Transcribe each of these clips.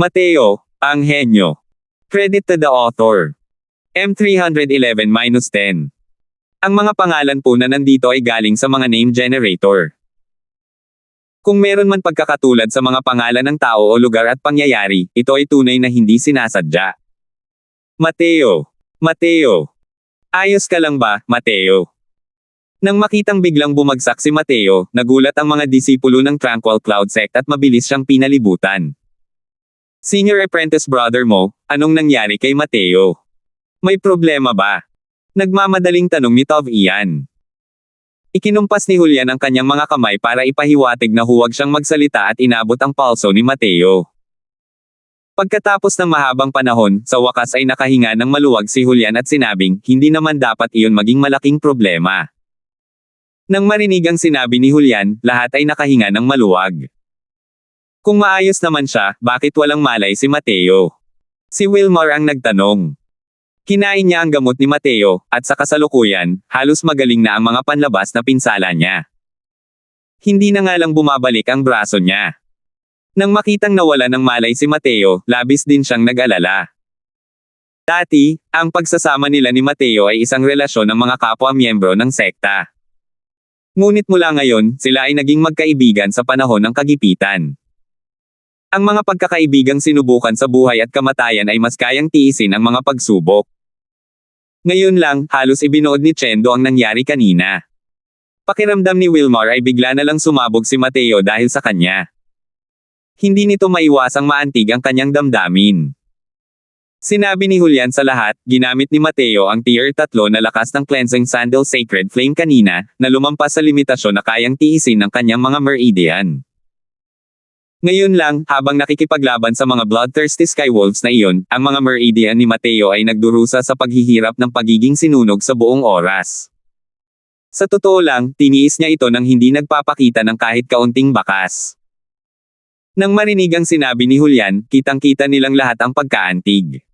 Mateo, ang henyo. Credit to the author. M311-10. Ang mga pangalan po na nandito ay galing sa mga name generator. Kung meron man pagkakatulad sa mga pangalan ng tao o lugar at pangyayari, ito ay tunay na hindi sinasadya. Mateo. Mateo. Ayos ka lang ba, Mateo? Nang makitang biglang bumagsak si Mateo, nagulat ang mga disipulo ng Tranquil Cloud Sect at mabilis siyang pinalibutan. Senior apprentice brother mo, anong nangyari kay Mateo? May problema ba? Nagmamadaling tanong ni Tov Ian. Ikinumpas ni Julian ang kanyang mga kamay para ipahiwatig na huwag siyang magsalita at inabot ang palso ni Mateo. Pagkatapos ng mahabang panahon, sa wakas ay nakahinga ng maluwag si Julian at sinabing, hindi naman dapat iyon maging malaking problema. Nang marinig ang sinabi ni Julian, lahat ay nakahinga ng maluwag. Kung maayos naman siya, bakit walang malay si Mateo? Si Wilmar ang nagtanong. Kinain niya ang gamot ni Mateo, at sa kasalukuyan, halos magaling na ang mga panlabas na pinsala niya. Hindi na nga lang bumabalik ang braso niya. Nang makitang nawala ng malay si Mateo, labis din siyang nag-alala. Dati, ang pagsasama nila ni Mateo ay isang relasyon ng mga kapwa-miyembro ng sekta. Ngunit mula ngayon, sila ay naging magkaibigan sa panahon ng kagipitan. Ang mga pagkakaibigang sinubukan sa buhay at kamatayan ay mas kayang tiisin ang mga pagsubok. Ngayon lang, halos ibinuod ni Chendo ang nangyari kanina. Pakiramdam ni Wilmar ay bigla na lang sumabog si Mateo dahil sa kanya. Hindi nito maiwasang maantig ang kanyang damdamin. Sinabi ni Julian sa lahat, ginamit ni Mateo ang Tier 3 na lakas ng Cleansing Sandal Sacred Flame kanina, na lumampas sa limitasyon na kayang tiisin ng kanyang mga meridian. Ngayon lang, habang nakikipaglaban sa mga bloodthirsty skywolves na iyon, ang mga meridian ni Mateo ay nagdurusa sa paghihirap ng pagiging sinunog sa buong oras. Sa totoo lang, tiniis niya ito nang hindi nagpapakita ng kahit kaunting bakas. Nang marinig ang sinabi ni Julian, kitang-kita nilang lahat ang pagkaantig.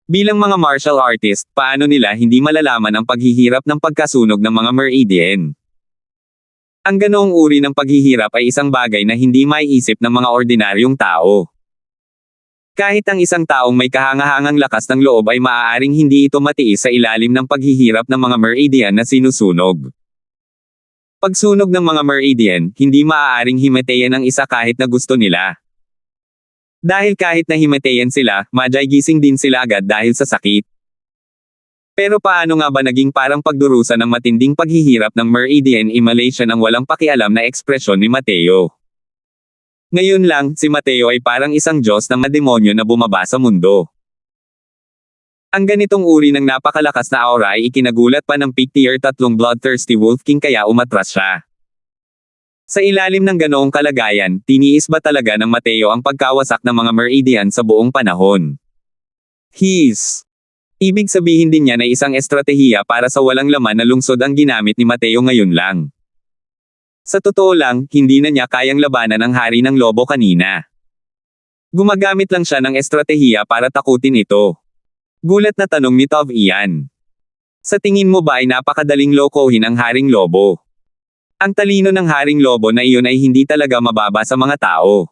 Bilang mga martial artist, paano nila hindi malalaman ang paghihirap ng pagkasunog ng mga meridian? Ang ganoong uri ng paghihirap ay isang bagay na hindi maiisip ng mga ordinaryong tao. Kahit ang isang taong may kahangahangang lakas ng loob ay maaaring hindi ito matiis sa ilalim ng paghihirap ng mga meridian na sinusunog. Pagsunog ng mga meridian, hindi maaaring himatayan ng isa kahit na gusto nila. Dahil kahit na himatayan sila, gising din sila agad dahil sa sakit. Pero paano nga ba naging parang pagdurusa ng matinding paghihirap ng meridian immolation ang walang pakialam na ekspresyon ni Mateo? Ngayon lang, si Mateo ay parang isang Diyos ng mademonyo na bumaba sa mundo. Ang ganitong uri ng napakalakas na aura ay ikinagulat pa ng Peak Tier 3 Bloodthirsty Wolf King kaya umatras siya. Sa ilalim ng ganoong kalagayan, tiniis ba talaga ng Mateo ang pagkawasak ng mga meridian sa buong panahon? Ibig sabihin din niya na isang estratehiya para sa walang laman na lungsod ang ginamit ni Mateo ngayon lang. Sa totoo lang, hindi na niya kayang labanan ang hari ng lobo kanina. Gumagamit lang siya ng estratehiya para takutin ito. Gulat na tanong ni Tov Ian. Sa tingin mo ba ay napakadaling lokohin ang haring lobo? Ang talino ng haring lobo na iyon ay hindi talaga mababa sa mga tao.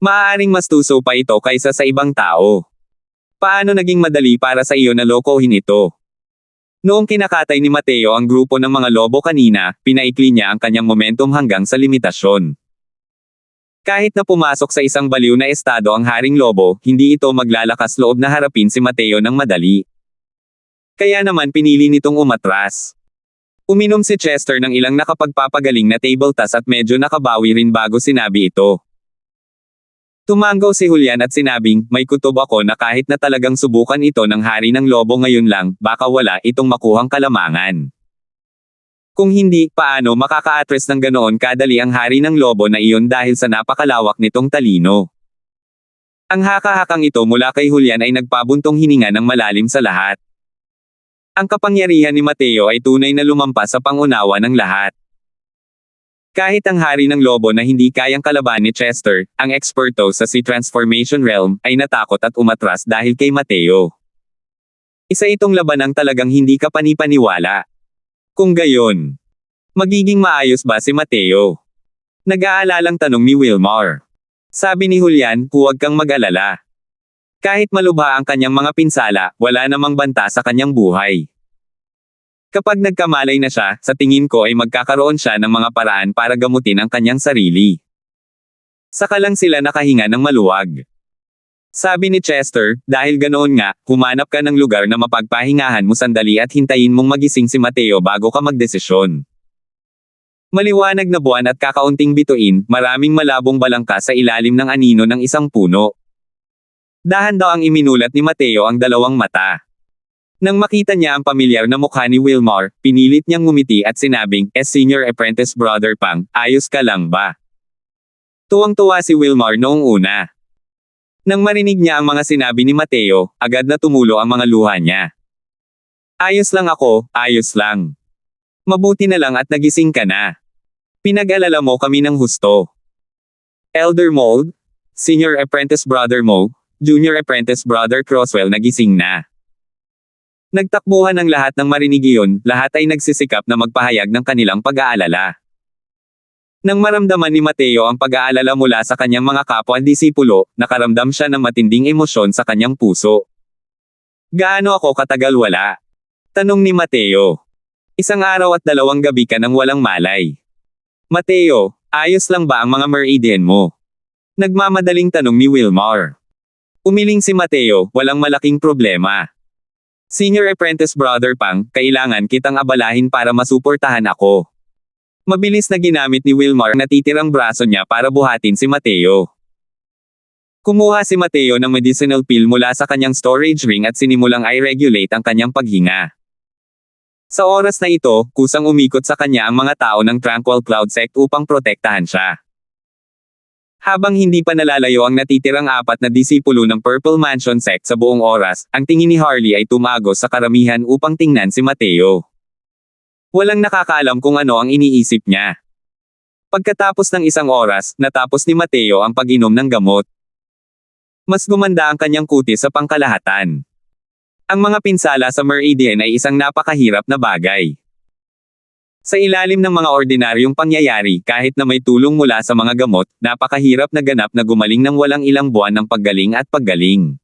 Maaaring mas tuso pa ito kaysa sa ibang tao. Paano naging madali para sa iyo na lokohin ito? Noong kinakatay ni Mateo ang grupo ng mga lobo kanina, pinaikli niya ang kanyang momentum hanggang sa limitasyon. Kahit na pumasok sa isang baliw na estado ang haring lobo, hindi ito maglalakas loob na harapin si Mateo ng madali. Kaya naman pinili nitong umatras. Uminom si Chester ng ilang nakapagpapagaling na table toss at medyo nakabawi rin bago sinabi ito. Tumanggaw si Julian at sinabing, may kutob ako na kahit na talagang subukan ito ng hari ng lobo ngayon lang, baka wala itong makuhang kalamangan. Kung hindi, paano makaka-address ng ganoon kadali ang hari ng lobo na iyon dahil sa napakalawak nitong talino? Ang haka-hakang ito mula kay Julian ay nagpabuntong hininga ng malalim sa lahat. Ang kapangyarihan ni Mateo ay tunay na lumampas sa pangunawa ng lahat. Kahit ang hari ng lobo na hindi kayang kalaban ni Chester, ang eksperto sa Sea Transformation Realm, ay natakot at umatras dahil kay Mateo. Isa itong labanang talagang hindi ka panipaniwala. Kung gayon, magiging maayos ba si Mateo? Nag-aalalang tanong ni Wilmar. Sabi ni Julian, huwag kang mag-alala. Kahit malubha ang kanyang mga pinsala, wala namang banta sa kanyang buhay. Kapag nagkamalay na siya, sa tingin ko ay magkakaroon siya ng mga paraan para gamutin ang kanyang sarili. Saka lang sila nakahinga ng maluwag. Sabi ni Chester, dahil ganoon nga, humanap ka ng lugar na mapagpahingahan mo sandali at hintayin mong magising si Mateo bago ka magdesisyon. Maliwanag na buwan at kakaunting bituin, maraming malabong balangka sa ilalim ng anino ng isang puno. Dahan daw ang iminulat ni Mateo ang dalawang mata. Nang makita niya ang pamilyar na mukha ni Wilmar, pinilit niyang ngumiti at sinabing, Senior Apprentice Brother Pang, ayos ka lang ba? Tuwang-tuwa si Wilmar noong una. Nang marinig niya ang mga sinabi ni Mateo, agad na tumulo ang mga luha niya. Ayos lang ako, ayos lang. Mabuti na lang at nagising ka na. Pinag-alala mo kami ng husto. Elder Mold, Senior Apprentice Brother Mo, Junior Apprentice Brother Croswell nagising na. Nagtakbuhan ang lahat ng marinig iyon, lahat ay nagsisikap na magpahayag ng kanilang pag-aalala. Nang maramdaman ni Mateo ang pag-aalala mula sa kanyang mga kapwa-disipulo, nakaramdam siya ng matinding emosyon sa kanyang puso. Gaano ako katagal wala? Tanong ni Mateo. 1 araw at 2 gabi ka nang walang malay. Mateo, ayos lang ba ang mga meridian mo? Nagmamadaling tanong ni Wilmar. Umiling si Mateo, walang malaking problema. Senior Apprentice Brother Pang, kailangan kitang abalahin para masuportahan ako. Mabilis na ginamit ni Wilmar ang natitirang braso niya para buhatin si Mateo. Kumuha si Mateo ng medicinal pill mula sa kanyang storage ring at sinimulang i-regulate ang kanyang paghinga. Sa oras na ito, kusang umikot sa kanya ang mga tao ng Tranquil Cloud Sect upang protektahan siya. Habang hindi pa nalalayo ang natitirang 4 na disipulo ng Purple Mansion Sect sa buong oras, ang tingin ni Harley ay tumagos sa karamihan upang tingnan si Mateo. Walang nakakaalam kung ano ang iniisip niya. Pagkatapos ng 1 oras, natapos ni Mateo ang pag-inom ng gamot. Mas gumanda ang kanyang kutis sa pangkalahatan. Ang mga pinsala sa meridian ay isang napakahirap na bagay. Sa ilalim ng mga ordinaryong pangyayari, kahit na may tulong mula sa mga gamot, napakahirap na ganap na gumaling ng walang ilang buwan ng paggaling at paggaling.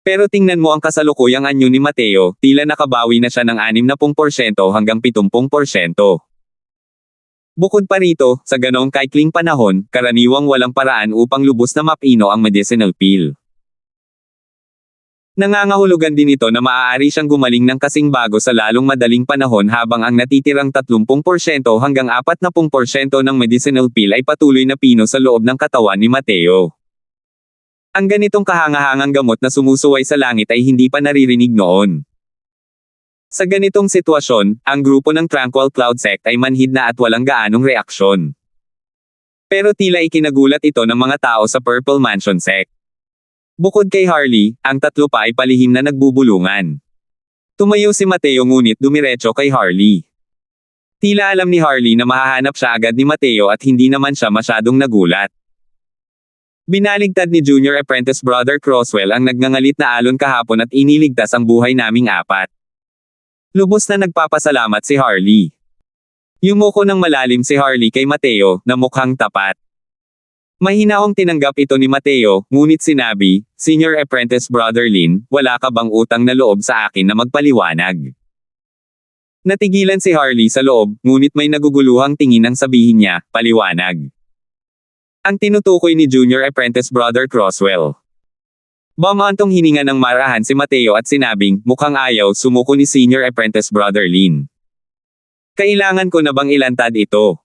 Pero tingnan mo ang kasalukuyang anyo ni Mateo, tila nakabawi na siya ng 60% hanggang 70%. Bukod pa rito, sa ganong kaikling panahon, karaniwang walang paraan upang lubos na mapino ang medicinal pill. Nangangahulugan din ito na maaari siyang gumaling ng kasing bago sa lalong madaling panahon habang ang natitirang 30% hanggang 40% ng medicinal pill ay patuloy na pino sa loob ng katawan ni Mateo. Ang ganitong kahangahangang gamot na sumusuway sa langit ay hindi pa naririnig noon. Sa ganitong sitwasyon, ang grupo ng Tranquil Cloud Sect ay manhid na at walang gaanong reaksyon. Pero tila ikinagulat ito ng mga tao sa Purple Mansion Sect. Bukod kay Harley, ang 3 pa ay palihim na nagbubulungan. Tumayo si Mateo ngunit dumiretso kay Harley. Tila alam ni Harley na mahahanap siya agad ni Mateo at hindi naman siya masyadong nagulat. Binaligtad ni Junior Apprentice Brother Croswell ang nagngangalit na alon kahapon at iniligtas ang buhay naming 4. Lubos na nagpapasalamat si Harley. Yumuko ng malalim si Harley kay Mateo, na mukhang tapat. Mahinahong tinanggap ito ni Mateo, ngunit sinabi, Senior Apprentice Brother Lin, wala ka bang utang na loob sa akin na magpaliwanag? Natigilan si Harley sa loob, ngunit may naguguluhang tingin ang sabihin niya, paliwanag. Ang tinutukoy ni Junior Apprentice Brother Croswell. Bumantong hininga ng marahan si Mateo at sinabing, mukhang ayaw sumuko ni Senior Apprentice Brother Lin. Kailangan ko na bang ilantad ito?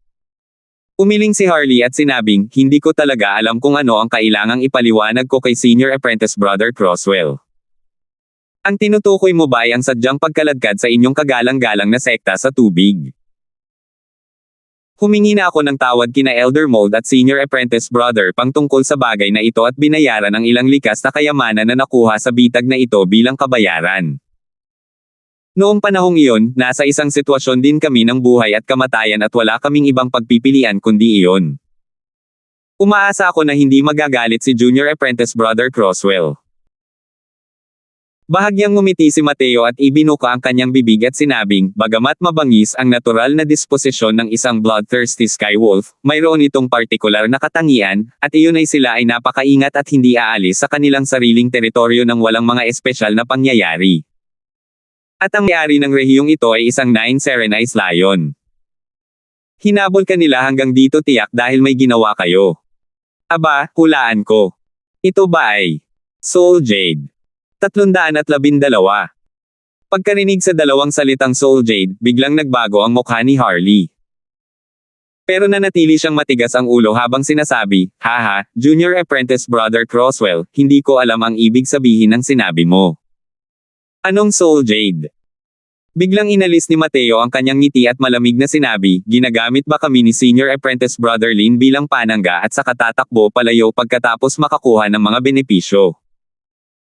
Umiling si Harley at sinabing, hindi ko talaga alam kung ano ang kailangang ipaliwanag ko kay Senior Apprentice Brother Croswell. Ang tinutukoy mo ba ay ang sadyang pagkaladkad sa inyong kagalang-galang na sekta sa tubig? Humingi na ako ng tawad kina Elder Mold at Senior Apprentice Brother Pang tungkol sa bagay na ito at binayaran ang ilang likas na kayamanan na nakuha sa bitag na ito bilang kabayaran. Noong panahong iyon, nasa isang sitwasyon din kami ng buhay at kamatayan at wala kaming ibang pagpipilian kundi iyon. Umaasa ako na hindi magagalit si Junior Apprentice Brother Croswell. Bahagyang ngumiti si Mateo at ibinuka ang kanyang bibig at sinabing, bagamat mabangis ang natural na disposisyon ng isang bloodthirsty skywolf, mayroon itong partikular na katangian, at iyon ay sila ay napakaingat at hindi aalis sa kanilang sariling teritoryo ng walang mga espesyal na pangyayari. At ang may-ari ng rehiyong ito ay isang 9 Serenized Lion. Hinabol ka nila hanggang dito tiyak dahil may ginawa kayo. Aba, hulaan ko. Ito ba ay Soul Jade? 312. Pagkarinig sa dalawang salitang Soul Jade, biglang nagbago ang mukha ni Harley. Pero nanatili siyang matigas ang ulo habang sinasabi, haha, Junior Apprentice Brother Crosswell, hindi ko alam ang ibig sabihin ng sinabi mo. Anong Soul Jade? Biglang inalis ni Mateo ang kanyang ngiti at malamig na sinabi, ginagamit ba kami ni Senior Apprentice Brother Lin bilang panangga at saka tatakbo palayo pagkatapos makakuha ng mga benepisyo?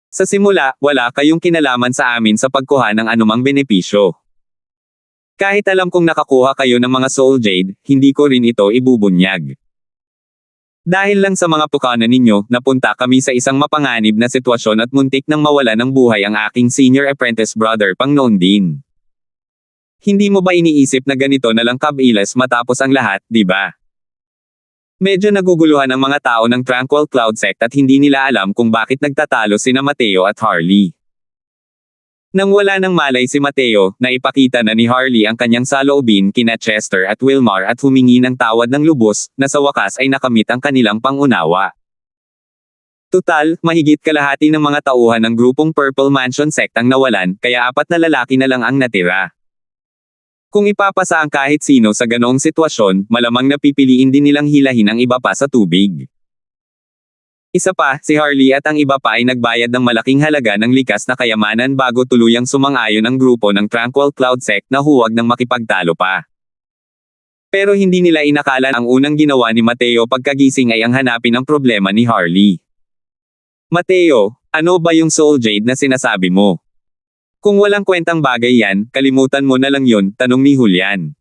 Sa simula, wala kayong kinalaman sa amin sa pagkuha ng anumang benepisyo. Kahit alam kong nakakuha kayo ng mga Soul Jade, hindi ko rin ito ibubunyag. Dahil lang sa mga pukana ninyo, napunta kami sa isang mapanganib na sitwasyon at muntik nang mawala ng buhay ang aking Senior Apprentice Brother pang noon din. Hindi mo ba iniisip na ganito na lang kabilas matapos ang lahat, di ba? Medyo naguguluhan ang mga tao ng Tranquil Cloud Sect at hindi nila alam kung bakit nagtatalo sina Mateo at Harley. Nang wala nang malay si Mateo, naipakita na ni Harley ang kanyang saloobin kina Chester at Wilmar at humingi ng tawad ng lubos, na sa wakas ay nakamit ang kanilang pangunawa. Tutal, mahigit kalahati ng mga tauhan ng grupong Purple Mansion Sect ang nawalan, kaya 4 na lalaki na lang ang natira. Kung ipapasa ang kahit sino sa ganoong sitwasyon, malamang napipiliin din nilang hilahin ang iba pa sa tubig. Isa pa, si Harley at ang iba pa ay nagbayad ng malaking halaga ng likas na kayamanan bago tuluyang sumang-ayon ang grupo ng Tranquil Cloud Sect na huwag nang makipagtalo pa. Pero hindi nila inakala ang unang ginawa ni Mateo pagkagising ay ang hanapin ang problema ni Harley. Mateo, ano ba yung Soul Jade na sinasabi mo? Kung walang kwentang bagay yan, kalimutan mo na lang yun, tanong ni Julian.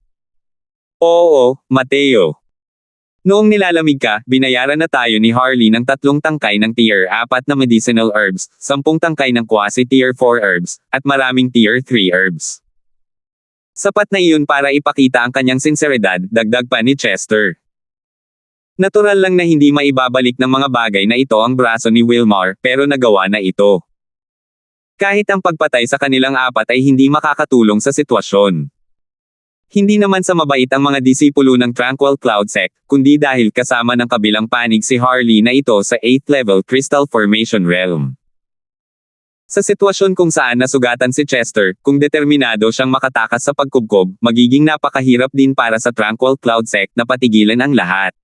Oo, Mateo. Noong nilalamig ka, binayaran na tayo ni Harley ng 3 tangkay ng Tier 4 na medicinal herbs, 10 tangkay ng quasi Tier 4 herbs, at maraming Tier 3 herbs. Sapat na iyon para ipakita ang kanyang sinseridad, dagdag pa ni Chester. Natural lang na hindi maibabalik ng mga bagay na ito ang braso ni Wilmar, pero nagawa na ito. Kahit ang pagpatay sa kanilang 4 ay hindi makakatulong sa sitwasyon. Hindi naman sa mabait ang mga disipulo ng Tranquil Cloud Sect, kundi dahil kasama ng kabilang panig si Harley na ito sa 8th level Crystal Formation Realm. Sa sitwasyon kung saan nasugatan si Chester, kung determinado siyang makatakas sa pagkubkob, magiging napakahirap din para sa Tranquil Cloud Sect na patigilan ang lahat.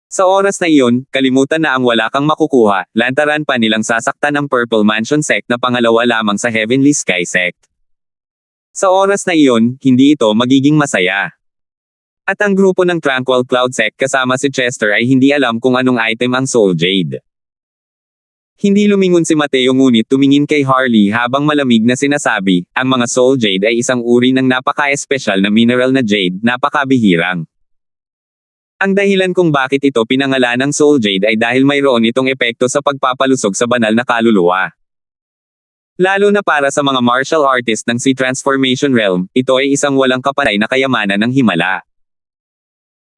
Sa oras na iyon, kalimutan na ang wala kang makukuha, lantaran pa nilang sasaktan ang Purple Mansion Sect na pangalawa lamang sa Heavenly Sky Sect. Sa oras na iyon, hindi ito magiging masaya. At ang grupo ng Tranquil Cloud Sect kasama si Chester ay hindi alam kung anong item ang Soul Jade. Hindi lumingon si Mateo ngunit tumingin kay Harley habang malamig na sinasabi, ang mga Soul Jade ay isang uri ng napaka-espesyal na mineral na jade, napakabihirang. Ang dahilan kung bakit ito pinangalan ng Soul Jade ay dahil mayroon itong epekto sa pagpapalusog sa banal na kaluluwa. Lalo na para sa mga martial artist ng Sea Transformation Realm, ito ay isang walang kaparay na kayamanan ng himala.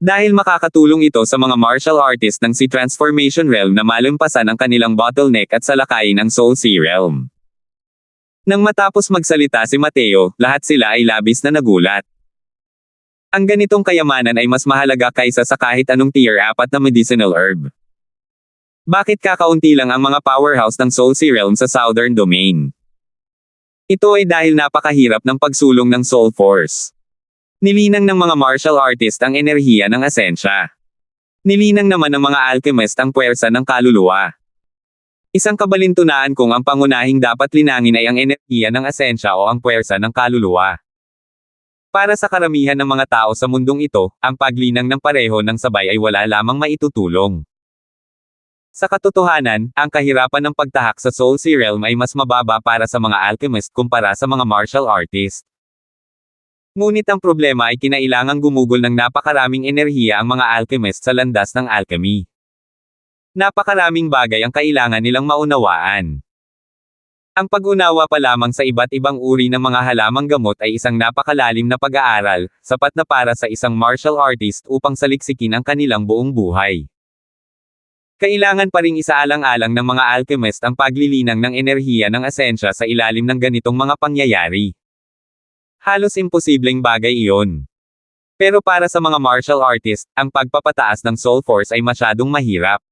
Dahil makakatulong ito sa mga martial artist ng Sea Transformation Realm na malampasan ang kanilang bottleneck at salakayin ang Soul Sea Realm. Nang matapos magsalita si Mateo, lahat sila ay labis na nagulat. Ang ganitong kayamanan ay mas mahalaga kaysa sa kahit anong Tier 4 na medicinal herb. Bakit kakaunti lang ang mga powerhouse ng Soul Sea Realm sa Southern Domain? Ito ay dahil napakahirap ng pagsulong ng Soul Force. Nilinang ng mga martial artist ang enerhiya ng asensya. Nilinang naman ng mga alchemist ang puwersa ng kaluluwa. Isang kabalintunaan kung ang pangunahing dapat linangin ay ang enerhiya ng asensya o ang puwersa ng kaluluwa. Para sa karamihan ng mga tao sa mundong ito, ang paglinang ng pareho ng sabay ay wala lamang maitutulong. Sa katotohanan, ang kahirapan ng pagtahak sa Soul Sea Realm ay mas mababa para sa mga alchemist kumpara sa mga martial artist. Ngunit ang problema ay kinailangang gumugol ng napakaraming enerhiya ang mga alchemist sa landas ng alchemy. Napakaraming bagay ang kailangan nilang maunawaan. Ang pag-unawa pa lamang sa iba't ibang uri ng mga halamang gamot ay isang napakalalim na pag-aaral, sapat na para sa isang martial artist upang saliksikin ang kanilang buong buhay. Kailangan pa ring isaalang-alang ng mga alchemist ang paglilinang ng enerhiya ng asensya sa ilalim ng ganitong mga pangyayari. Halos imposibleng bagay iyon. Pero para sa mga martial artist, ang pagpapataas ng soul force ay masyadong mahirap.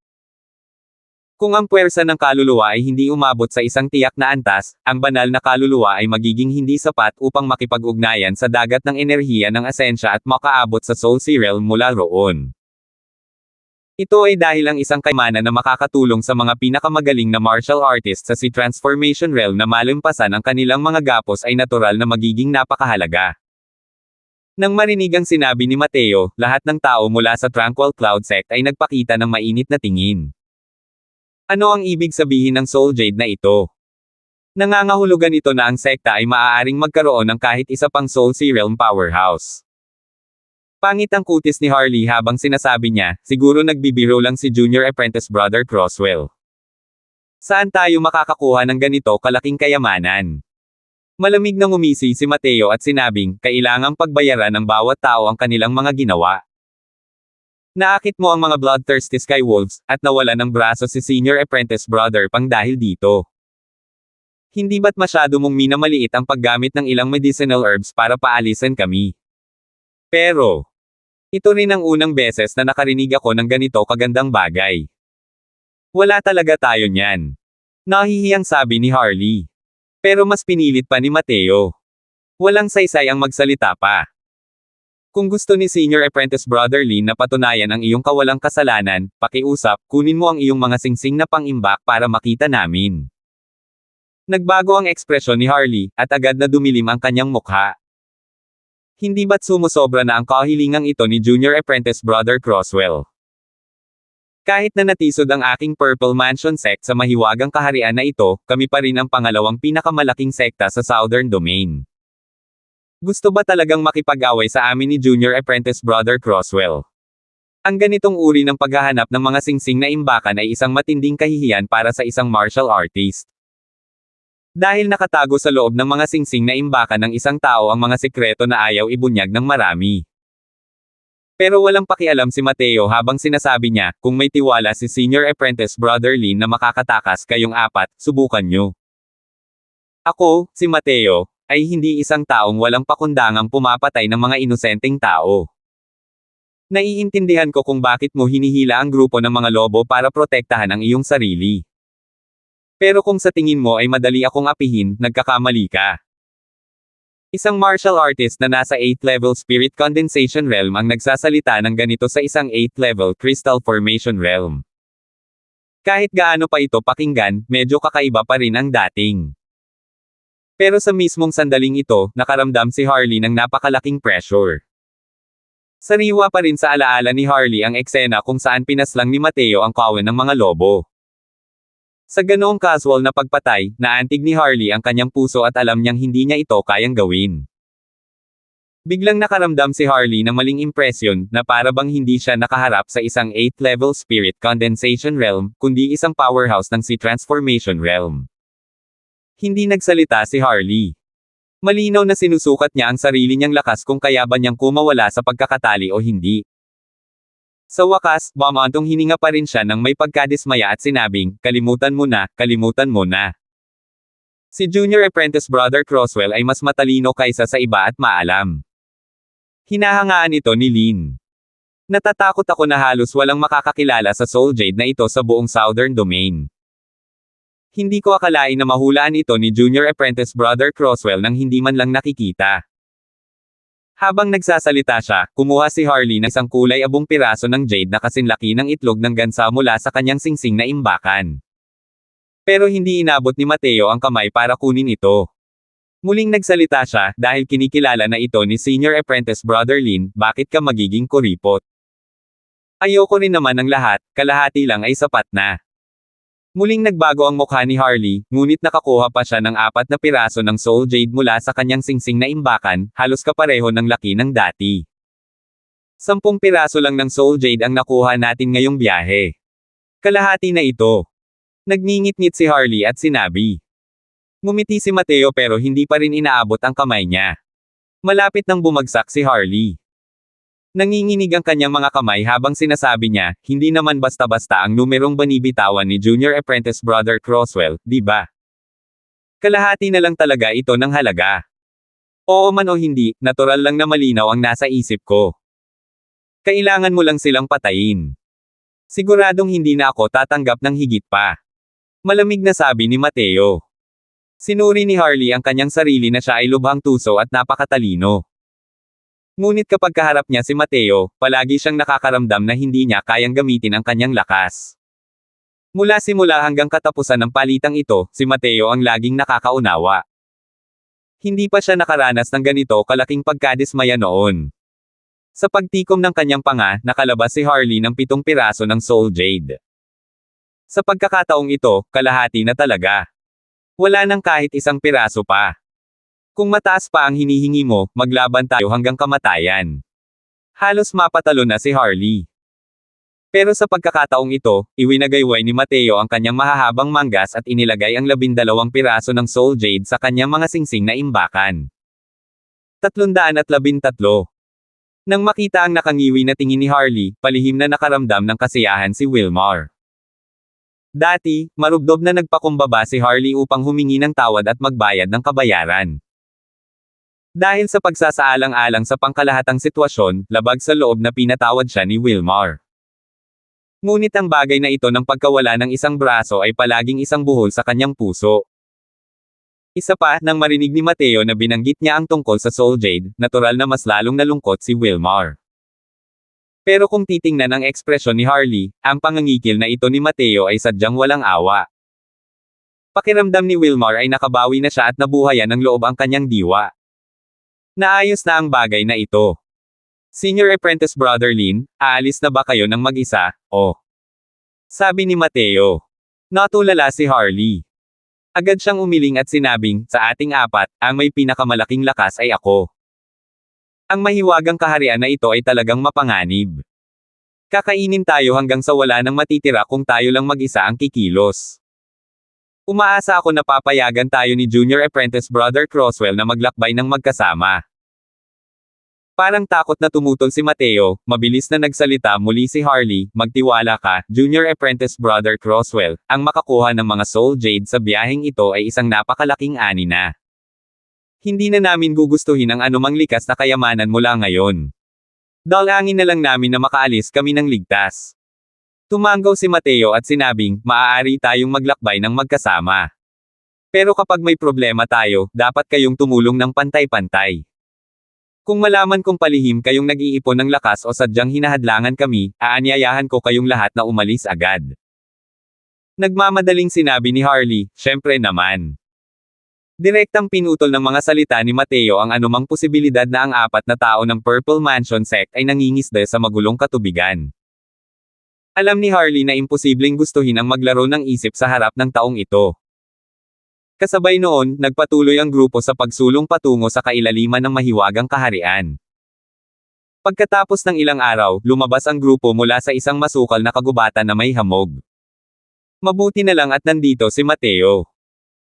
Kung ang puwersa ng kaluluwa ay hindi umabot sa isang tiyak na antas, ang banal na kaluluwa ay magiging hindi sapat upang makipag-ugnayan sa dagat ng enerhiya ng asensya at makaabot sa soul sea realm mula roon. Ito ay dahil ang isang kayamanan na makakatulong sa mga pinakamagaling na martial artists sa sea transformation realm na malumpasan ang kanilang mga gapos ay natural na magiging napakahalaga. Nang marinig ang sinabi ni Mateo, lahat ng tao mula sa Tranquil Cloud Sect ay nagpakita ng mainit na tingin. Ano ang ibig sabihin ng Soul Jade na ito? Nangangahulugan ito na ang sekta ay maaaring magkaroon ng kahit isa pang Soul Sea Realm powerhouse. Pangit ang kutis ni Harley habang sinasabi niya, siguro nagbibiro lang si Junior Apprentice Brother Crosswell. Saan tayo makakakuha ng ganito kalaking kayamanan? Malamig na ngumisi si Mateo at sinabing, kailangang pagbayaran ng bawat tao ang kanilang mga ginawa. Naakit mo ang mga bloodthirsty skywolves, at nawala ng braso si Senior Apprentice Brother Pang dahil dito. Hindi ba't masyado mong minamaliit ang paggamit ng ilang medicinal herbs para paalisan kami? Pero, ito rin ang unang beses na nakarinig ako ng ganito kagandang bagay. Wala talaga tayo niyan. Nahihiyang sabi ni Harley. Pero mas pinilit pa ni Mateo. Walang saysay ang magsalita pa. Kung gusto ni Senior Apprentice Brother Lin na patunayan ang iyong kawalang kasalanan, pakiusap, kunin mo ang iyong mga singsing na pang-imbak para makita namin. Nagbago ang ekspresyon ni Harley, at agad na dumilim ang kanyang mukha. Hindi ba't sumusobra na ang kahilingang ito ni Junior Apprentice Brother Crosswell? Kahit na natisod ang aking Purple Mansion sect sa mahiwagang kaharian na ito, kami pa rin ang pangalawang pinakamalaking sekta sa Southern Domain. Gusto ba talagang makipag-away sa amin ni Junior Apprentice Brother Crosswell? Ang ganitong uri ng paghahanap ng mga singsing na imbakan ay isang matinding kahihiyan para sa isang martial artist. Dahil nakatago sa loob ng mga singsing na imbakan ng isang tao ang mga sekreto na ayaw ibunyag ng marami. Pero walang pakialam si Mateo habang sinasabi niya, kung may tiwala si Senior Apprentice Brother Lin na makakatakas kayong apat, subukan nyo. Ako, si Mateo, ay hindi isang taong walang pakundangang pumapatay ng mga inosenteng tao. Naiintindihan ko kung bakit mo hinihila ang grupo ng mga lobo para protektahan ang iyong sarili. Pero kung sa tingin mo ay madali akong apihin, nagkakamali ka. Isang martial artist na nasa 8th level Spirit Condensation Realm ang nagsasalita ng ganito sa isang 8th level Crystal Formation Realm. Kahit gaano pa ito pakinggan, medyo kakaiba pa rin ang dating. Pero sa mismong sandaling ito, nakaramdam si Harley ng napakalaking pressure. Sariwa pa rin sa alaala ni Harley ang eksena kung saan pinaslang ni Mateo ang kawan ng mga lobo. Sa ganoong casual na pagpatay, naantig ni Harley ang kanyang puso at alam niyang hindi niya ito kayang gawin. Biglang nakaramdam si Harley ng maling impresyon na para bang hindi siya nakaharap sa isang 8th level Spirit Condensation Realm, kundi isang powerhouse ng Sea Transformation Realm. Hindi nagsalita si Harley. Malinaw na sinusukat niya ang sarili niyang lakas kung kaya ba niyang kumawala sa pagkakatali o hindi. Sa wakas, bumantong hininga pa rin siya nang may pagkadismaya at sinabing, kalimutan mo na, kalimutan mo na. Si Junior Apprentice Brother Crosswell ay mas matalino kaysa sa iba at maalam. Hinahangaan ito ni Lin. Natatakot ako na halos walang makakakilala sa Soul Jade na ito sa buong Southern Domain. Hindi ko akalain na mahulaan ito ni Junior Apprentice Brother Crosswell nang hindi man lang nakikita. Habang nagsasalita siya, kumuha si Harley ng isang kulay abong piraso ng jade na kasinlaki ng itlog ng gansa mula sa kanyang singsing na imbakan. Pero hindi inabot ni Mateo ang kamay para kunin ito. Muling nagsalita siya, dahil kinikilala na ito ni Senior Apprentice Brother Lin, bakit ka magiging kuripot? Ayoko rin naman ng lahat, kalahati lang ay sapat na. Muling nagbago ang mukha ni Harley, ngunit nakakuha pa siya ng 4 na piraso ng Soul Jade mula sa kanyang singsing na imbakan, halos kapareho ng laki ng dati. 10 piraso lang ng Soul Jade ang nakuha natin ngayong biyahe. Kalahati na ito. Nagngingit-ngit si Harley at sinabi. Ngumiti si Mateo pero hindi pa rin inaabot ang kamay niya. Malapit nang bumagsak si Harley. Nanginginig ang kanyang mga kamay habang sinasabi niya, hindi naman basta-basta ang numerong banibitawan ni Junior Apprentice Brother Croswell, di ba? Kalahati na lang talaga ito ng halaga. Oo man o hindi, natural lang na malinaw ang nasa isip ko. Kailangan mo lang silang patayin. Siguradong hindi na ako tatanggap ng higit pa. Malamig na sabi ni Mateo. Sinuri ni Harley ang kanyang sarili na siya ay lubhang tuso at napakatalino. Ngunit kapag kaharap niya si Mateo, palagi siyang nakakaramdam na hindi niya kayang gamitin ang kanyang lakas. Mula simula hanggang katapusan ng palitang ito, si Mateo ang laging nakakaunawa. Hindi pa siya nakaranas ng ganito kalaking pagkadismaya noon. Sa pagtikom ng kanyang panga, nakalabas si Harley ng 7 piraso ng Soul Jade. Sa pagkakataong ito, kalahati na talaga. Wala nang kahit isang piraso pa. Kung mataas pa ang hinihingi mo, maglaban tayo hanggang kamatayan. Halos mapatalo na si Harley. Pero sa pagkakataong ito, iwinagayway ni Mateo ang kanyang mahahabang manggas at inilagay ang 12 piraso ng Soul Jade sa kanyang mga singsing na imbakan. 313. Nang makita ang nakangiwi na tingin ni Harley, palihim na nakaramdam ng kasiyahan si Wilmar. Dati, marubdob na nagpakumbaba si Harley upang humingi ng tawad at magbayad ng kabayaran. Dahil sa pagsasaalang-alang sa pangkalahatang sitwasyon, labag sa loob na pinatawad siya ni Wilmar. Ngunit ang bagay na ito ng pagkawala ng isang braso ay palaging isang buhol sa kanyang puso. Isa pa, nang marinig ni Mateo na binanggit niya ang tungkol sa Soul Jade, natural na mas lalong nalungkot si Wilmar. Pero kung titingnan ang ekspresyon ni Harley, ang pangangikil na ito ni Mateo ay sadyang walang awa. Pakiramdam ni Wilmar ay nakabawi na siya at nabuhayan ng loob ang kanyang diwa. Naayos na ang bagay na ito. Senior Apprentice Brother Lin, aalis na ba kayo ng mag-isa, o? Sabi ni Mateo. Natulala si Harley. Agad siyang umiling at sinabing, sa ating apat, ang may pinakamalaking lakas ay ako. Ang mahiwagang kaharian na ito ay talagang mapanganib. Kakainin tayo hanggang sa wala nang matitira kung tayo lang mag-isa ang kikilos. Umaasa ako na papayagan tayo ni Junior Apprentice Brother Croswell na maglakbay ng magkasama. Parang takot na tumutol si Mateo, mabilis na nagsalita muli si Harley, magtiwala ka, Junior Apprentice Brother Croswell, ang makakuha ng mga Soul Jade sa biyaheng ito ay isang napakalaking ani na. Hindi na namin gugustuhin ang anumang likas na kayamanan mula ngayon. Dalangin na lang namin na makaalis kami ng ligtas. Tumanggaw si Mateo at sinabing, maaari tayong maglakbay ng magkasama. Pero kapag may problema tayo, dapat kayong tumulong ng pantay-pantay. Kung malaman kong palihim kayong nag-iipon ng lakas o sadyang hinahadlangan kami, aanyayahan ko kayong lahat na umalis agad. Nagmamadaling sinabi ni Harley, syempre naman. Direktang pinutol ng mga salita ni Mateo ang anumang posibilidad na ang 4 na tao ng Purple Mansion sect ay nangingisda sa magulong katubigan. Alam ni Harley na imposibleng gustuhin ang maglaro ng isip sa harap ng taong ito. Kasabay noon, nagpatuloy ang grupo sa pagsulong patungo sa kailaliman ng mahiwagang kaharian. Pagkatapos ng ilang araw, lumabas ang grupo mula sa isang masukal na kagubatan na may hamog. Mabuti na lang at nandito si Mateo.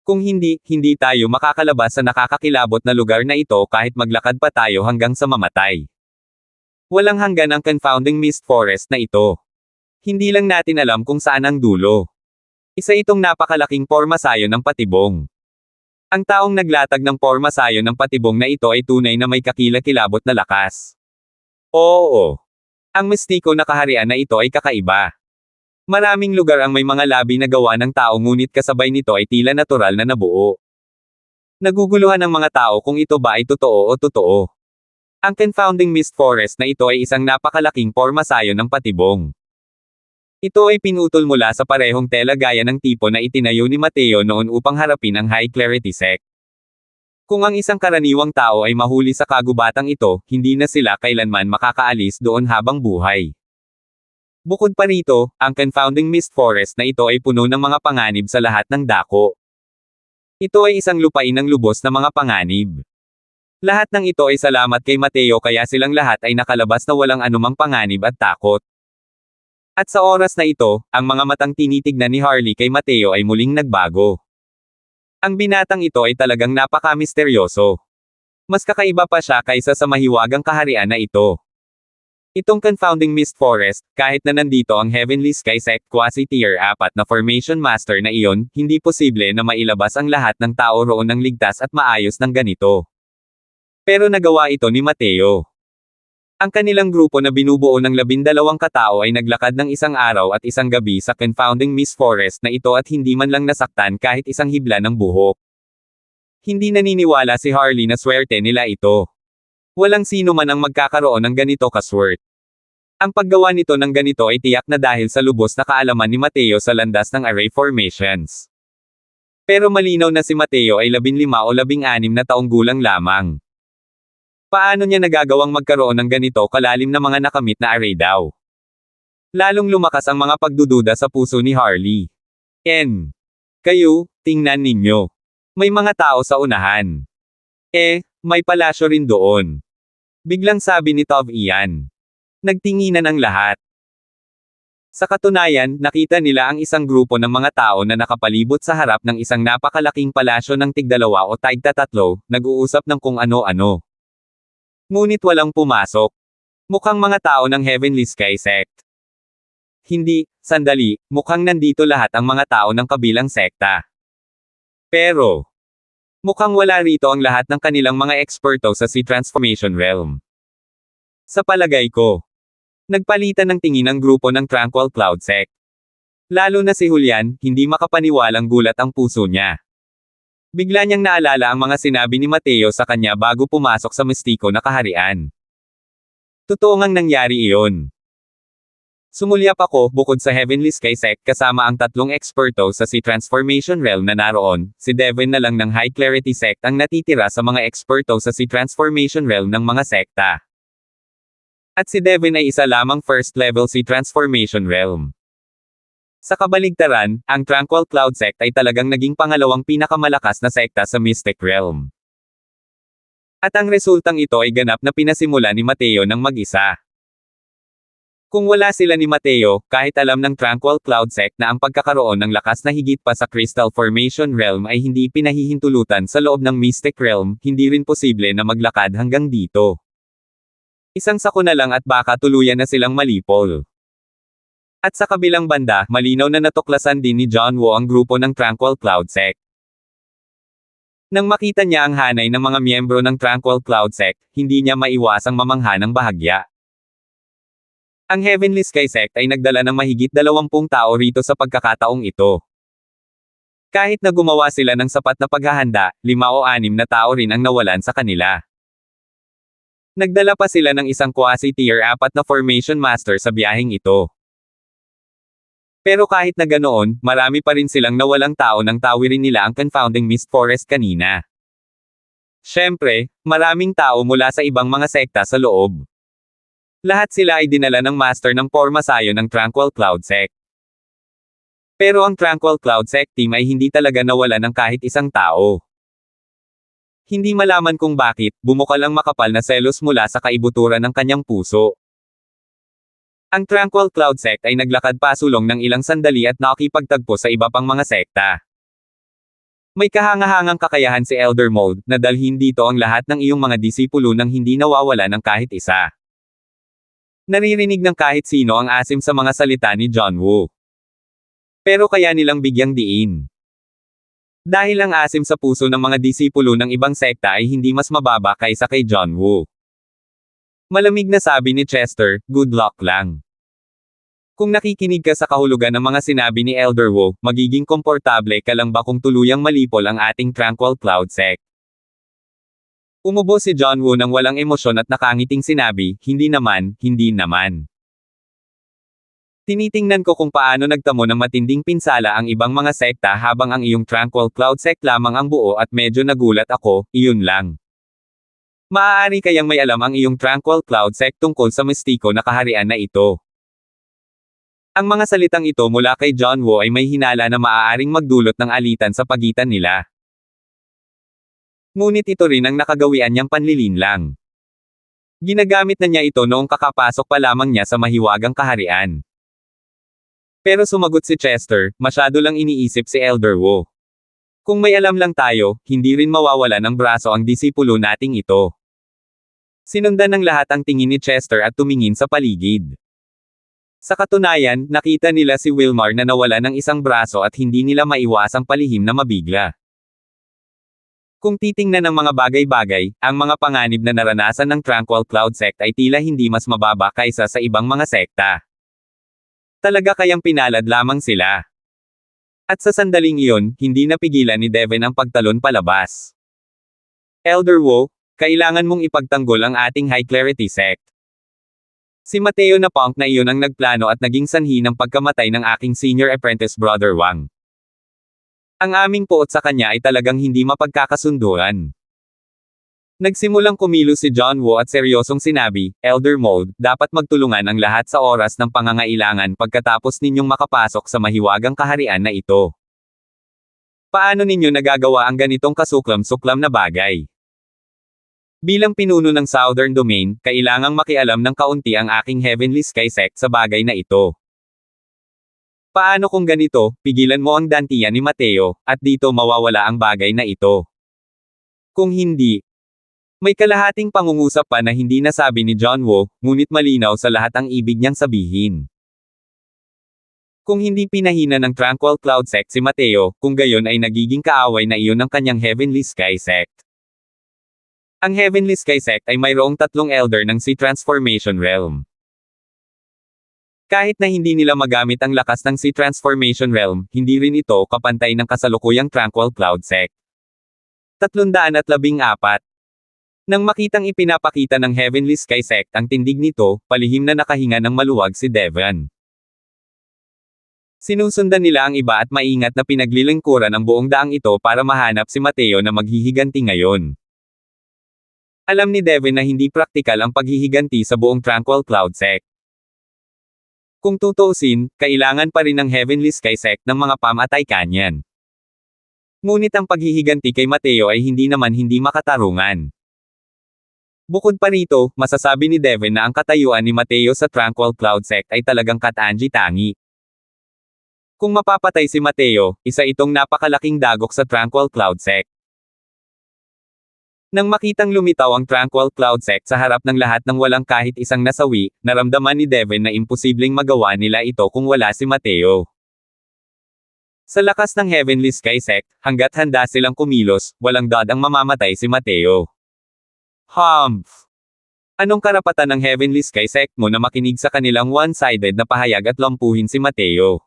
Kung hindi, hindi tayo makakalabas sa nakakakilabot na lugar na ito kahit maglakad pa tayo hanggang sa mamatay. Walang hanggan ang confounding mist forest na ito. Hindi lang natin alam kung saan ang dulo. Isa itong napakalaking pormasayo ng patibong. Ang taong naglatag ng pormasayo ng patibong na ito ay tunay na may kakilakilabot na lakas. Oo. Ang mistiko na kaharian na ito ay kakaiba. Maraming lugar ang may mga labi na gawa ng tao ngunit kasabay nito ay tila natural na nabuo. Naguguluhan ng mga tao kung ito ba ay totoo o totoo. Ang confounding mist forest na ito ay isang napakalaking pormasayo ng patibong. Ito ay pinutol mula sa parehong tela gaya ng tipo na itinayo ni Mateo noon upang harapin ang High Clarity Sect. Kung ang isang karaniwang tao ay mahuli sa kagubatang ito, hindi na sila kailanman makakaalis doon habang buhay. Bukod pa rito, ang confounding mist forest na ito ay puno ng mga panganib sa lahat ng dako. Ito ay isang lupain ng lubos na mga panganib. Lahat ng ito ay salamat kay Mateo kaya silang lahat ay nakalabas na walang anumang panganib at takot. At sa oras na ito, ang mga matang tinitignan ni Harley kay Mateo ay muling nagbago. Ang binatang ito ay talagang napaka-misteryoso. Mas kakaiba pa siya kaysa sa mahiwagang kaharian na ito. Itong confounding mist forest, kahit na nandito ang Heavenly Sky Sect Quasi-Tier 4 na Formation Master na iyon, hindi posible na mailabas ang lahat ng tao roon ng ligtas at maayos ng ganito. Pero nagawa ito ni Mateo. Ang kanilang grupo na binubuo ng 12 katao ay naglakad ng isang araw at isang gabi sa confounding mist forest na ito at hindi man lang nasaktan kahit isang hibla ng buhok. Hindi naniniwala si Harley na swerte nila ito. Walang sino man ang magkakaroon ng ganito kaswerte. Ang paggawa nito ng ganito ay tiyak na dahil sa lubos na kaalaman ni Mateo sa landas ng array formations. Pero malinaw na si Mateo ay 15 o 16 na taong gulang lamang. Paano niya nagagawang magkaroon ng ganito kalalim na mga nakamit na array daw? Lalong lumakas ang mga pagdududa sa puso ni Harley. Kayo, tingnan ninyo. May mga tao sa unahan. May palasyo rin doon. Biglang sabi ni Tov Ian. Nagtinginan ang lahat. Sa katunayan, nakita nila ang isang grupo ng mga tao na nakapalibot sa harap ng isang napakalaking palasyo ng tigdalawa o tigtatatlo, nag-uusap ng kung ano-ano. Ngunit walang pumasok. Mukhang mga tao ng Heavenly Sky Sect. Hindi, sandali, mukhang nandito lahat ang mga tao ng kabilang sekta. Pero, mukhang wala rito ang lahat ng kanilang mga eksperto sa Sea Transformation Realm. Sa palagay ko, nagpalitan ng tingin ang grupo ng Tranquil Cloud Sect. Lalo na si Julian, hindi makapaniwalang gulat ang puso niya. Bigla niyang naalala ang mga sinabi ni Mateo sa kanya bago pumasok sa mistiko na kaharian. Totoo ngang nangyari iyon. Sumulyap ako, bukod sa Heavenly Sky Sect kasama ang 3 eksperto sa Sea Transformation Realm na naroon, si Devin na lang ng High Clarity Sect ang natitira sa mga eksperto sa Sea Transformation Realm ng mga sekta. At si Devin ay isa lamang first level Sea Transformation Realm. Sa kabaligtaran, ang Tranquil Cloud Sect ay talagang naging pangalawang pinakamalakas na sekta sa Mystic Realm. At ang resultang ito ay ganap na pinasimula ni Mateo ng mag-isa. Kung wala sila ni Mateo, kahit alam ng Tranquil Cloud Sect na ang pagkakaroon ng lakas na higit pa sa Crystal Formation Realm ay hindi pinahihintulutan sa loob ng Mystic Realm, hindi rin posible na maglakad hanggang dito. Isang sako na lang at baka tuluyan na silang malipol. At sa kabilang banda, malinaw na natuklasan din ni John Woo ang grupo ng Tranquil Cloud Sect. Nang makita niya ang hanay ng mga miyembro ng Tranquil Cloud Sect, hindi niya maiwasang mamangha ng bahagya. Ang Heavenly Sky Sect ay nagdala ng mahigit 20 tao rito sa pagkakataong ito. Kahit na gumawa sila ng sapat na paghahanda, 5 o 6 na tao rin ang nawalan sa kanila. Nagdala pa sila ng isang Quasi-Tier 4 na Formation Master sa biyaheng ito. Pero kahit na ganoon, marami pa rin silang nawalang tao nang tawirin nila ang confounding mist forest kanina. Siyempre, maraming tao mula sa ibang mga sekta sa loob. Lahat sila ay dinala ng master ng pormasayo ng Tranquil Cloud Sect. Pero ang Tranquil Cloud Sect team ay hindi talaga nawala ng kahit isang tao. Hindi malaman kung bakit, bumukal ang makapal na selos mula sa kaibuturan ng kanyang puso. Ang Tranquil Cloud Sect ay naglakad pasulong ng ilang sandali at nakipagtagpo sa iba pang mga sekta. May kahangahangang kakayahan si Elder Mold na dalhin dito ang lahat ng iyong mga disipulo nang hindi nawawala ng kahit isa. Naririnig ng kahit sino ang asim sa mga salita ni John Woo. Pero kaya nilang bigyang diin. Dahil ang asim sa puso ng mga disipulo ng ibang sekta ay hindi mas mababa kaysa kay John Woo. Malamig na sabi ni Chester, good luck lang. Kung nakikinig ka sa kahulugan ng mga sinabi ni Elder Woo, magiging komportable ka lang ba kung tuluyang malipol ang ating Tranquil Cloud Sect? Umubo si John Woo nang walang emosyon at nakangiting sinabi, hindi naman. Tinitingnan ko kung paano nagtamo ng matinding pinsala ang ibang mga sekta habang ang iyong Tranquil Cloud Sect lamang ang buo at medyo nagulat ako, iyon lang. Maaari kayang may alam ang iyong Tranquil Cloud Sect tungkol sa mistiko na kaharian na ito. Ang mga salitang ito mula kay John Woo ay may hinala na maaaring magdulot ng alitan sa pagitan nila. Ngunit ito rin ang nakagawian niyang panlilinlang. Ginagamit na niya ito noong kakapasok pa lamang niya sa mahiwagang kaharian. Pero sumagot si Chester, masyado lang iniisip si Elder Woo. Kung may alam lang tayo, hindi rin mawawala ng braso ang disipulo nating ito. Sinundan ng lahat ang tingin ni Chester at tumingin sa paligid. Sa katunayan, nakita nila si Wilmar na nawala ng isang braso at hindi nila maiwasang palihim na mabigla. Kung titingnan ng mga bagay-bagay, ang mga panganib na naranasan ng Tranquil Cloud Sect ay tila hindi mas mababa kaysa sa ibang mga sekta. Talaga kayang pinalad lamang sila. At sa sandaling iyon, hindi napigilan ni Devin ang pagtalon palabas. Elder Wu, kailangan mong ipagtanggol ang ating High Clarity Sect. Si Mateo na punk na iyon ang nagplano at naging sanhi ng pagkamatay ng aking senior apprentice brother Wang. Ang aming puot sa kanya ay talagang hindi mapagkakasunduan. Nagsimulang kumilos si John Woo at seryosong sinabi, Elder Mold, dapat magtulungan ang lahat sa oras ng pangangailangan pagkatapos ninyong makapasok sa mahiwagang kaharian na ito. Paano ninyo nagagawa ang ganitong kasuklam-suklam na bagay? Bilang pinuno ng Southern Domain, kailangang makialam ng kaunti ang aking Heavenly Sky Sect sa bagay na ito. Paano kung ganito, pigilan mo ang dantiyan ni Mateo, at dito mawawala ang bagay na ito? Kung hindi, may kalahating pangungusap pa na hindi nasabi ni John Woo, ngunit malinaw sa lahat ang ibig niyang sabihin. Kung hindi pinahina ng Tranquil Cloud Sect si Mateo, kung gayon ay nagiging kaaway na iyon ng kanyang Heavenly Sky Sect. Ang Heavenly Sky Sect ay mayroong 3 elder ng Sea Transformation Realm. Kahit na hindi nila magamit ang lakas ng Sea Transformation Realm, hindi rin ito kapantay ng kasalukuyang Tranquil Cloud Sect. 314. Nang makitang ipinapakita ng Heavenly Sky Sect ang tindig nito, palihim na nakahinga ng maluwag si Devon. Sinusundan nila ang iba at maingat na pinaglilingkuran ang buong daang ito para mahanap si Mateo na maghihiganti ngayon. Alam ni Devon na hindi praktikal ang paghihiganti sa buong Tranquil Cloud Sect. Kung tutuusin, kailangan pa rin ng Heavenly Sky Sect ng mga pamatay kanyan. Ngunit ang paghihiganti kay Mateo ay hindi naman hindi makatarungan. Bukod pa rito, masasabi ni Devon na ang katayuan ni Mateo sa Tranquil Cloud Sect ay talagang katangi-tangi. Kung mapapatay si Mateo, isa itong napakalaking dagok sa Tranquil Cloud Sect. Nang makitang lumitaw ang Tranquil Cloud Sect sa harap ng lahat ng walang kahit isang nasawi, naramdaman ni Devon na imposibleng magawa nila ito kung wala si Mateo. Sa lakas ng Heavenly Sky Sect, hanggat handa silang kumilos, walang dad ang mamamatay si Mateo. Humph! Anong karapatan ng Heavenly Sky Sect mo na makinig sa kanilang one-sided na pahayag at lampuhin si Mateo?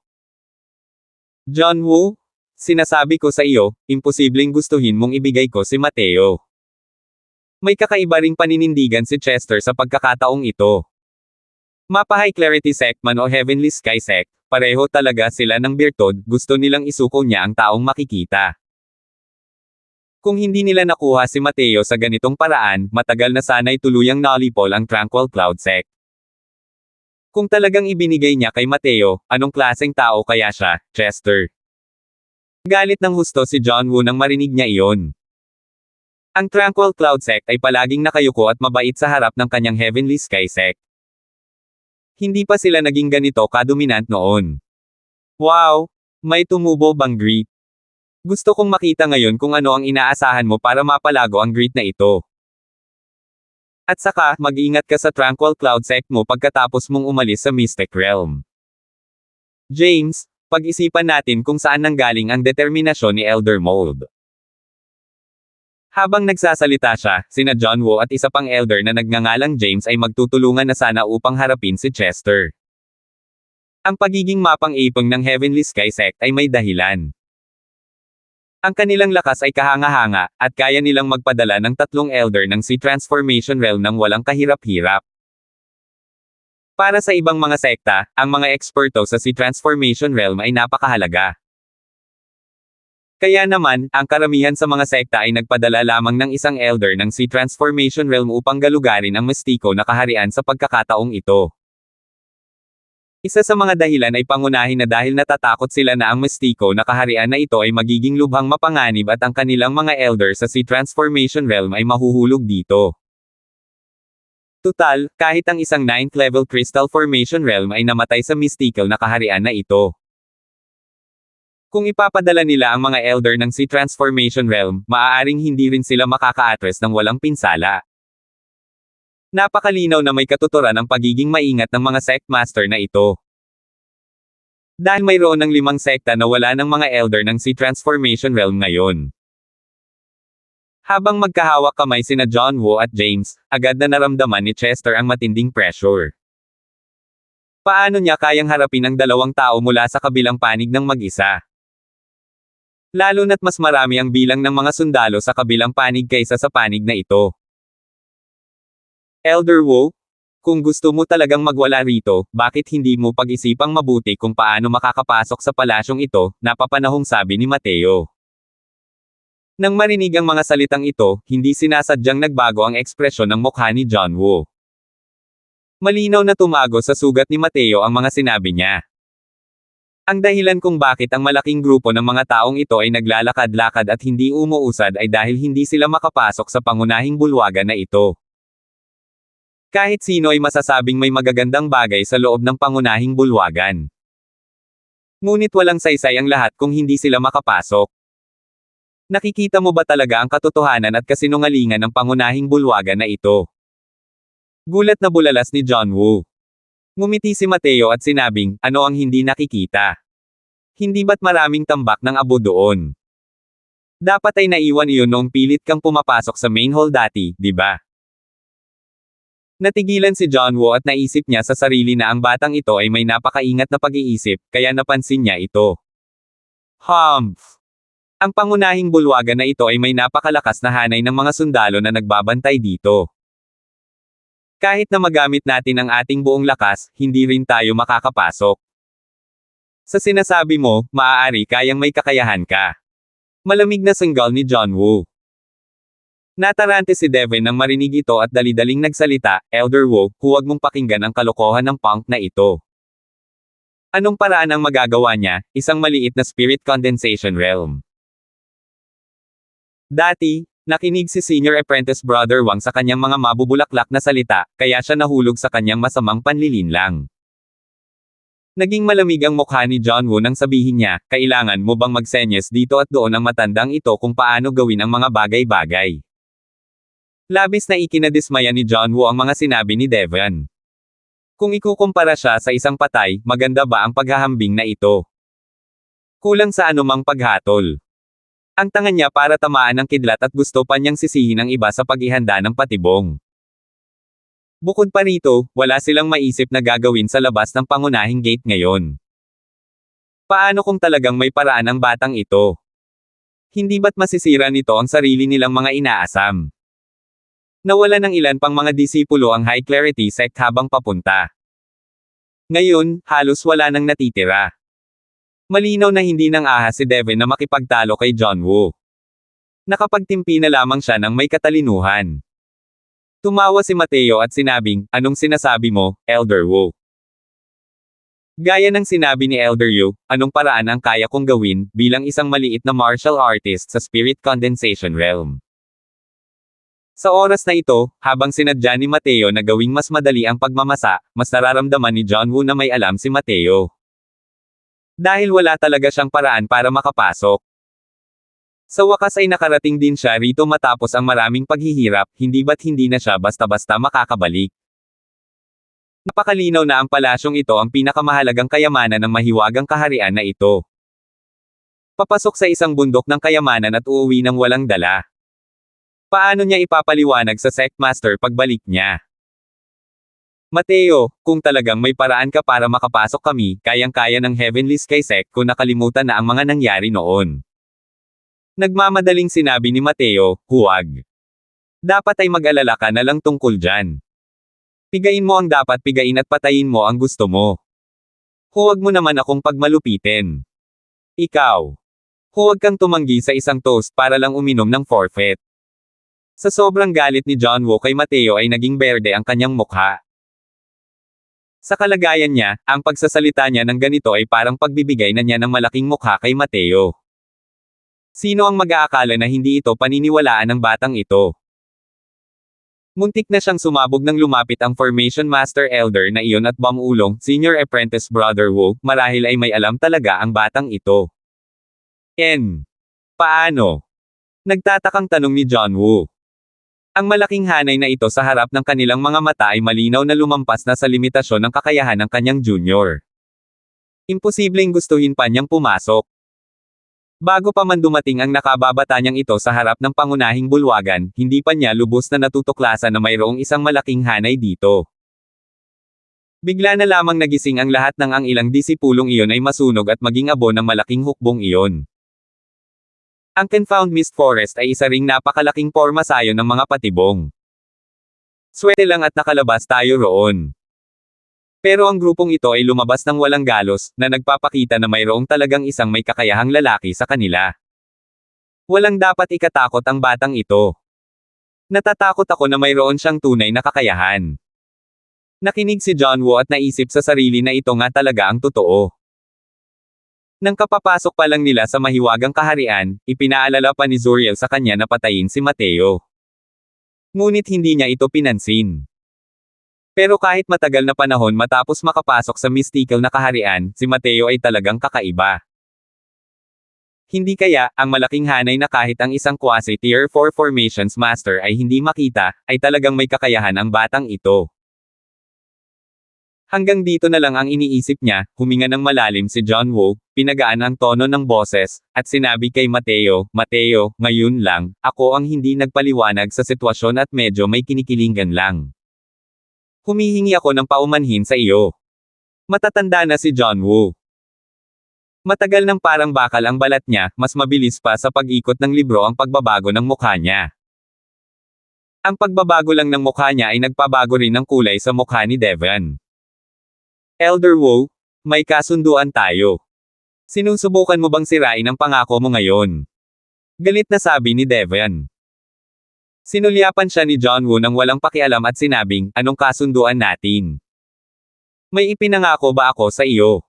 John Woo, sinasabi ko sa iyo, imposibleng gustuhin mong ibigay ko si Mateo. May kakaiba ring paninindigan si Chester sa pagkakataong ito. Mapa High Clarity Sect man o Heavenly Sky Sect, pareho talaga sila ng birtod, gusto nilang isuko niya ang taong makikita. Kung hindi nila nakuha si Mateo sa ganitong paraan, matagal na sana'y tuluyang nalipol ang Tranquil Cloud Sect. Kung talagang ibinigay niya kay Mateo, anong klaseng tao kaya siya, Chester? Galit ng husto si John Woo nang marinig niya iyon. Ang Tranquil Cloud Sect ay palaging nakayuko at mabait sa harap ng kanyang Heavenly Sky Sect. Hindi pa sila naging ganito kadominant noon. Wow! May tumubo bang greet? Gusto kong makita ngayon kung ano ang inaasahan mo para mapalago ang greet na ito. At saka, mag-ingat ka sa Tranquil Cloud Sect mo pagkatapos mong umalis sa Mystic Realm. James, pag-isipan natin kung saan nanggaling ang determinasyon ni Elder Mold. Habang nagsasalita siya, sina John Woo at isa pang elder na nagngangalang James ay magtutulungan na sana upang harapin si Chester. Ang pagiging mapang-ipong ng Heavenly Sky Sect ay may dahilan. Ang kanilang lakas ay kahanga-hanga, at kaya nilang magpadala ng 3 elder ng Sea Transformation Realm nang walang kahirap-hirap. Para sa ibang mga sekta, ang mga eksperto sa Sea Transformation Realm ay napakahalaga. Kaya naman, ang karamihan sa mga sekta ay nagpadala lamang ng isang elder ng Sea Transformation Realm upang galugarin ang mistiko na kaharian sa pagkakataong ito. Isa sa mga dahilan ay pangunahin na dahil natatakot sila na ang mistiko na kaharian na ito ay magiging lubhang mapanganib at ang kanilang mga elder sa Sea Transformation Realm ay mahuhulog dito. Tutal, kahit ang isang 9th level Crystal Formation Realm ay namatay sa mystical na kaharian na ito. Kung ipapadala nila ang mga elder ng Sea Transformation Realm, maaaring hindi rin sila makaka-address ng walang pinsala. Napakalinaw na may katuturan ang pagiging maingat ng mga sect master na ito. Dahil mayroon ng 5 sekta na wala ng mga elder ng Sea Transformation Realm ngayon. Habang magkahawak kamay sina John Woo at James, agad na naramdaman ni Chester ang matinding pressure. Paano niya kayang harapin ang 2 tao mula sa kabilang panig ng mag-isa? Lalo na't mas marami ang bilang ng mga sundalo sa kabilang panig kaysa sa panig na ito. Elder Woo, kung gusto mo talagang magwala rito, bakit hindi mo pag-isipang mabuti kung paano makakapasok sa palasyong ito, napapanahong sabi ni Mateo. Nang marinig ang mga salitang ito, hindi sinasadyang nagbago ang ekspresyon ng mukha ni John Woo. Malinaw na tumago sa sugat ni Mateo ang mga sinabi niya. Ang dahilan kung bakit ang malaking grupo ng mga taong ito ay naglalakad-lakad at hindi umuusad ay dahil hindi sila makapasok sa pangunahing bulwagan na ito. Kahit sino ay masasabing may magagandang bagay sa loob ng pangunahing bulwagan. Ngunit walang saysay ang lahat kung hindi sila makapasok. Nakikita mo ba talaga ang katotohanan at kasinungalingan ng pangunahing bulwagan na ito? Gulat na bulalas ni John Woo. Ngumiti si Mateo at sinabing, ano ang hindi nakikita? Hindi ba't maraming tambak ng abo doon? Dapat ay naiwan iyon noong pilit kang pumapasok sa main hall dati, di ba? Natigilan si John Woo at naisip niya sa sarili na ang batang ito ay may napakaingat na pag-iisip, kaya napansin niya ito. Humph! Ang pangunahing bulwagan na ito ay may napakalakas na hanay ng mga sundalo na nagbabantay dito. Kahit na magamit natin ang ating buong lakas, hindi rin tayo makakapasok. Sa sinasabi mo, maaari kayang may kakayahan ka. Malamig na sanggal ni John Woo. Natarante si Devin nang marinig ito at dali-daling nagsalita, Elder Woo, huwag mong pakinggan ang kalokohan ng punk na ito. Anong paraan ang magagawa niya, isang maliit na spirit condensation realm? Dati, nakinig si Senior Apprentice Brother Wang sa kanyang mga mabubulaklak na salita, kaya siya nahulog sa kanyang masamang panlilinlang. Naging malamig ang mukha ni John Woo nang sabihin niya, kailangan mo bang magsenyas dito at doon ang matandang ito kung paano gawin ang mga bagay-bagay. Labis na ikinadismaya ni John Woo ang mga sinabi ni Devon. Kung ikukumpara siya sa isang patay, maganda ba ang paghahambing na ito? Kulang sa anumang paghatol. Ang tanga niya para tamaan ng kidlat at gusto pa niyang sisihin ang iba sa paghihanda ng patibong. Bukod pa rito, wala silang maisip na gagawin sa labas ng pangunahing gate ngayon. Paano kung talagang may paraan ang batang ito? Hindi ba't masisira nito ang sarili nilang mga inaasam? Nawala ng ilan pang mga disipulo ang High Clarity sect habang papunta. Ngayon, halos wala nang natitira. Malinaw na hindi nang ahas si Devin na makipagtalo kay John Woo. Nakapagtimpi na lamang siya ng may katalinuhan. Tumawa si Mateo at sinabing, anong sinasabi mo, Elder Woo? Gaya ng sinabi ni Elder Yu, anong paraan ang kaya kong gawin, bilang isang maliit na martial artist sa Spirit Condensation Realm? Sa oras na ito, habang sinadya ni Mateo na gawing mas madali ang pagmamasa, mas nararamdaman ni John Woo na may alam si Mateo. Dahil wala talaga siyang paraan para makapasok. Sa wakas ay nakarating din siya rito matapos ang maraming paghihirap, hindi ba't hindi na siya basta-basta makakabalik. Napakalinaw na ang palasyong ito ang pinakamahalagang kayamanan ng mahiwagang kaharian na ito. Papasok sa isang bundok ng kayamanan at uuwi ng walang dala. Paano niya ipapaliwanag sa sect master pagbalik niya? Mateo, kung talagang may paraan ka para makapasok kami, kayang-kaya ng Heavenly Sky Sect kung nakalimutan na ang mga nangyari noon. Nagmamadaling sinabi ni Mateo, huwag. Dapat ay mag-alala ka na lang tungkol dyan. Pigain mo ang dapat pigain at patayin mo ang gusto mo. Huwag mo naman akong pagmalupitin. Ikaw. Huwag kang tumanggi sa isang toast para lang uminom ng forfeit. Sa sobrang galit ni John Woo kay Mateo ay naging berde ang kanyang mukha. Sa kalagayan niya, ang pagsasalita niya ng ganito ay parang pagbibigay na niya ng malaking mukha kay Mateo. Sino ang mag-aakala na hindi ito paniniwalaan ng batang ito? Muntik na siyang sumabog nang lumapit ang Formation Master Elder na iyon at bamulong, Senior Apprentice Brother Woo, marahil ay may alam talaga ang batang ito. Paano? Nagtatakang tanong ni John Woo. Ang malaking hanay na ito sa harap ng kanilang mga mata ay malinaw na lumampas na sa limitasyon ng kakayahan ng kanyang junior. Imposibleng gustuhin pa niyang pumasok. Bago pa man dumating ang nakababata niyang ito sa harap ng pangunahing bulwagan, hindi pa niya lubos na natutuklasan na mayroong isang malaking hanay dito. Bigla na lamang nagising ang lahat ng ang ilang disipulong iyon ay masunog at maging abo ng malaking hukbong iyon. Ang Confound Mist Forest ay isa ring napakalaking pormasayo ng mga patibong. Swerte lang at nakalabas tayo roon. Pero ang grupong ito ay lumabas ng walang galos, na nagpapakita na mayroong talagang isang may kakayahang lalaki sa kanila. Walang dapat ikatakot ang batang ito. Natatakot ako na mayroon siyang tunay na kakayahan. Nakinig si John Woo at naisip sa sarili na ito nga talaga ang totoo. Nang kapapasok pa lang nila sa mahiwagang kaharian, ipinaalala pa ni Zuriel sa kanya na patayin si Mateo. Ngunit hindi niya ito pinansin. Pero kahit matagal na panahon matapos makapasok sa mystical na kaharian, si Mateo ay talagang kakaiba. Hindi kaya, ang malaking hanay na kahit ang isang quasi-tier 4 formations master ay hindi makita, ay talagang may kakayahan ang batang ito. Hanggang dito na lang ang iniisip niya, huminga ng malalim si John Woo, pinagaan ang tono ng boses, at sinabi kay Mateo, Mateo, ngayon lang, ako ang hindi nagpaliwanag sa sitwasyon at medyo may kinikilingan lang. Humihingi ako ng paumanhin sa iyo. Matatanda na si John Woo. Matagal nang parang bakal ang balat niya, mas mabilis pa sa pag-ikot ng libro ang pagbabago ng mukha niya. Ang pagbabago lang ng mukha niya ay nagpabago rin ng kulay sa mukha ni Devon. Elder Woo, may kasunduan tayo. Sinusubukan mo bang sirain ang pangako mo ngayon? Galit na sabi ni Devon. Sinulyapan siya ni John Woo nang walang pakialam at sinabing, anong kasunduan natin? May ipinangako ba ako sa iyo?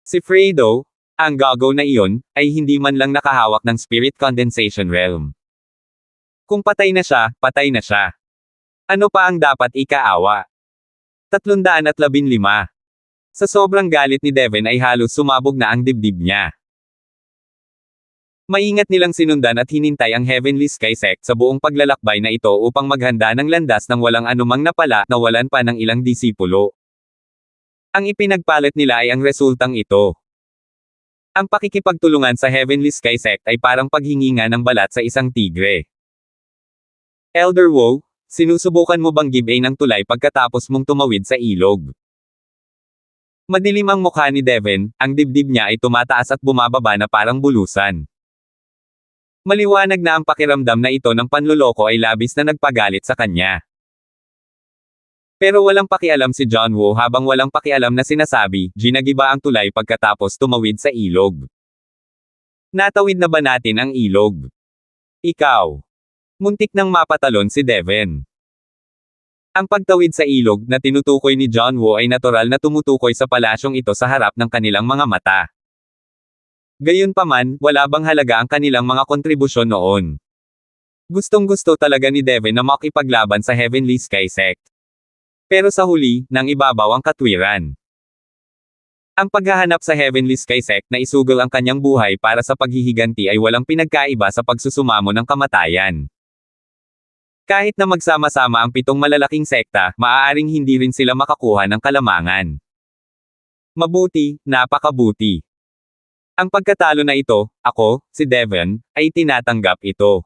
Si Fredo, ang gago na iyon, ay hindi man lang nakahawak ng Spirit Condensation Realm. Kung patay na siya, patay na siya. Ano pa ang dapat ikaawa? 315. Sa sobrang galit ni Devon ay halos sumabog na ang dibdib niya. Maingat nilang sinundan at hinintay ang Heavenly Sky Sect sa buong paglalakbay na ito upang maghanda ng landas nang walang anumang napala, nawalan pa ng ilang disipulo. Ang ipinagpalit nila ay ang resultang ito. Ang pakikipagtulungan sa Heavenly Sky Sect ay parang paghingi nga ng balat sa isang tigre. Elder Woo, sinusubukan mo bang give ng tulay pagkatapos mong tumawid sa ilog? Madilim ang mukha ni Devon, ang dibdib niya ay tumataas at bumababa na parang bulusan. Maliwanag na ang pakiramdam na ito ng panloloko ay labis na nagpagalit sa kanya. Pero walang pakialam si John Woo habang walang pakialam na sinasabi, ginagiba ang tulay pagkatapos tumawid sa ilog. Natawid na ba natin ang ilog? Ikaw. Muntik nang mapatalon si Devon. Ang pagtawid sa ilog na tinutukoy ni John Woo ay natural na tumutukoy sa palasyong ito sa harap ng kanilang mga mata. Gayunpaman, wala bang halaga ang kanilang mga kontribusyon noon. Gustong-gusto talaga ni Devon na makipaglaban sa Heavenly Sky Sect. Pero sa huli, nang ibabaw ang katwiran. Ang paghahanap sa Heavenly Sky Sect na isugol ang kanyang buhay para sa paghihiganti ay walang pinagkaiba sa pagsusumamo ng kamatayan. Kahit na magsama-sama ang 7 malalaking sekta, maaaring hindi rin sila makakuha ng kalamangan. Mabuti, napakabuti. Ang pagkatalo na ito, ako, si Devon, ay tinatanggap ito.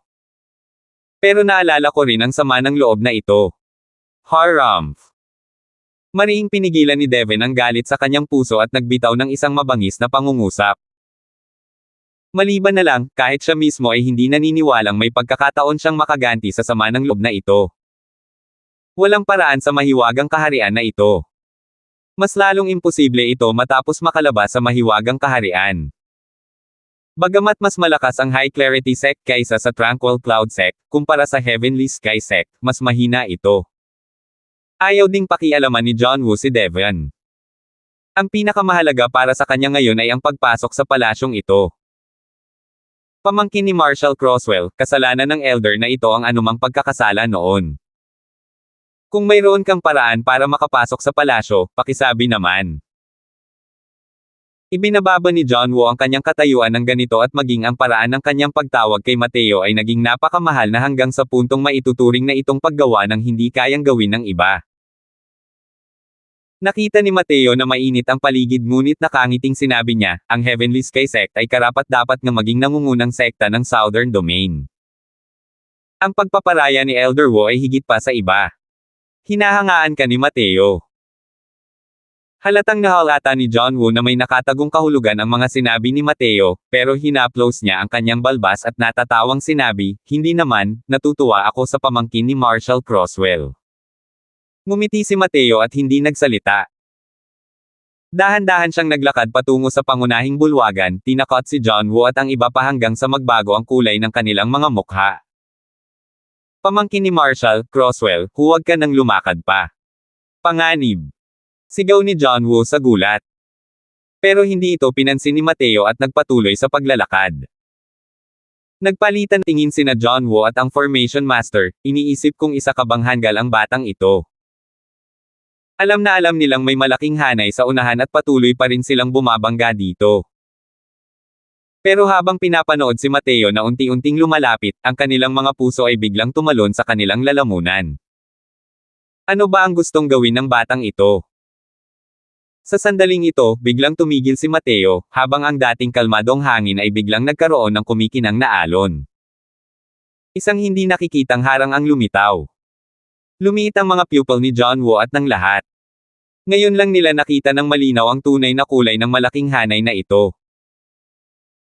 Pero naalala ko rin ang sama ng loob na ito. Harumph. Mariing pinigilan ni Devon ang galit sa kanyang puso at nagbitaw ng isang mabangis na pangungusap. Maliban na lang, kahit siya mismo ay hindi naniniwalang may pagkakataon siyang makaganti sa sama ng loob na ito. Walang paraan sa mahiwagang kaharian na ito. Mas lalong imposible ito matapos makalabas sa mahiwagang kaharian. Bagamat mas malakas ang High Clarity Sect kaysa sa Tranquil Cloud Sect, kumpara sa Heavenly Sky Sect, mas mahina ito. Ayaw ding pakialaman ni John Woo si Devon. Ang pinakamahalaga para sa kanya ngayon ay ang pagpasok sa palasyong ito. Pamangkin ni Marshall Crosswell, kasalanan ng elder na ito ang anumang pagkakasala noon. Kung mayroon kang paraan para makapasok sa palasyo, pakisabi naman. Ibinababa ni John Woo ang kanyang katayuan ng ganito at maging ang paraan ng kanyang pagtawag kay Mateo ay naging napakamahal na hanggang sa puntong maituturing na itong paggawa ng hindi kayang gawin ng iba. Nakita ni Mateo na mainit ang paligid ngunit nakangiting sinabi niya, ang Heavenly Sky Sect ay karapat-dapat nga maging nangungunang sekta ng Southern Domain. Ang pagpaparaya ni Elder Woo ay higit pa sa iba. Hinahangaan ka ni Mateo. Halatang nahalata ni John Woo na may nakatagong kahulugan ang mga sinabi ni Mateo, pero hinaplos niya ang kanyang balbas at natatawang sinabi, hindi naman, natutuwa ako sa pamangkin ni Marshall Crosswell. Ngumiti si Mateo at hindi nagsalita. Dahan-dahan siyang naglakad patungo sa pangunahing bulwagan, tinakot si John Woo at ang iba pa hanggang sa magbago ang kulay ng kanilang mga mukha. Pamangkin ni Marshall Crosswell, huwag ka nang lumakad pa. Panganib. Sigaw ni John Woo sa gulat. Pero hindi ito pinansin ni Mateo at nagpatuloy sa paglalakad. Nagpalitan tingin sina John Woo at ang Formation Master, iniisip kung isa ka bang hanggal ang batang ito. Alam na alam nilang may malaking hanay sa unahan at patuloy pa rin silang bumabangga dito. Pero habang pinapanood si Mateo na unti-unting lumalapit, ang kanilang mga puso ay biglang tumalon sa kanilang lalamunan. Ano ba ang gustong gawin ng batang ito? Sa sandaling ito, biglang tumigil si Mateo, habang ang dating kalmadong hangin ay biglang nagkaroon ng kumikinang na alon. Isang hindi nakikitang harang ang lumitaw. Lumiit ang mga pupil ni John Woo at ng lahat. Ngayon lang nila nakita ng malinaw ang tunay na kulay ng malaking hanay na ito.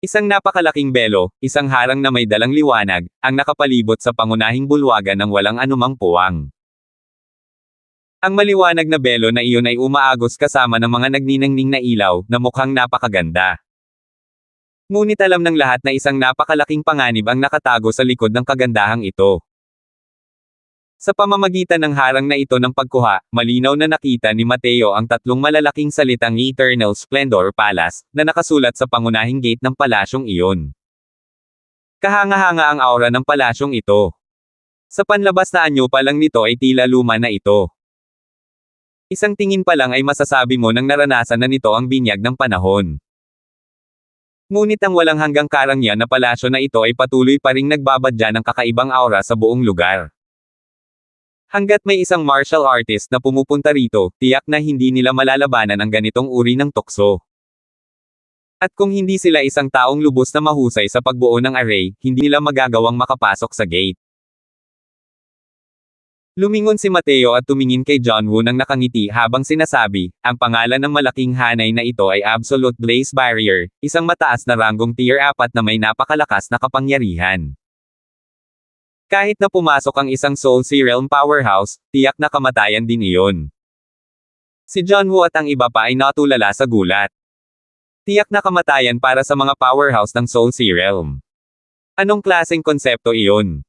Isang napakalaking belo, isang harang na may dalang liwanag, ang nakapalibot sa pangunahing bulwagan ng walang anumang puwang. Ang maliwanag na belo na iyon ay umaagos kasama ng mga nagniningning na ilaw, na mukhang napakaganda. Ngunit alam ng lahat na isang napakalaking panganib ang nakatago sa likod ng kagandahang ito. Sa pamamagitan ng harang na ito ng pagkuha, malinaw na nakita ni Mateo ang tatlong malalaking salitang Eternal Splendor Palace, na nakasulat sa pangunahing gate ng palasyong iyon. Kahanga-hanga ang aura ng palasyong ito. Sa panlabas na anyo pa lang nito ay tila luma na ito. Isang tingin pa lang ay masasabi mo nang naranasan na nito ang binyag ng panahon. Ngunit ang walang hanggang karangyan na palasyo na ito ay patuloy pa ring nagbabadya ng kakaibang aura sa buong lugar. Hanggat may isang martial artist na pumupunta rito, tiyak na hindi nila malalabanan ang ganitong uri ng tukso. At kung hindi sila isang taong lubos na mahusay sa pagbuo ng array, hindi nila magagawang makapasok sa gate. Lumingon si Mateo at tumingin kay John Woo nang nakangiti habang sinasabi, ang pangalan ng malaking hanay na ito ay Absolute Blaze Barrier, isang mataas na ranggong tier 4 na may napakalakas na kapangyarihan. Kahit na pumasok ang isang Soul Sea Realm Powerhouse, tiyak na kamatayan din iyon. Si John Woo at ang iba pa ay natulala sa gulat. Tiyak na kamatayan para sa mga powerhouse ng Soul Sea Realm. Anong klaseng konsepto iyon?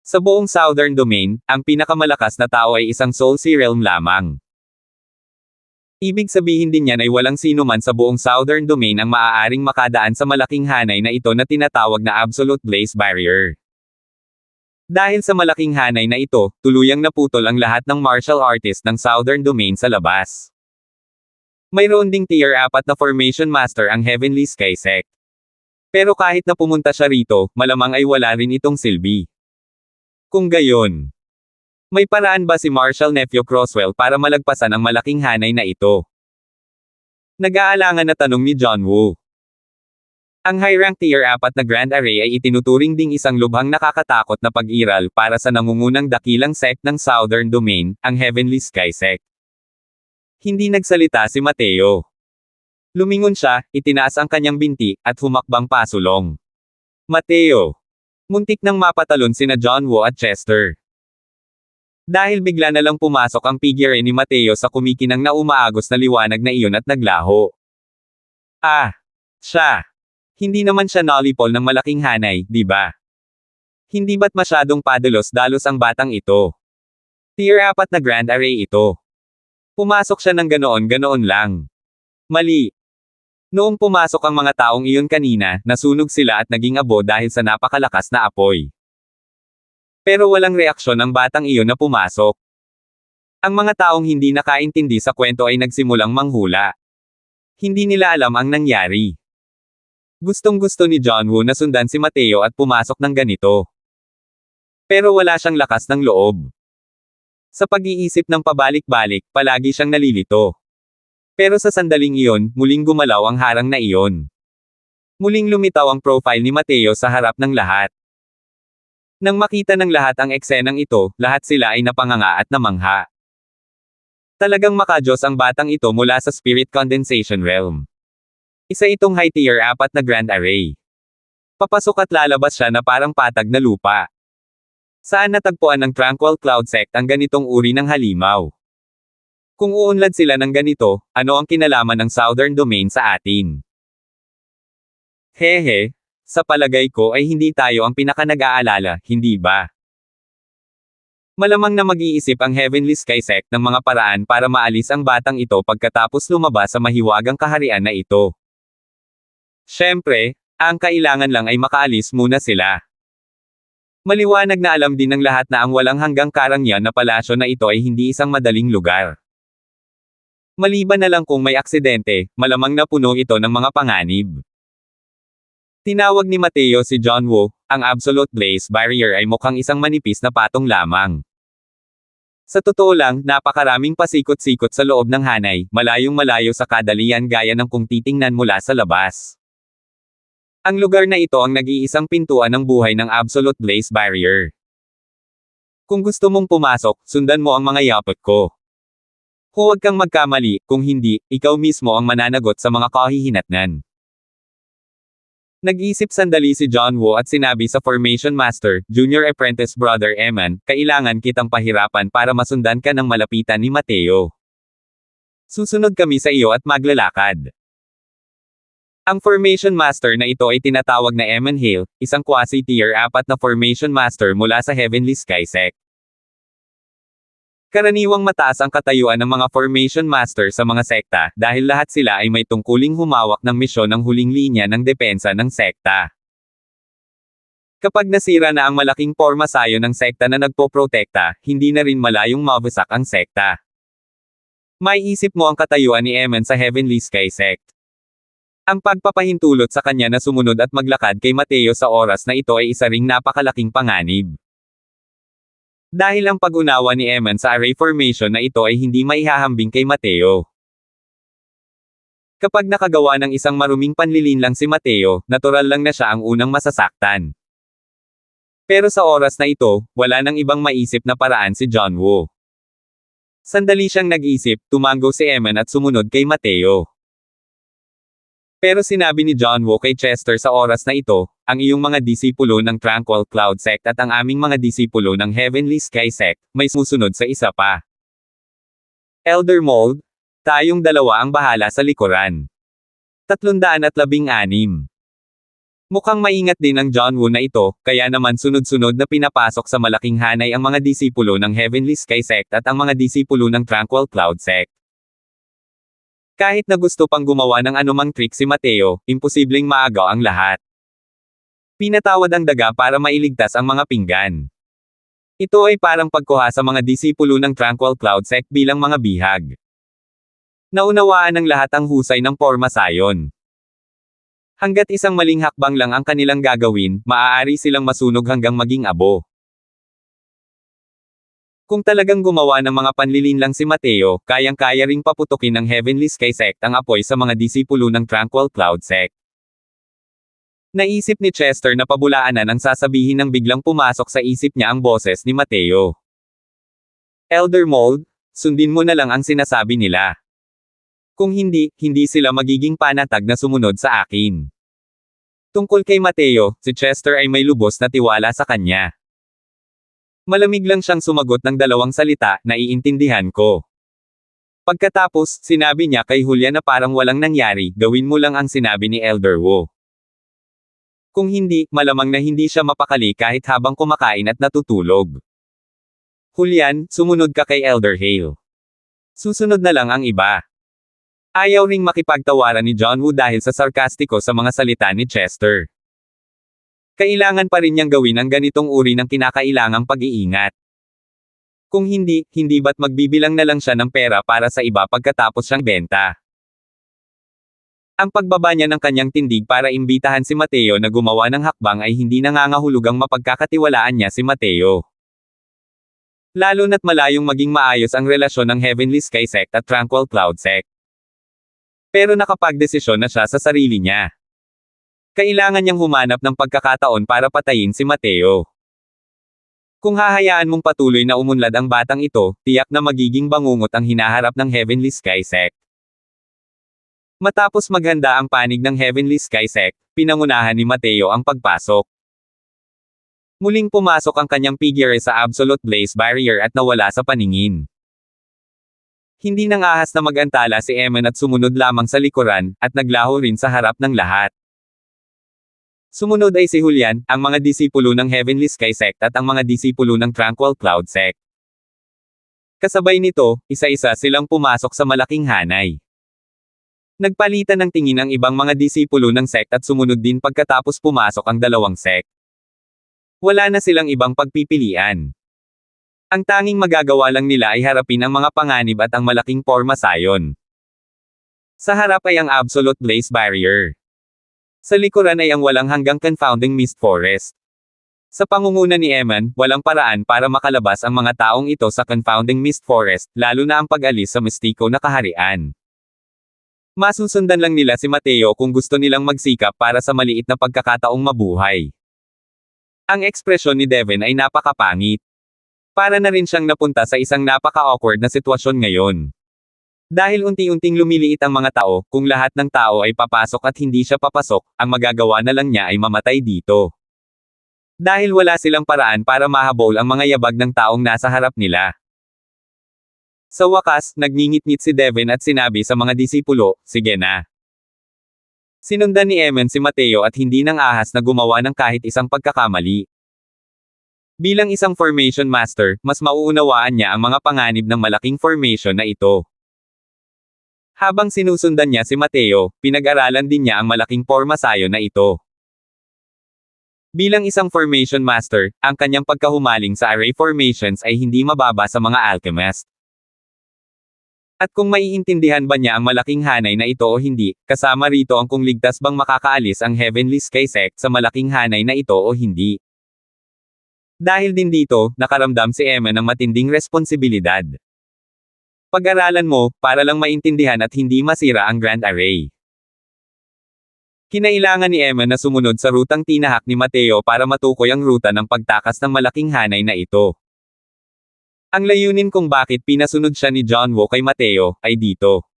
Sa buong Southern Domain, ang pinakamalakas na tao ay isang Soul Sea Realm lamang. Ibig sabihin din yan ay walang sino man sa buong Southern Domain ang maaaring makadaan sa malaking hanay na ito na tinatawag na Absolute Blaze Barrier. Dahil sa malaking hanay na ito, tuluyang naputol ang lahat ng martial artist ng Southern Domain sa labas. Mayroon ding tier 4 na Formation Master ang Heavenly Sky Sect. Pero kahit na pumunta siya rito, malamang ay wala rin itong silbi. Kung gayon, may paraan ba si Marshall Nephew Crosswell para malagpasan ang malaking hanay na ito? Nag-aalangan na tanong ni John Woo. Ang high-rank tier 4 na Grand Array ay itinuturing ding isang lubhang nakakatakot na pag-iral para sa nangungunang dakilang sect ng Southern Domain, ang Heavenly Sky Sect. Hindi nagsalita si Mateo. Lumingon siya, itinaas ang kanyang binti, at humakbang pasulong. Mateo. Muntik nang mapatalon sina John Woo at Chester. Dahil bigla na lang pumasok ang figure ni Mateo sa kumikinang na umaagos na liwanag na iyon at naglaho. Ah! Siya! Hindi naman siya nolipol ng malaking hanay, di ba? Hindi ba't masyadong padalos-dalos ang batang ito? Tier 4 na Grand Array ito. Pumasok siya ng ganoon-ganoon lang. Mali. Noong pumasok ang mga taong iyon kanina, nasunog sila at naging abo dahil sa napakalakas na apoy. Pero walang reaksyon ang batang iyon na pumasok. Ang mga taong hindi nakaintindi sa kwento ay nagsimulang manghula. Hindi nila alam ang nangyari. Gustong-gusto ni John Woo na sundan si Mateo at pumasok ng ganito. Pero wala siyang lakas ng loob. Sa pag-iisip ng pabalik-balik, palagi siyang nalilito. Pero sa sandaling iyon, muling gumalaw ang harang na iyon. Muling lumitaw ang profile ni Mateo sa harap ng lahat. Nang makita ng lahat ang eksenang ito, lahat sila ay napanganga at namangha. Talagang makajos ang batang ito mula sa spirit condensation realm. Isa itong high tier 4 na grand array. Papasok at lalabas siya na parang patag na lupa. Saan natagpuan ng Tranquil Cloud Sect ang ganitong uri ng halimaw? Kung uunlad sila ng ganito, ano ang kinalaman ng Southern Domain sa atin? Hehe, sa palagay ko ay hindi tayo ang pinaka-nag-aalala, hindi ba? Malamang na mag-iisip ang Heavenly Sky Sect ng mga paraan para maalis ang batang ito pagkatapos lumabas sa mahiwagang kaharian na ito. Siyempre, ang kailangan lang ay makaalis muna sila. Maliwanag na alam din ng lahat na ang walang hanggang karangyan na palasyo na ito ay hindi isang madaling lugar. Maliban na lang kung may aksidente, malamang na puno ito ng mga panganib. Tinawag ni Mateo si John Woo, ang Absolute Blaze Barrier ay mukhang isang manipis na patong lamang. Sa totoo lang, napakaraming pasikot-sikot sa loob ng hanay, malayong-malayo sa kadalian gaya ng kung titingnan mula sa labas. Ang lugar na ito ang nag-iisang pintuan ng buhay ng Absolute Blaze Barrier. Kung gusto mong pumasok, sundan mo ang mga yapot ko. Huwag kang magkamali, kung hindi, ikaw mismo ang mananagot sa mga kahihinatnan. Nag-isip sandali si John Woo at sinabi sa Formation Master, Junior Apprentice Brother Eman, kailangan kitang pahirapan para masundan ka ng malapitan ni Mateo. Susunod kami sa iyo at maglalakad. Ang Formation Master na ito ay tinatawag na Eman Hale, isang quasi-tier 4 na Formation Master mula sa Heavenly Sky Sect. Karaniwang mataas ang katayuan ng mga Formation Master sa mga sekta, dahil lahat sila ay may tungkuling humawak ng misyon ng huling linya ng depensa ng sekta. Kapag nasira na ang malaking pormasayo ng sekta na nagpoprotekta, hindi na rin malayong mawasak ang sekta. May isip mo ang katayuan ni Eman sa Heavenly Sky Sect. Ang pagpapahintulot sa kanya na sumunod at maglakad kay Mateo sa oras na ito ay isa ring napakalaking panganib. Dahil ang pag-unawa ni Eman sa array formation na ito ay hindi maihahambing kay Mateo. Kapag nakagawa ng isang maruming panlilinlang si Mateo, natural lang na siya ang unang masasaktan. Pero sa oras na ito, wala nang ibang maisip na paraan si John Woo. Sandali siyang nag-isip, tumango si Eman at sumunod kay Mateo. Pero sinabi ni John Woo kay Chester sa oras na ito, ang iyong mga disipulo ng Tranquil Cloud Sect at ang aming mga disipulo ng Heavenly Sky Sect, may sumusunod sa isa pa. Elder Mold, tayong dalawa ang bahala sa likuran. 316. Mukhang maingat din ang John Woo na ito, kaya naman sunod-sunod na pinapasok sa malaking hanay ang mga disipulo ng Heavenly Sky Sect at ang mga disipulo ng Tranquil Cloud Sect. Kahit na gusto pang gumawa ng anumang trick si Mateo, imposibleng maagaw ang lahat. Pinatawad ang daga para mailigtas ang mga pinggan. Ito ay parang pagkuha sa mga disipulo ng Tranquil Cloud Sect bilang mga bihag. Naunawaan ng lahat ang husay ng pormasayon. Hanggat isang maling hakbang lang ang kanilang gagawin, maaari silang masunog hanggang maging abo. Kung talagang gumawa ng mga panlilinlang si Mateo, kayang-kaya ring paputukin ng Heavenly Sky Sect ang apoy sa mga disipulo ng Tranquil Cloud Sect. Naisip ni Chester na pabulaanan ang sasabihin nang biglang pumasok sa isip niya ang boses ni Mateo. Elder Mold, sundin mo na lang ang sinasabi nila. Kung hindi, hindi sila magiging panatag na sumunod sa akin. Tungkol kay Mateo, si Chester ay may lubos na tiwala sa kanya. Malamig lang siyang sumagot ng dalawang salita, naiintindihan ko. Pagkatapos, sinabi niya kay Julia na parang walang nangyari, gawin mo lang ang sinabi ni Elder Woo. Kung hindi, malamang na hindi siya mapakali kahit habang kumakain at natutulog. Julian, sumunod ka kay Elder Hale. Susunod na lang ang iba. Ayaw ring makipagtawaran ni John Woo dahil sa sarkastiko sa mga salita ni Chester. Kailangan pa rin niyang gawin ang ganitong uri ng kinakailangang pag-iingat. Kung hindi, hindi ba't magbibilang na lang siya ng pera para sa iba pagkatapos siyang benta? Ang pagbaba niya ng kanyang tindig para imbitahan si Mateo na gumawa ng hakbang ay hindi nangangahulugang mapagkakatiwalaan niya si Mateo. Lalo na't malayong maging maayos ang relasyon ng Heavenly Sky Sect at Tranquil Cloud Sect. Pero nakapagdesisyon na siya sa sarili niya. Kailangan niyang humanap ng pagkakataon para patayin si Mateo. Kung hahayaan mong patuloy na umunlad ang batang ito, tiyak na magiging bangungot ang hinaharap ng Heavenly Sky Sect. Matapos maghanda ang panig ng Heavenly Sky Sect, pinangunahan ni Mateo ang pagpasok. Muling pumasok ang kanyang figure sa Absolute Blaze Barrier at nawala sa paningin. Hindi nang ahas na mag-antala si Eman at sumunod lamang sa likuran, at naglaho rin sa harap ng lahat. Sumunod ay si Julian, ang mga disipulo ng Heavenly Sky Sect at ang mga disipulo ng Tranquil Cloud Sect. Kasabay nito, isa-isa silang pumasok sa malaking hanay. Nagpalitan ng tingin ang ibang mga disipulo ng sect at sumunod din pagkatapos pumasok ang dalawang sect. Wala na silang ibang pagpipilian. Ang tanging magagawa lang nila ay harapin ang mga panganib at ang malaking pormasayon. Sa harap ay ang Absolute Blaze Barrier. Sa likuran ay ang walang hanggang Confounding Mist Forest. Sa pangunguna ni Eman, walang paraan para makalabas ang mga taong ito sa Confounding Mist Forest, lalo na ang pag-alis sa Mistiko na kaharian. Masusundan lang nila si Mateo kung gusto nilang magsikap para sa maliit na pagkakataong mabuhay. Ang ekspresyon ni Devin ay napakapangit. Para na rin siyang napunta sa isang napaka-awkward na sitwasyon ngayon. Dahil unti-unting lumiliit ang mga tao, kung lahat ng tao ay papasok at hindi siya papasok, ang magagawa na lang niya ay mamatay dito. Dahil wala silang paraan para mahabol ang mga yabag ng taong nasa harap nila. Sa wakas, nagngingit-ngit si Devin at sinabi sa mga disipulo, "Sige na." Sinundan ni Eman si Mateo at hindi nang ahas na gumawa ng kahit isang pagkakamali. Bilang isang formation master, mas mauunawaan niya ang mga panganib ng malaking formation na ito. Habang sinusundan niya si Mateo, pinag-aralan din niya ang malaking pormasayo na ito. Bilang isang formation master, ang kanyang pagkahumaling sa array formations ay hindi mababa sa mga alchemist. At kung maiintindihan ba niya ang malaking hanay na ito o hindi, kasama rito ang kung ligtas bang makakaalis ang Heavenly Sky Sect sa malaking hanay na ito o hindi. Dahil din dito, nakaramdam si Emma ng matinding responsibilidad. Pag-aralan mo, para lang maintindihan at hindi masira ang Grand Array. Kinailangan ni Emma na sumunod sa rutang tinahak ni Mateo para matukoy ang ruta ng pagtakas ng malaking hanay na ito. Ang layunin kung bakit pinasunod siya ni John Woo kay Mateo, ay dito.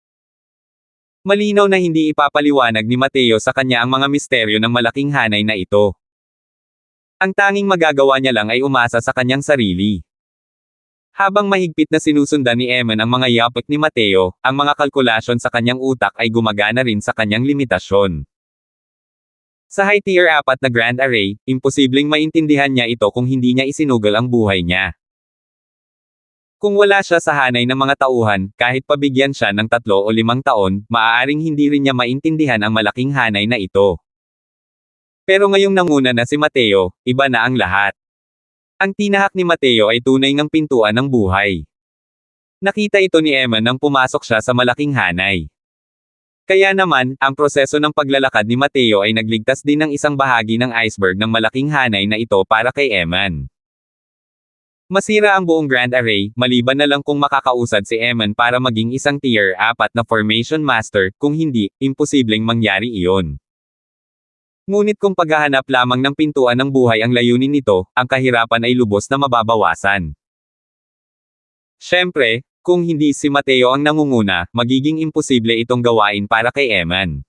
Malinaw na hindi ipapaliwanag ni Mateo sa kanya ang mga misteryo ng malaking hanay na ito. Ang tanging magagawa niya lang ay umasa sa kanyang sarili. Habang mahigpit na sinusundan ni Eman ang mga yapot ni Mateo, ang mga kalkulasyon sa kanyang utak ay gumagana rin sa kanyang limitasyon. Sa high tier 4 na Grand Array, imposibleng maintindihan niya ito kung hindi niya isinugal ang buhay niya. Kung wala siya sa hanay ng mga tauhan, kahit pabigyan siya ng 3 o 5 taon, maaaring hindi rin niya maintindihan ang malaking hanay na ito. Pero ngayong nanguna na si Mateo, iba na ang lahat. Ang tinahak ni Mateo ay tunay ngang pintuan ng buhay. Nakita ito ni Emma nang pumasok siya sa malaking hanay. Kaya naman, ang proseso ng paglalakad ni Mateo ay nagligtas din ng isang bahagi ng iceberg ng malaking hanay na ito para kay Eman. Masira ang buong Grand Array, maliban na lang kung makakausad si Eman para maging isang tier 4 na Formation Master, kung hindi, imposibleng mangyari iyon. Ngunit kung paghahanap lamang ng pintuan ng buhay ang layunin nito, ang kahirapan ay lubos na mababawasan. Siyempre, kung hindi si Mateo ang nangunguna, magiging imposible itong gawain para kay Eman.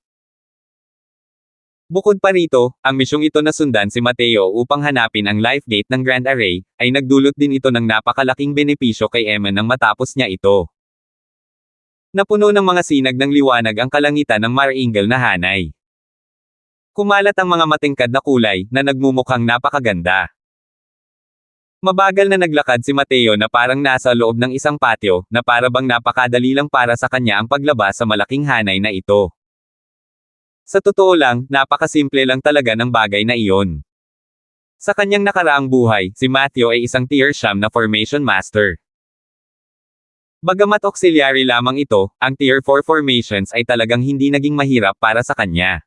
Bukod pa rito, ang misyong ito na sundan si Mateo upang hanapin ang life gate ng Grand Array, ay nagdulot din ito ng napakalaking benepisyo kay Eman nang matapos niya ito. Napuno ng mga sinag ng liwanag ang kalangitan ng Maringal na hanay. Kumalat ang mga matingkad na kulay, na nagmumukhang napakaganda. Mabagal na naglakad si Mateo na parang nasa loob ng isang patio, na para bang napakadali lang para sa kanya ang paglabas sa malaking hanay na ito. Sa totoo lang, napakasimple lang talaga ng bagay na iyon. Sa kanyang nakaraang buhay, si Matthew ay isang tier 9 na Formation Master. Bagamat auxiliary lamang ito, ang Tier 4 formations ay talagang hindi naging mahirap para sa kanya.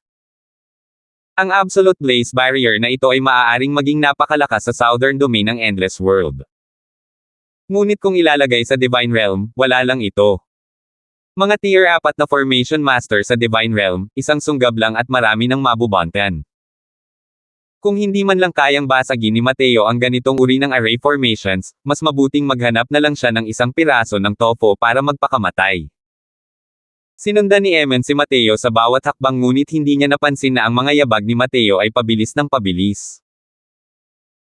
Ang Absolute Blaze Barrier na ito ay maaaring maging napakalakas sa Southern Domain ng Endless World. Ngunit kung ilalagay sa Divine Realm, wala lang ito. Mga Tier 4 na Formation Master sa Divine Realm, isang sunggab lang at marami ng mabubuntan. Kung hindi man lang kayang basagin ni Mateo ang ganitong uri ng array formations, mas mabuting maghanap na lang siya ng isang piraso ng tofu para magpakamatay. Sinundan ni Eman si Mateo sa bawat hakbang ngunit hindi niya napansin na ang mga yabag ni Mateo ay pabilis ng pabilis.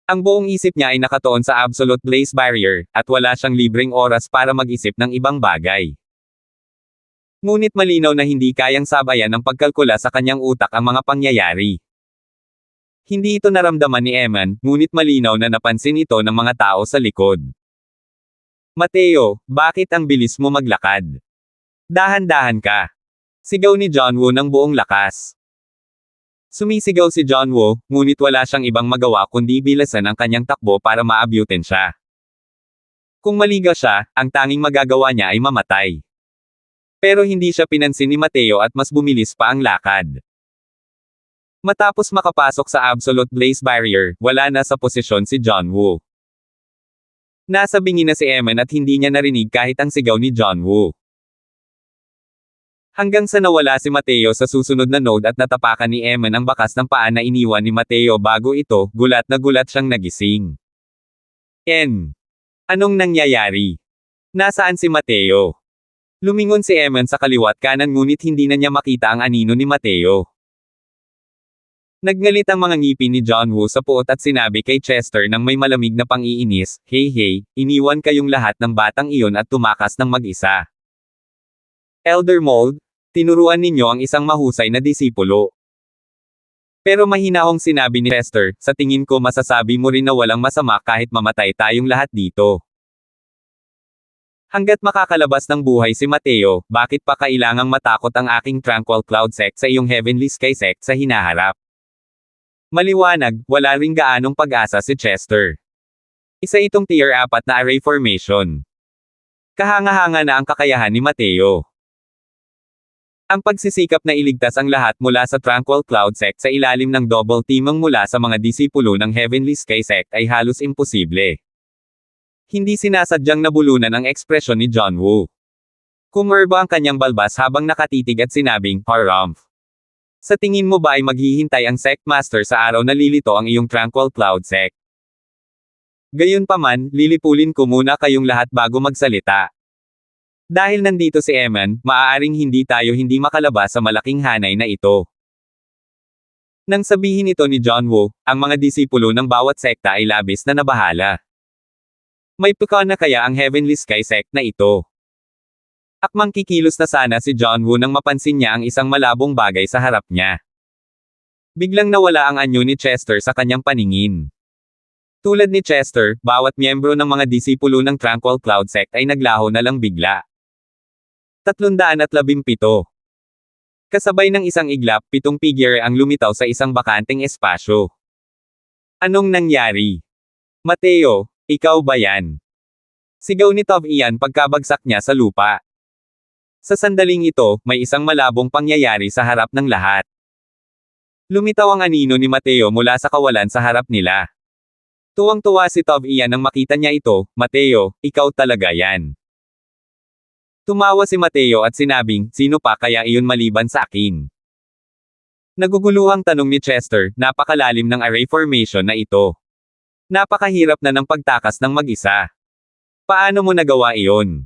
Ang buong isip niya ay nakatuon sa Absolute Blaze Barrier, at wala siyang libreng oras para mag-isip ng ibang bagay. Ngunit malinaw na hindi kayang sabayan ng pagkalkula sa kanyang utak ang mga pangyayari. Hindi ito naramdaman ni Eman, ngunit malinaw na napansin ito ng mga tao sa likod. Mateo, bakit ang bilis mo maglakad? Dahan-dahan ka. Sigaw ni John Woo ng buong lakas. Sumisigaw si John Woo, ngunit wala siyang ibang magawa kundi bilasan ang kanyang takbo para maabutin siya. Kung maligaw siya, ang tanging magagawa niya ay mamatay. Pero hindi siya pinansin ni Mateo at mas bumilis pa ang lakad. Matapos makapasok sa Absolute Blaze Barrier, wala na sa posisyon si John Woo. Nasa bingi na si Eman at hindi niya narinig kahit ang sigaw ni John Woo. Hanggang sa nawala si Mateo sa susunod na node at natapakan ni Eman ang bakas ng paa na iniwan ni Mateo bago ito, gulat na gulat siyang nagising. Anong nangyayari? Nasaan si Mateo? Lumingon si Eman sa kaliwat kanan ngunit hindi na niya makita ang anino ni Mateo. Nagngalit ang mga ngipin ni John Woo sa puot at sinabi kay Chester nang may malamig na pang-iinis, "Hey, iniwan kayong lahat ng batang iyon at tumakas ng mag-isa. Elder Mold, tinuruan ninyo ang isang mahusay na disipulo." Pero mahinahong sinabi ni Chester, "Sa tingin ko masasabi mo rin na walang masama kahit mamatay tayong lahat dito. Hanggat makakalabas ng buhay si Mateo, bakit pa kailangang matakot ang aking Tranquil Cloud Sect sa iyong Heavenly Sky Sect sa hinaharap?" Maliwanag, wala ring gaanong pag-asa si Chester. Isa itong Tier 4 na array formation. Kahanga-hanga na ang kakayahan ni Mateo. Ang pagsisikap na iligtas ang lahat mula sa Tranquil Cloud Sect sa ilalim ng double teaming mula sa mga disipulo ng Heavenly Sky Sect ay halos imposible. Hindi sinasadyang nabulunan ang ekspresyon ni John Woo. Kumirba ang kanyang balbas habang nakatitig at sinabing, "Harumph. Sa tingin mo ba ay maghihintay ang Sect Master sa araw na lilito ang iyong Tranquil Cloud Sect? Gayunpaman, lilipulin ko muna kayong lahat bago magsalita. Dahil nandito si Eman, maaaring hindi tayo hindi makalabas sa malaking hanay na ito." Nang sabihin ito ni John Woo, ang mga disipulo ng bawat sekta ay labis na nabahala. May puka na kaya ang Heavenly Sky Sect na ito? Akmang kikilos na sana si John Woo nang mapansin niya ang isang malabong bagay sa harap niya. Biglang nawala ang anyo ni Chester sa kanyang paningin. Tulad ni Chester, bawat miyembro ng mga disipulo ng Tranquil Cloud Sect ay naglaho na lang bigla. 317. Kasabay ng isang iglap, 7 figure ang lumitaw sa isang bakanteng espasyo. Anong nangyari? Mateo, ikaw ba yan? Sigaw ni Tov Ian pagkabagsak niya sa lupa. Sa sandaling ito, may isang malabong pangyayari sa harap ng lahat. Lumitaw ang anino ni Mateo mula sa kawalan sa harap nila. Tuwang-tuwa si Tov Ian nang makita niya ito, "Mateo, ikaw talaga yan." Tumawa si Mateo at sinabing, "Sino pa kaya iyon maliban sa akin?" Naguguluhang tanong ni Chester, napakalalim ng array formation na ito. Napakahirap na ng pagtakas ng mag-isa. Paano mo nagawa iyon?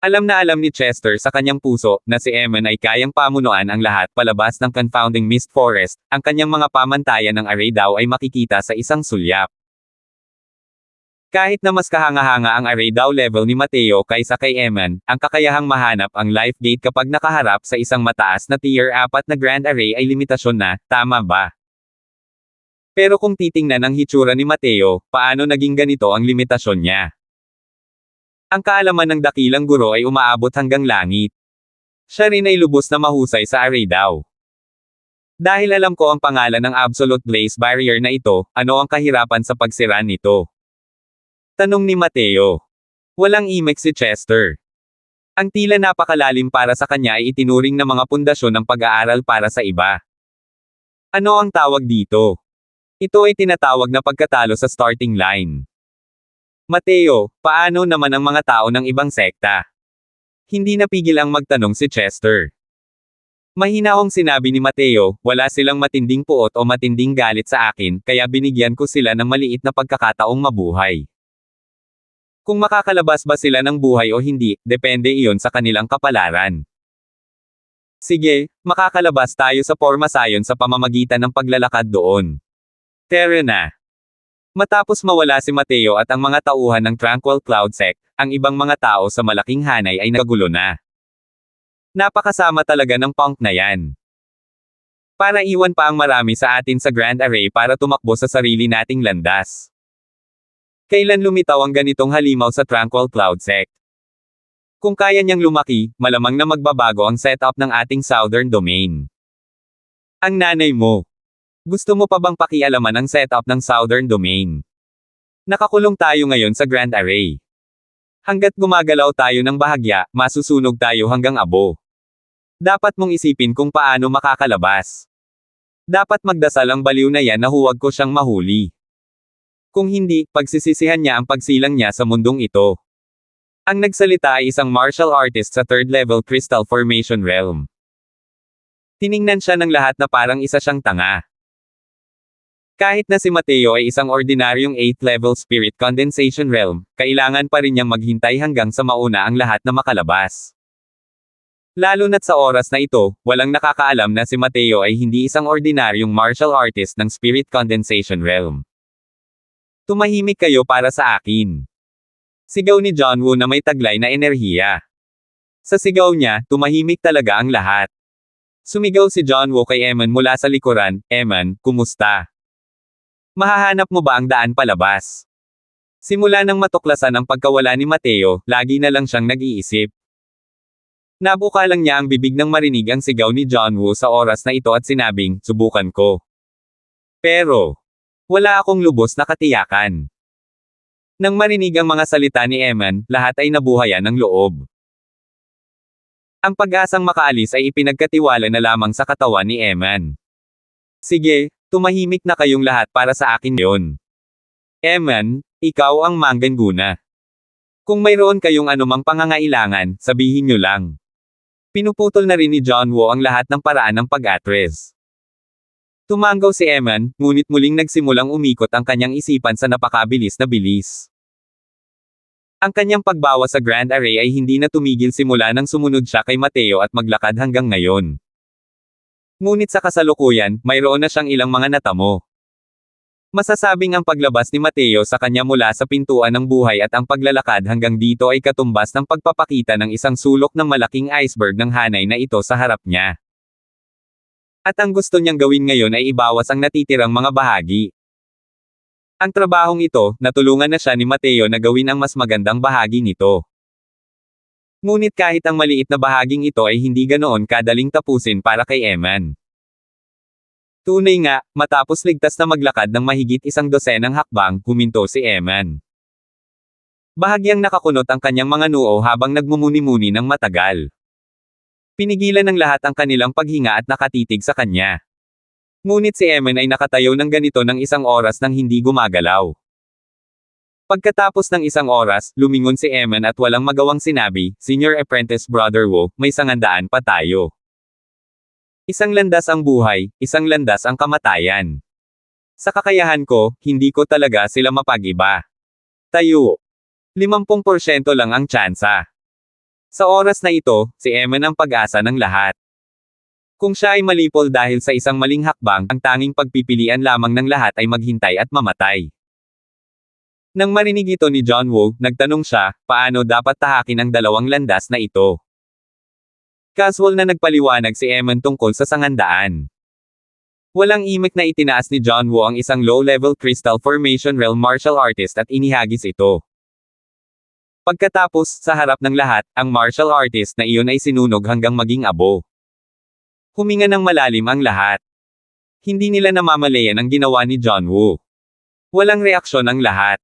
Alam na alam ni Chester sa kanyang puso, na si Eman ay kayang pamunuan ang lahat palabas ng confounding mist forest, ang kanyang mga pamantayan ng array daw ay makikita sa isang sulyap. Kahit na mas kahanga-hanga ang array daw level ni Mateo kaysa kay Eman, ang kakayahang mahanap ang life gate kapag nakaharap sa isang mataas na tier 4 na grand array ay limitasyon na, tama ba? Pero kung titingnan ang hitsura ni Mateo, paano naging ganito ang limitasyon niya? Ang kaalaman ng dakilang guro ay umaabot hanggang langit. Siya rin ay lubos na mahusay sa array daw. Dahil alam ko ang pangalan ng Absolute Blaze Barrier na ito, ano ang kahirapan sa pagsira nito? Tanong ni Mateo. Walang imek si Chester. Ang tila napakalalim para sa kanya ay itinuring na mga pundasyon ng pag-aaral para sa iba. Ano ang tawag dito? Ito ay tinatawag na pagkatalo sa starting line. Mateo, paano naman ang mga tao ng ibang sekta? Hindi napigil ang magtanong si Chester. Mahinahong sinabi ni Mateo, wala silang matinding puot o matinding galit sa akin, kaya binigyan ko sila ng maliit na pagkakataong mabuhay. Kung makakalabas ba sila ng buhay o hindi, depende iyon sa kanilang kapalaran. Sige, makakalabas tayo sa Pormasayon sa pamamagitan ng paglalakad doon. Tara na. Matapos mawala si Mateo at ang mga tauhan ng Tranquil Cloud Sect, ang ibang mga tao sa malaking hanay ay nagulo na. Napakasama talaga ng punk na yan. Para iwan pa ang marami sa atin sa Grand Array para tumakbo sa sarili nating landas. Kailan lumitaw ang ganitong halimaw sa Tranquil Cloud Sect? Kung kaya niyang lumaki, malamang na magbabago ang setup ng ating Southern Domain. Ang nanay mo. Gusto mo pa bang pakialaman ang setup ng Southern Domain? Nakakulong tayo ngayon sa Grand Array. Hanggat gumagalaw tayo ng bahagya, masusunog tayo hanggang abo. Dapat mong isipin kung paano makakalabas. Dapat magdasal ang baliw na yan na huwag ko siyang mahuli. Kung hindi, pagsisisihan niya ang pagsilang niya sa mundong ito. Ang nagsalita ay isang martial artist sa 3rd level Crystal Formation Realm. Tiningnan siya ng lahat na parang isa siyang tanga. Kahit na si Mateo ay isang ordinaryong 8th level Spirit Condensation Realm, kailangan pa rin niyang maghintay hanggang sa mauna ang lahat na makalabas. Lalo na't sa oras na ito, walang nakakaalam na si Mateo ay hindi isang ordinaryong martial artist ng Spirit Condensation Realm. Tumahimik kayo para sa akin. Sigaw ni John Woo na may taglay na enerhiya. Sa sigaw niya, tumahimik talaga ang lahat. Sumigaw si John Woo kay Eman mula sa likuran, Eman, kumusta? Mahahanap mo ba ang daan palabas? Simula nang matuklasan ang pagkawala ni Mateo, lagi na lang siyang nag-iisip. Nabuka lang niya ang bibig nang marinig ang sigaw ni John Woo sa oras na ito at sinabing, subukan ko. Pero, wala akong lubos na katiyakan. Nang marinig ang mga salita ni Eman, lahat ay nabuhayan ng loob. Ang pag-asang makaalis ay ipinagkatiwala na lamang sa katawan ni Eman. Sige, tumahimik na kayong lahat para sa akin yon. Eman, ikaw ang mangganguna. Kung mayroon kayong anumang pangangailangan, sabihin nyo lang. Pinuputol na rin ni John Woo ang lahat ng paraan ng pag-atres. Tumanggaw si Eman, ngunit muling nagsimulang umikot ang kanyang isipan sa napakabilis na bilis. Ang kanyang pagbawa sa Grand Array ay hindi na tumigil simula nang sumunod siya kay Mateo at maglakad hanggang ngayon. Ngunit sa kasalukuyan, mayroon na siyang ilang mga natamo. Masasabing ang paglabas ni Mateo sa kanya mula sa pintuan ng buhay at ang paglalakad hanggang dito ay katumbas ng pagpapakita ng isang sulok ng malaking iceberg ng hanay na ito sa harap niya. At ang gusto niyang gawin ngayon ay ibawas ang natitirang mga bahagi. Ang trabahong ito, natulungan na siya ni Mateo na gawin ang mas magandang bahagi nito. Ngunit kahit ang maliit na bahaging ito ay hindi ganoon kadaling tapusin para kay Eman. Tunay nga, matapos ligtas na maglakad ng mahigit 12 hakbang, huminto si Eman. Bahagyang nakakunot ang kanyang mga noo habang nagmumuni-muni ng matagal. Pinigilan ng lahat ang kanilang paghinga at nakatitig sa kanya. Ngunit si Eman ay nakatayo ng ganito ng 1 oras nang hindi gumagalaw. Pagkatapos ng 1 oras, lumingon si Eman at walang magawang sinabi, Senior Apprentice Brother Woo, may 100 pa tayo. 1 landas ang buhay, 1 landas ang kamatayan. Sa kakayahan ko, hindi ko talaga sila mapag-iba. Tayo. 50% lang ang tsansa. Sa oras na ito, si Eman ang pag-asa ng lahat. Kung siya ay malipol dahil sa isang maling hakbang, ang tanging pagpipilian lamang ng lahat ay maghintay at mamatay. Nang marinig ito ni John Woo, nagtanong siya, paano dapat tahakin ang 2 landas na ito? Casual na nagpaliwanag si Eman tungkol sa 100. Walang imik na itinaas ni John Woo ang isang low-level Crystal Formation Realm martial artist at inihagis ito. Pagkatapos, sa harap ng lahat, ang martial artist na iyon ay sinunog hanggang maging abo. Huminga ng malalim ang lahat. Hindi nila namamalayan ang ginawa ni John Woo. Walang reaksyon ang lahat.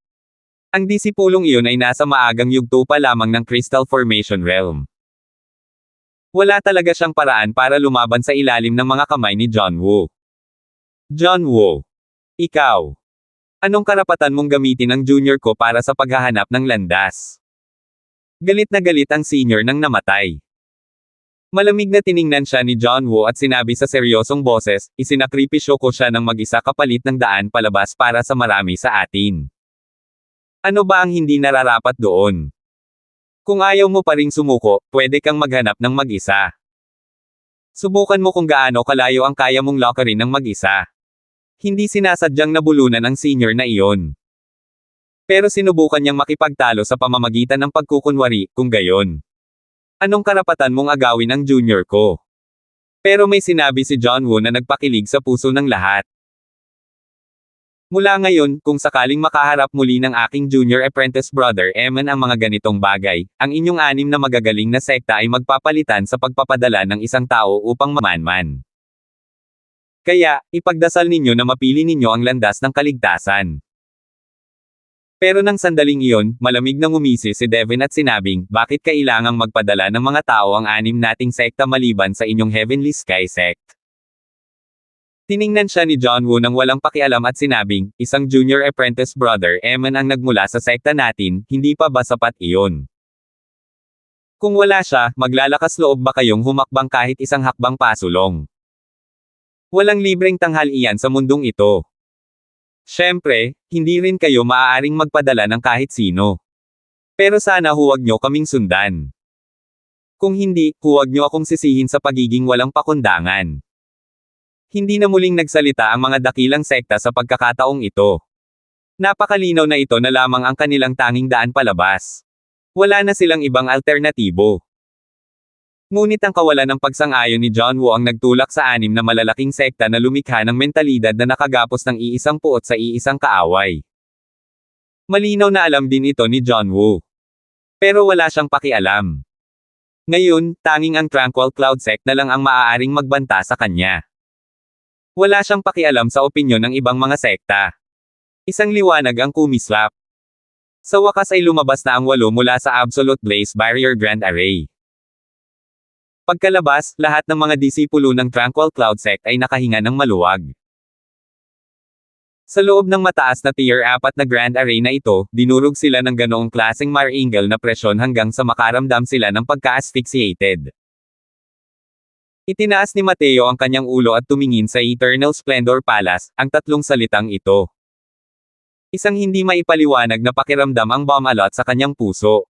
Ang disipulong iyon ay nasa maagang yugto pa lamang ng Crystal Formation Realm. Wala talaga siyang paraan para lumaban sa ilalim ng mga kamay ni John Woo. John Woo. Ikaw. Anong karapatan mong gamitin ang junior ko para sa paghahanap ng landas? Galit na galit ang senior nang namatay. Malamig na tiningnan siya ni John Woo at sinabi sa seryosong boses, isinakripisyo ko siya ng mag-isa kapalit ng daan palabas para sa marami sa atin. Ano ba ang hindi nararapat doon? Kung ayaw mo pa ring sumuko, pwede kang maghanap ng mag-isa. Subukan mo kung gaano kalayo ang kaya mong lockerin ng mag-isa. Hindi sinasadyang nabulunan ang senior na iyon. Pero sinubukan niyang makipagtalo sa pamamagitan ng pagkukunwari, kung gayon. Anong karapatan mong agawin ang junior ko? Pero may sinabi si John Woo na nagpakilig sa puso ng lahat. Mula ngayon, kung sakaling makaharap muli ng aking junior apprentice brother Eman ang mga ganitong bagay, ang inyong 6 na magagaling na sekta ay magpapalitan sa pagpapadala ng isang tao upang mamanman. Kaya, ipagdasal ninyo na mapili ninyo ang landas ng kaligtasan. Pero nang sandaling iyon, malamig na ngumisi si Devin at sinabing, bakit kailangang magpadala ng mga tao ang 6 nating sekta maliban sa inyong Heavenly Sky Sect? Tiningnan siya ni John Woo nang walang pakialam at sinabing, isang junior apprentice brother Eman ang nagmula sa sekta natin, hindi pa ba sapat iyon? Kung wala siya, maglalakas loob ba kayong humakbang kahit isang hakbang pasulong? Walang libreng tanghalian sa mundong ito. Siyempre, hindi rin kayo maaaring magpadala ng kahit sino. Pero sana huwag nyo kaming sundan. Kung hindi, huwag nyo akong sisihin sa pagiging walang pakundangan. Hindi na muling nagsalita ang mga dakilang sekta sa pagkakataong ito. Napakalinaw na ito na lamang ang kanilang tanging daan palabas. Wala na silang ibang alternatibo. Ngunit ang kawalan ng pagsang-ayon ni John Woo ang nagtulak sa 6 na malalaking sekta na lumikha ng mentalidad na nakagapos ng iisang puot sa iisang kaaway. Malinaw na alam din ito ni John Woo. Pero wala siyang pakialam. Ngayon, tanging ang Tranquil Cloud Sect na lang ang maaaring magbanta sa kanya. Wala siyang pakialam sa opinyon ng ibang mga sekta. Isang liwanag ang kumislap. Sa wakas ay lumabas na ang 8 mula sa Absolute Blaze Barrier Grand Array. Pagkalabas, lahat ng mga disipulo ng Tranquil Cloud Sect ay nakahinga ng maluwag. Sa loob ng mataas na Tier 4 na Grand Array na ito, dinurog sila ng ganoong klaseng maringal na presyon hanggang sa makaramdam sila ng pagka-asphyxiated. Itinaas ni Mateo ang kanyang ulo at tumingin sa Eternal Splendor Palace, ang 3 salitang ito. Isang hindi maipaliwanag na pakiramdam ang bumalot sa kanyang puso.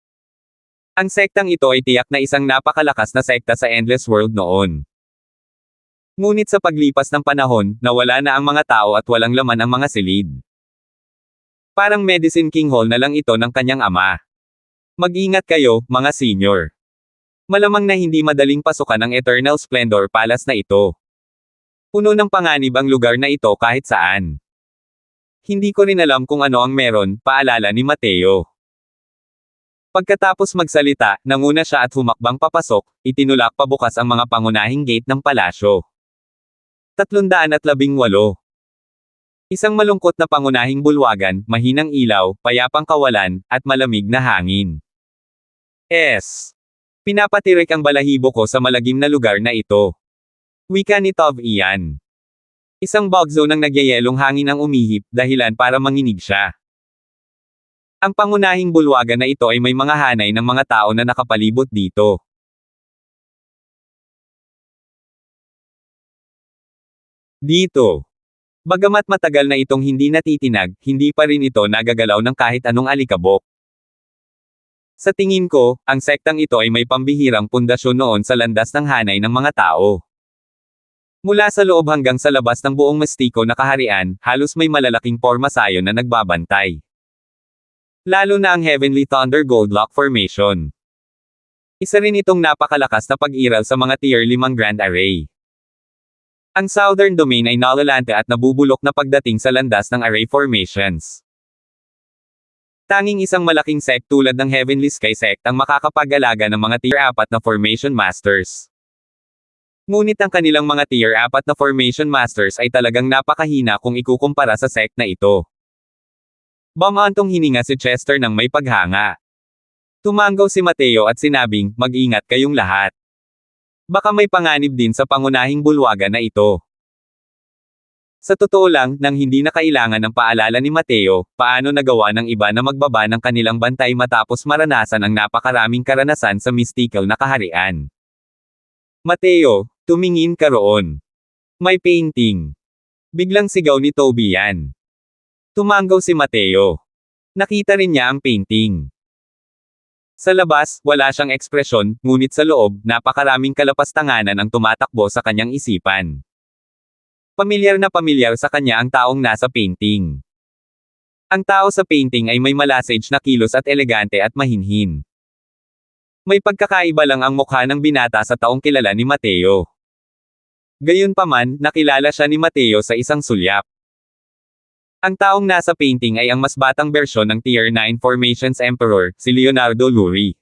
Ang sektang ito ay tiyak na isang napakalakas na sekta sa Endless World noon. Ngunit sa paglipas ng panahon, nawala na ang mga tao at walang laman ang mga silid. Parang Medicine King Hall na lang ito ng kanyang ama. Mag-ingat kayo, mga senior. Malamang na hindi madaling pasukan ang Eternal Splendor Palace na ito. Puno ng panganib ang lugar na ito kahit saan. Hindi ko rin alam kung ano ang meron, paalala ni Mateo. Pagkatapos magsalita, nanguna siya at humakbang papasok, itinulak pabukas ang mga pangunahing gate ng palasyo. 318. Isang malungkot na pangunahing bulwagan, mahinang ilaw, payapang kawalan, at malamig na hangin. Pinapatirik ang balahibo ko sa malagim na lugar na ito. Wika ni Tov Ian. Isang bog zone ang nagyayelong hangin ang umihip, dahilan para manginig siya. Ang pangunahing bulwagan na ito ay may mga hanay ng mga tao na nakapalibot dito. Dito. Bagamat matagal na itong hindi natitinag, hindi pa rin ito nagagalaw ng kahit anong alikabok. Sa tingin ko, ang sektang ito ay may pambihirang pundasyon noon sa landas ng hanay ng mga tao. Mula sa loob hanggang sa labas ng buong mastiko na kaharian, halos may malalaking pormasayon na nagbabantay. Lalo na ang Heavenly Thunder Goldlock Formation. Isa rin itong napakalakas na pag-iral sa mga Tier 5 Grand Array. Ang Southern Domain ay nalalante at nabubulok na pagdating sa landas ng Array Formations. Tanging isang malaking sect tulad ng Heavenly Sky Sect ang makakapag-alaga ng mga Tier 4 na Formation Masters. Ngunit ang kanilang mga Tier 4 na Formation Masters ay talagang napakahina kung ikukumpara sa sect na ito. Bumantong hininga si Chester ng may paghanga. Tumanggaw si Mateo at sinabing, mag-ingat kayong lahat. Baka may panganib din sa pangunahing bulwagan na ito. Sa totoo lang, nang hindi na kailangan ng paalala ni Mateo, paano nagawa ng iba na magbaba ng kanilang bantay matapos maranasan ang napakaraming karanasan sa mystical na kaharian. Mateo, tumingin ka roon. May painting. Biglang sigaw ni Toby yan. Tumanggaw si Mateo. Nakita rin niya ang painting. Sa labas, wala siyang ekspresyon, ngunit sa loob, napakaraming kalapastanganan ang tumatakbo sa kanyang isipan. Pamilyar na pamilyar sa kanya ang taong nasa painting. Ang tao sa painting ay may malasage na kilos at elegante at mahinhin. May pagkakaiba lang ang mukha ng binata sa taong kilala ni Mateo. Gayunpaman, nakilala siya ni Mateo sa isang sulyap. Ang taong nasa painting ay ang mas batang bersyon ng Tier 9 Formations Emperor, si Leonardo Luri.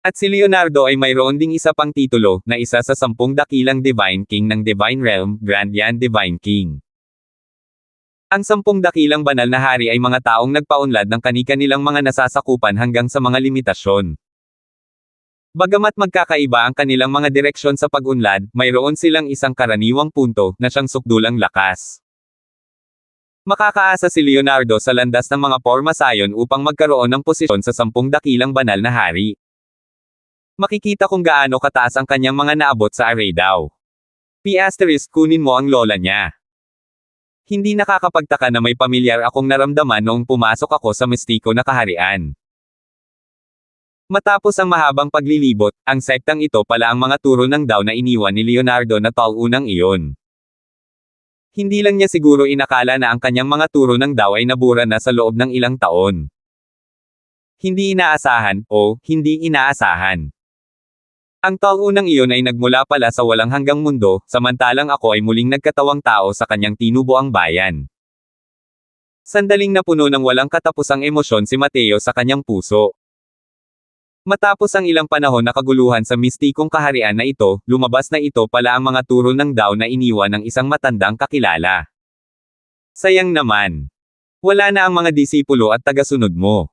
At si Leonardo ay mayroon ding isa pang titulo, na isa sa 10 dakilang Divine King ng Divine Realm, Grand Yan Divine King. Ang 10 dakilang banal na hari ay mga taong nagpaunlad ng kani-kanilang mga nasasakupan hanggang sa mga limitasyon. Bagamat magkakaiba ang kanilang mga direksyon sa pag-unlad, mayroon silang isang karaniwang punto, na siyang sukdulang lakas. Makakaasa si Leonardo sa landas ng mga pormasayon upang magkaroon ng posisyon sa 10 dakilang banal na hari. Makikita kung gaano kataas ang kanyang mga naabot sa array daw. P** kunin mo ang lola niya. Hindi nakakapagtaka na may pamilyar akong naramdaman noong pumasok ako sa mistiko na kaharian. Matapos ang mahabang paglilibot, ang sektang ito pala ang mga turo ng Dao na iniwan ni Leonardo na taunang iyon. Hindi lang niya siguro inakala na ang kanyang mga turo ng Dao ay nabura na sa loob ng ilang taon. Hindi inaasahan, o hindi inaasahan. Ang taunang iyon ay nagmula pala sa walang hanggang mundo, samantalang ako ay muling nagkatawang tao sa kanyang tinubuang bayan. Sandaling napuno ng walang katapusang emosyon si Mateo sa kanyang puso. Matapos ang ilang panahon na kaguluhan sa mistikong kaharian na ito, lumabas na ito pala ang mga turo ng Dao na iniwan ng isang matandang kakilala. Sayang naman. Wala na ang mga disipulo at tagasunod mo.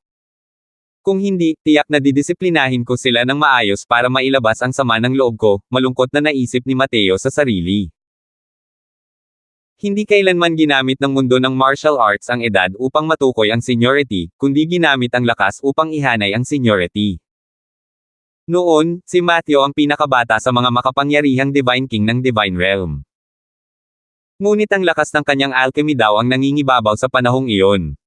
Kung hindi, tiyak na didisiplinahin ko sila ng maayos para mailabas ang sama ng loob ko, malungkot na naisip ni Mateo sa sarili. Hindi kailanman ginamit ng mundo ng martial arts ang edad upang matukoy ang seniority, kundi ginamit ang lakas upang ihanay ang seniority. Noon, si Mateo ang pinakabata sa mga makapangyarihang Divine King ng Divine Realm. Ngunit ang lakas ng kanyang alchemy daw ang nangingibabaw sa panahong iyon.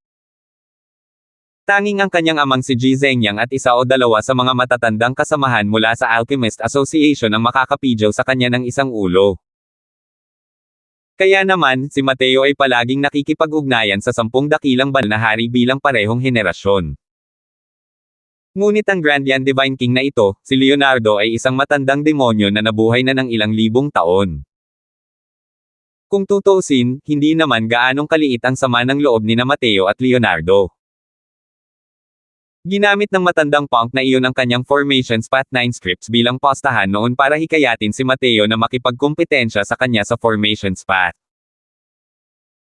Tanging ang kanyang amang si Ji Zhengyang at isa o dalawa sa mga matatandang kasamahan mula sa Alchemist Association ang makakapidyaw sa kanya ng isang ulo. Kaya naman, si Mateo ay palaging nakikipag-ugnayan sa 10 dakilang banal na hari bilang parehong henerasyon. Ngunit ang Grand Yan Divine King na ito, si Leonardo ay isang matandang demonyo na nabuhay na ng ilang libong taon. Kung tutuusin, hindi naman gaanong kaliit ang sama ng loob ni Mateo at Leonardo. Ginamit ng matandang punk na iyon ang kanyang Formations Path 9 scripts bilang postahan noon para hikayatin si Mateo na makipagkompetensya sa kanya sa Formations Path.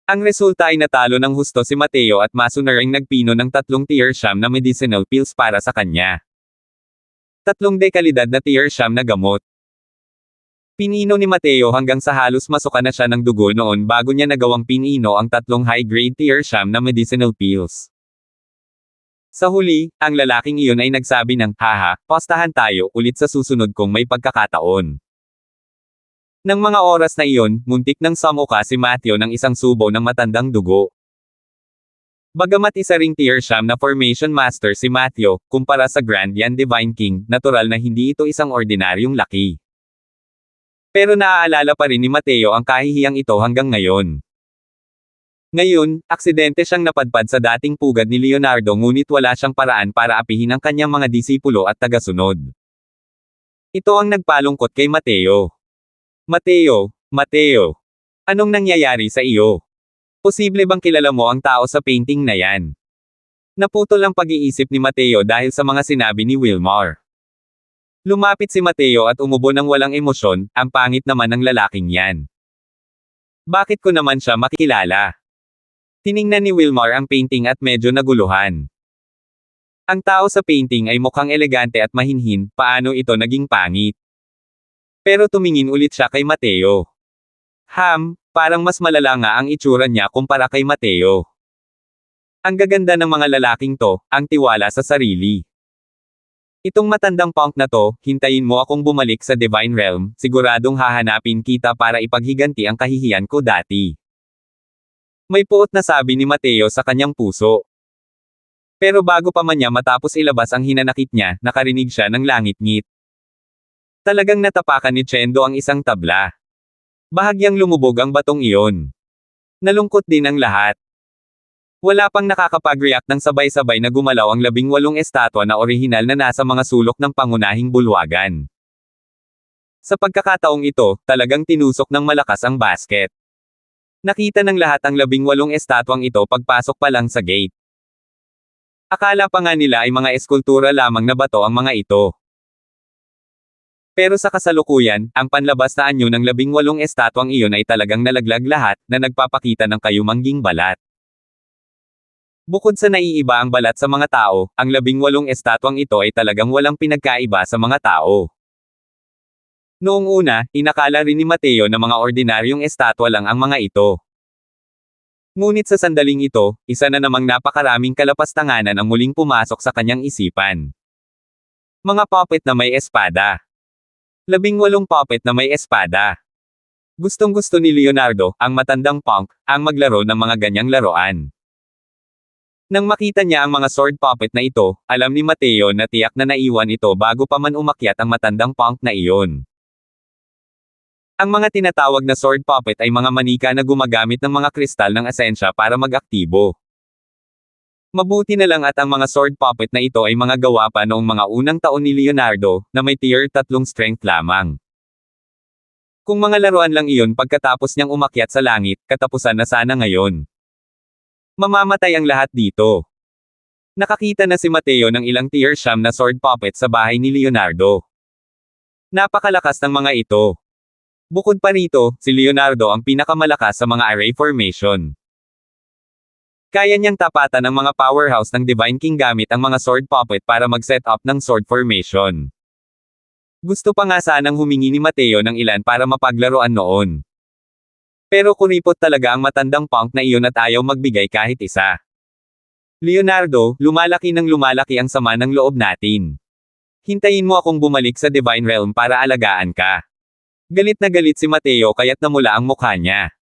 Ang resulta ay natalo ng husto si Mateo at masunaring nagpino ng 3 tier siyam na medicinal pills para sa kanya. 3 dekalidad na tier siyam na gamot. Pinino ni Mateo hanggang sa halos masuka na siya ng dugo noon bago niya nagawang pinino ang 3 high-grade tier siyam na medicinal pills. Sa huli, ang lalaking iyon ay nagsabi ng, haha, postahan tayo ulit sa susunod kung may pagkakataon. Nang mga oras na iyon, muntik nang samuka si Mateo ng isang subo ng matandang dugo. Bagamat isa ring tier siyam na formation master si Mateo, kumpara sa Grand Yan Divine King, natural na hindi ito isang ordinaryong laki. Pero naaalala pa rin ni Mateo ang kahihiyang ito hanggang ngayon. Ngayon, aksidente siyang napadpad sa dating pugad ni Leonardo ngunit wala siyang paraan para apihin ang kanyang mga disipulo at tagasunod. Ito ang nagpalungkot kay Mateo. Mateo, anong nangyayari sa iyo? Posible bang kilala mo ang tao sa painting na yan? Naputol ang pag-iisip ni Mateo dahil sa mga sinabi ni Wilmar. Lumapit si Mateo at umubo ng walang emosyon, ang pangit naman ng lalaking yan. Bakit ko naman siya makikilala? Tiningnan ni Wilmar ang painting at medyo naguluhan. Ang tao sa painting ay mukhang elegante at mahinhin, paano ito naging pangit? Pero tumingin ulit siya kay Mateo. Parang mas malala nga ang itsura niya kumpara kay Mateo. Ang gaganda ng mga lalaking to, ang tiwala sa sarili. Itong matandang punk na to, hintayin mo akong bumalik sa Divine Realm, siguradong hahanapin kita para ipaghiganti ang kahihiyan ko dati. May puot na sabi ni Mateo sa kanyang puso. Pero bago pa man niya matapos ilabas ang hinanakit niya, nakarinig siya ng langit-ngit. Talagang natapakan ni Chendo ang isang tabla. Bahagyang lumubog ang batong iyon. Nalungkot din ang lahat. Wala pang nakakapag-react ng sabay-sabay na gumalaw ang 18 estatwa na orihinal na nasa mga sulok ng pangunahing bulwagan. Sa pagkakataong ito, talagang tinusok ng malakas ang basket. Nakita ng lahat ang 18 estatwang ito pagpasok pa lang sa gate. Akala pa nga nila ay mga eskultura lamang na bato ang mga ito. Pero sa kasalukuyan, ang panlabas na anyo ng 18 estatwang iyon ay talagang nalaglag lahat, na nagpapakita ng kayumangging balat. Bukod sa naiiba ang balat sa mga tao, ang 18 estatwang ito ay talagang walang pinagkaiba sa mga tao. Noong una, inakala rin ni Mateo na mga ordinaryong estatwa lang ang mga ito. Ngunit sa sandaling ito, isa na namang napakaraming kalapastanganan ang muling pumasok sa kanyang isipan. Mga puppet na may espada. 18 puppet na may espada. Gustong-gusto ni Leonardo, ang matandang punk, ang maglaro ng mga ganyang laruan. Nang makita niya ang mga sword puppet na ito, alam ni Mateo na tiyak na naiwan ito bago pa man umakyat ang matandang punk na iyon. Ang mga tinatawag na sword puppet ay mga manika na gumagamit ng mga kristal ng asensya para mag-aktibo. Mabuti na lang at ang mga sword puppet na ito ay mga gawa pa noong mga unang taon ni Leonardo, na may tier 3 strength lamang. Kung mga laruan lang iyon pagkatapos niyang umakyat sa langit, katapusan na sana ngayon. Mamamatay ang lahat dito. Nakakita na si Mateo ng ilang tier 9 na sword puppet sa bahay ni Leonardo. Napakalakas ng mga ito. Bukod pa rito, si Leonardo ang pinakamalakas sa mga array formation. Kaya niyang tapatan ang mga powerhouse ng Divine King gamit ang mga sword puppet para mag-set up ng sword formation. Gusto pa nga sanang humingi ni Mateo ng ilan para mapaglaruan noon. Pero kuripot talaga ang matandang punk na iyon at ayaw magbigay kahit isa. Leonardo, lumalaki ng lumalaki ang sama ng loob natin. Hintayin mo akong bumalik sa Divine Realm para alagaan ka. Galit na galit si Mateo kaya't namula ang mukha niya.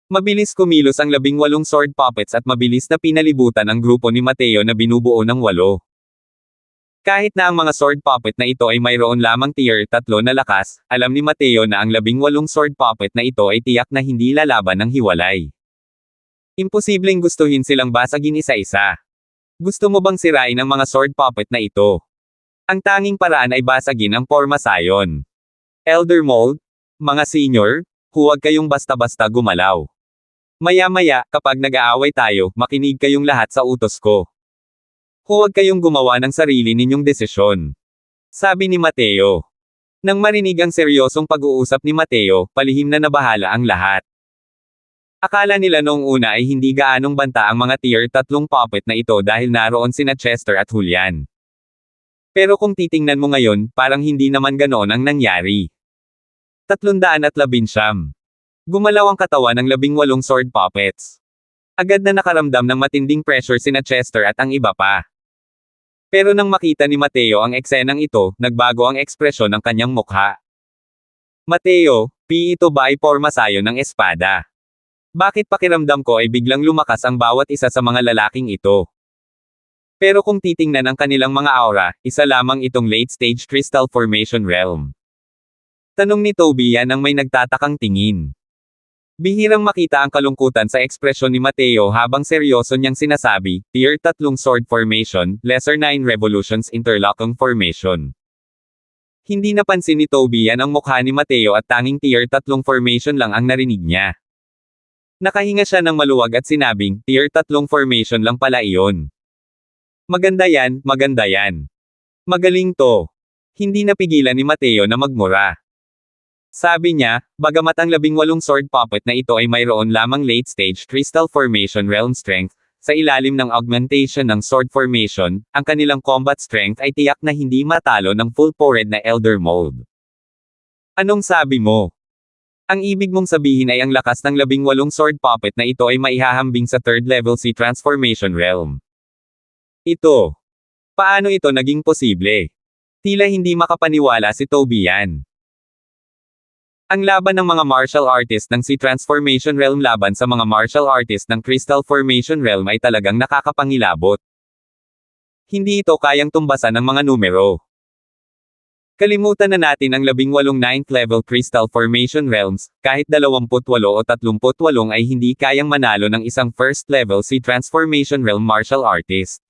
Mabilis kumilos ang 18 sword puppets at mabilis na pinalibutan ang grupo ni Mateo na binubuo ng 8. Kahit na ang mga sword puppet na ito ay mayroon lamang tier 3 na lakas, alam ni Mateo na ang 18 sword puppet na ito ay tiyak na hindi lalaban ng hiwalay. Imposibleng gustuhin silang basagin isa-isa. Gusto mo bang sirain ang mga sword puppet na ito? Ang tanging paraan ay basagin ang Formasayon. Elder Mold, mga senior, huwag kayong basta-basta gumalaw. Maya-maya, kapag nag-aaway tayo, makinig kayong lahat sa utos ko. Huwag kayong gumawa ng sarili ninyong desisyon. Sabi ni Mateo. Nang marinig ang seryosong pag-uusap ni Mateo, palihim na nabahala ang lahat. Akala nila noong una ay hindi gaanong banta ang mga tier 3 puppet na ito dahil naroon sina Chester at Julian. Pero kung titingnan mo ngayon, parang hindi naman ganoon ang nangyari. 319. Gumalaw ang katawan ng 18 sword puppets. Agad na nakaramdam ng matinding pressure sina Chester at ang iba pa. Pero nang makita ni Mateo ang eksenang ito, nagbago ang ekspresyon ng kanyang mukha. Mateo, ito ba ay pormasayo ng espada? Bakit pakiramdam ko ay biglang lumakas ang bawat isa sa mga lalaking ito? Pero kung titingnan ang kanilang mga aura, isa lamang itong late-stage crystal formation realm. Tanong ni Toby yan ang may nagtatakang tingin. Bihirang makita ang kalungkutan sa ekspresyon ni Mateo habang seryoso niyang sinasabi, tier 3 sword formation, lesser 9 revolutions interlocking formation. Hindi napansin ni Toby yan ang mukha ni Mateo at tanging tier 3 formation lang ang narinig niya. Nakahinga siya ng maluwag at sinabing, tier 3 formation lang pala iyon. Maganda yan, maganda yan. Magaling to. Hindi napigilan ni Mateo na magmura. Sabi niya, bagamat ang 18 sword puppet na ito ay mayroon lamang late-stage crystal formation realm strength, sa ilalim ng augmentation ng sword formation, ang kanilang combat strength ay tiyak na hindi matalo ng full-powered na Elder Mode. Anong sabi mo? Ang ibig mong sabihin ay ang lakas ng 18 sword puppet na ito ay maihahambing sa third level C transformation realm. Ito. Paano ito naging posible? Tila hindi makapaniwala si Tobian. Ang laban ng mga martial artist ng C Transformation Realm laban sa mga martial artist ng Crystal Formation Realm ay talagang nakakapangilabot. Hindi ito kayang tumbasan ng mga numero. Kalimutan na natin ang 18 9th level Crystal Formation Realms, kahit 28 o 38 ay hindi kayang manalo ng isang first level C Transformation Realm martial artist.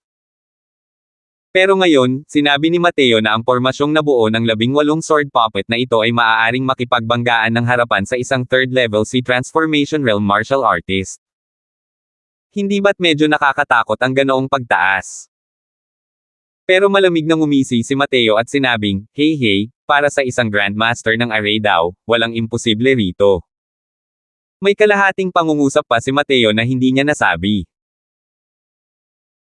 Pero ngayon, sinabi ni Mateo na ang pormasyong nabuo ng 18 sword puppet na ito ay maaaring makipagbanggaan ng harapan sa isang third level C Transformation Realm martial artist. Hindi ba't medyo nakakatakot ang ganoong pagtaas? Pero malamig nang umisi si Mateo at sinabing, hey, para sa isang Grandmaster ng array daw, walang imposible rito. May kalahating pangungusap pa si Mateo na hindi niya nasabi.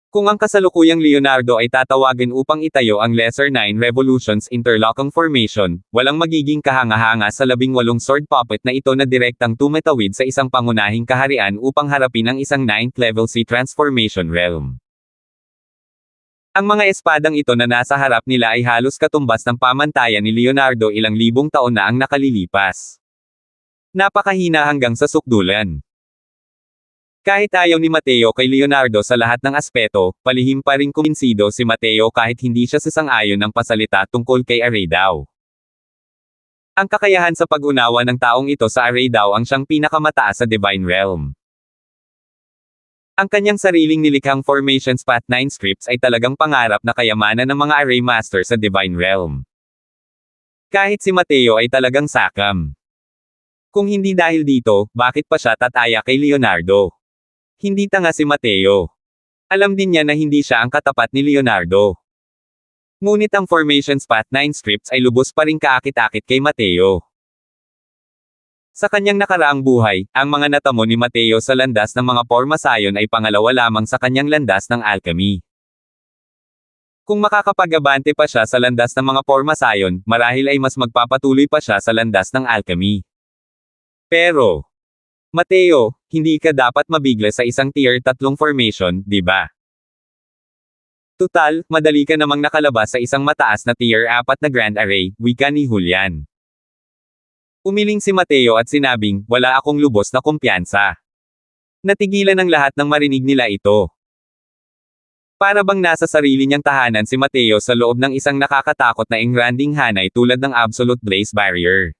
Kung ang kasalukuyang Leonardo ay tatawagin upang itayo ang Lesser 9 Revolutions Interlocking Formation, walang magiging kahanga-hanga sa 18 sword puppet na ito na direktang tumatawid sa isang pangunahing kaharian upang harapin ang isang 9th level C Transformation Realm. Ang mga espadang ito na nasa harap nila ay halos katumbas ng pamantayan ni Leonardo ilang libong taon na ang nakalilipas. Napakahina hanggang sa sukdulan. Kahit ayaw ni Mateo kay Leonardo sa lahat ng aspeto, palihim pa ring kumbinsido si Mateo kahit hindi siya sasang-ayon ng pasalita tungkol kay Array daw. Ang kakayahan sa pag-unawa ng taong ito sa Array daw ang siyang pinakamataas sa Divine Realm. Ang kanyang sariling nilikhang Formations Path 9 scripts ay talagang pangarap na kayamanan ng mga Array Master sa Divine Realm. Kahit si Mateo ay talagang sakam. Kung hindi dahil dito, bakit pa siya tataya kay Leonardo? Hindi tanga si Mateo. Alam din niya na hindi siya ang katapat ni Leonardo. Ngunit ang Formations Path 9 scripts ay lubos pa ring kaakit-akit kay Mateo. Sa kanyang nakaraang buhay, ang mga natamo ni Mateo sa landas ng mga Pormasayon ay pangalawa lamang sa kanyang landas ng alchemy. Kung makakapag-abante pa siya sa landas ng mga Pormasayon, marahil ay mas magpapatuloy pa siya sa landas ng alchemy. Pero, Mateo, hindi ka dapat mabigla sa isang tier 3 formation, di ba? Tutal, madali ka namang nakalabas sa isang mataas na tier 4 na Grand Array, wika ni Julian. Umiling si Mateo at sinabing, wala akong lubos na kumpiyansa. Natigilan ng lahat nang marinig nila ito. Para bang nasa sarili niyang tahanan si Mateo sa loob ng isang nakakatakot na engranding hanay tulad ng Absolute Blaze Barrier.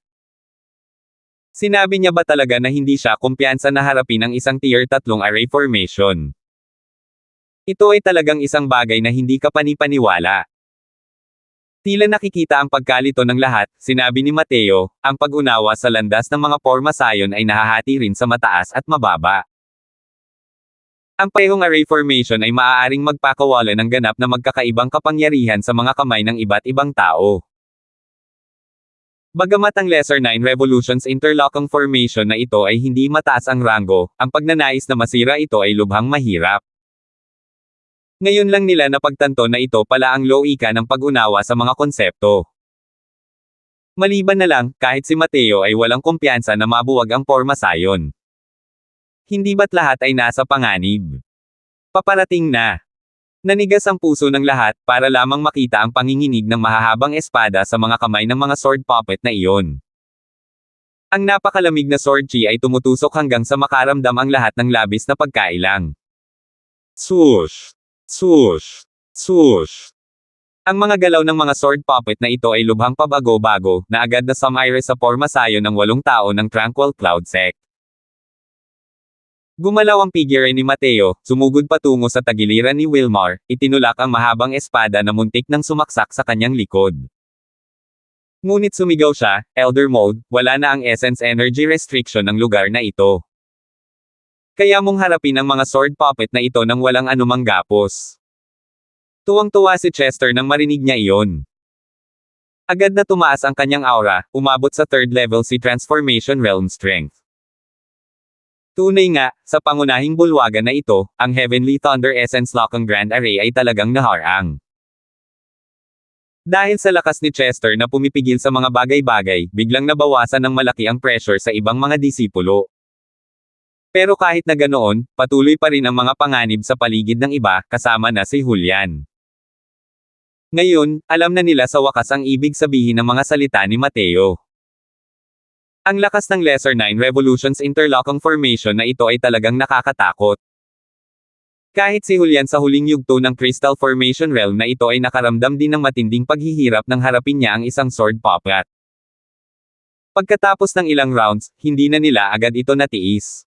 Sinabi niya ba talaga na hindi siya kumpiyansa na harapin ang isang tier 3 array formation? Ito ay talagang isang bagay na hindi ka panipaniwala. Tila nakikita ang pagkalito ng lahat, sinabi ni Mateo, ang pag-unawa sa landas ng mga Pormasayon ay nahahati rin sa mataas at mababa. Ang parehong array formation ay maaaring magpakawala ng ganap na magkakaibang kapangyarihan sa mga kamay ng iba't ibang tao. Bagamat ang Lesser 9 Revolutions Interlocking Formation na ito ay hindi mataas ang ranggo, ang pagnanais na masira ito ay lubhang mahirap. Ngayon lang nila napagtanto na ito pala ang loika ng pag-unawa sa mga konsepto. Maliban na lang, kahit si Mateo ay walang kumpiyansa na mabuwag ang Pormasayon. Hindi ba't lahat ay nasa panganib? Paparating na. Nanigas ang puso ng lahat, para lamang makita ang panginginig ng mahahabang espada sa mga kamay ng mga sword puppet na iyon. Ang napakalamig na sword chi ay tumutusok hanggang sa makaramdam ang lahat ng labis na pagkailang. Swoosh! Swoosh! Swoosh! Ang mga galaw ng mga sword puppet na ito ay lubhang pabago-bago, na agad na sumire sa Pormasayon ng 8 tao ng Tranquil Cloud Sect. Gumalaw ang figure ni Mateo, sumugod patungo sa tagiliran ni Wilmar, itinulak ang mahabang espada na muntik nang sumaksak sa kanyang likod. Ngunit sumigaw siya, Elder Mode, wala na ang essence energy restriction ng lugar na ito. Kaya mong harapin ang mga sword puppet na ito nang walang anumang gapos. Tuwang-tuwa si Chester nang marinig niya iyon. Agad na tumaas ang kanyang aura, umabot sa third level si Transformation Realm Strength. Tunay nga, sa pangunahing bulwagan na ito, ang Heavenly Thunder Essence Lockang Grand Array ay talagang naharang. Dahil sa lakas ni Chester na pumipigil sa mga bagay-bagay, biglang nabawasan ng malaki ang pressure sa ibang mga disipulo. Pero kahit na ganoon, patuloy pa rin ang mga panganib sa paligid ng iba, kasama na si Julian. Ngayon, alam na nila sa wakas ang ibig sabihin ng mga salita ni Mateo. Ang lakas ng Lesser 9 Revolutions Interlocking Formation na ito ay talagang nakakatakot. Kahit si Julian sa huling yugto ng Crystal Formation Realm na ito ay nakaramdam din ng matinding paghihirap nang harapin niya ang isang sword puppet. Pagkatapos ng ilang rounds, hindi na nila agad ito natiis.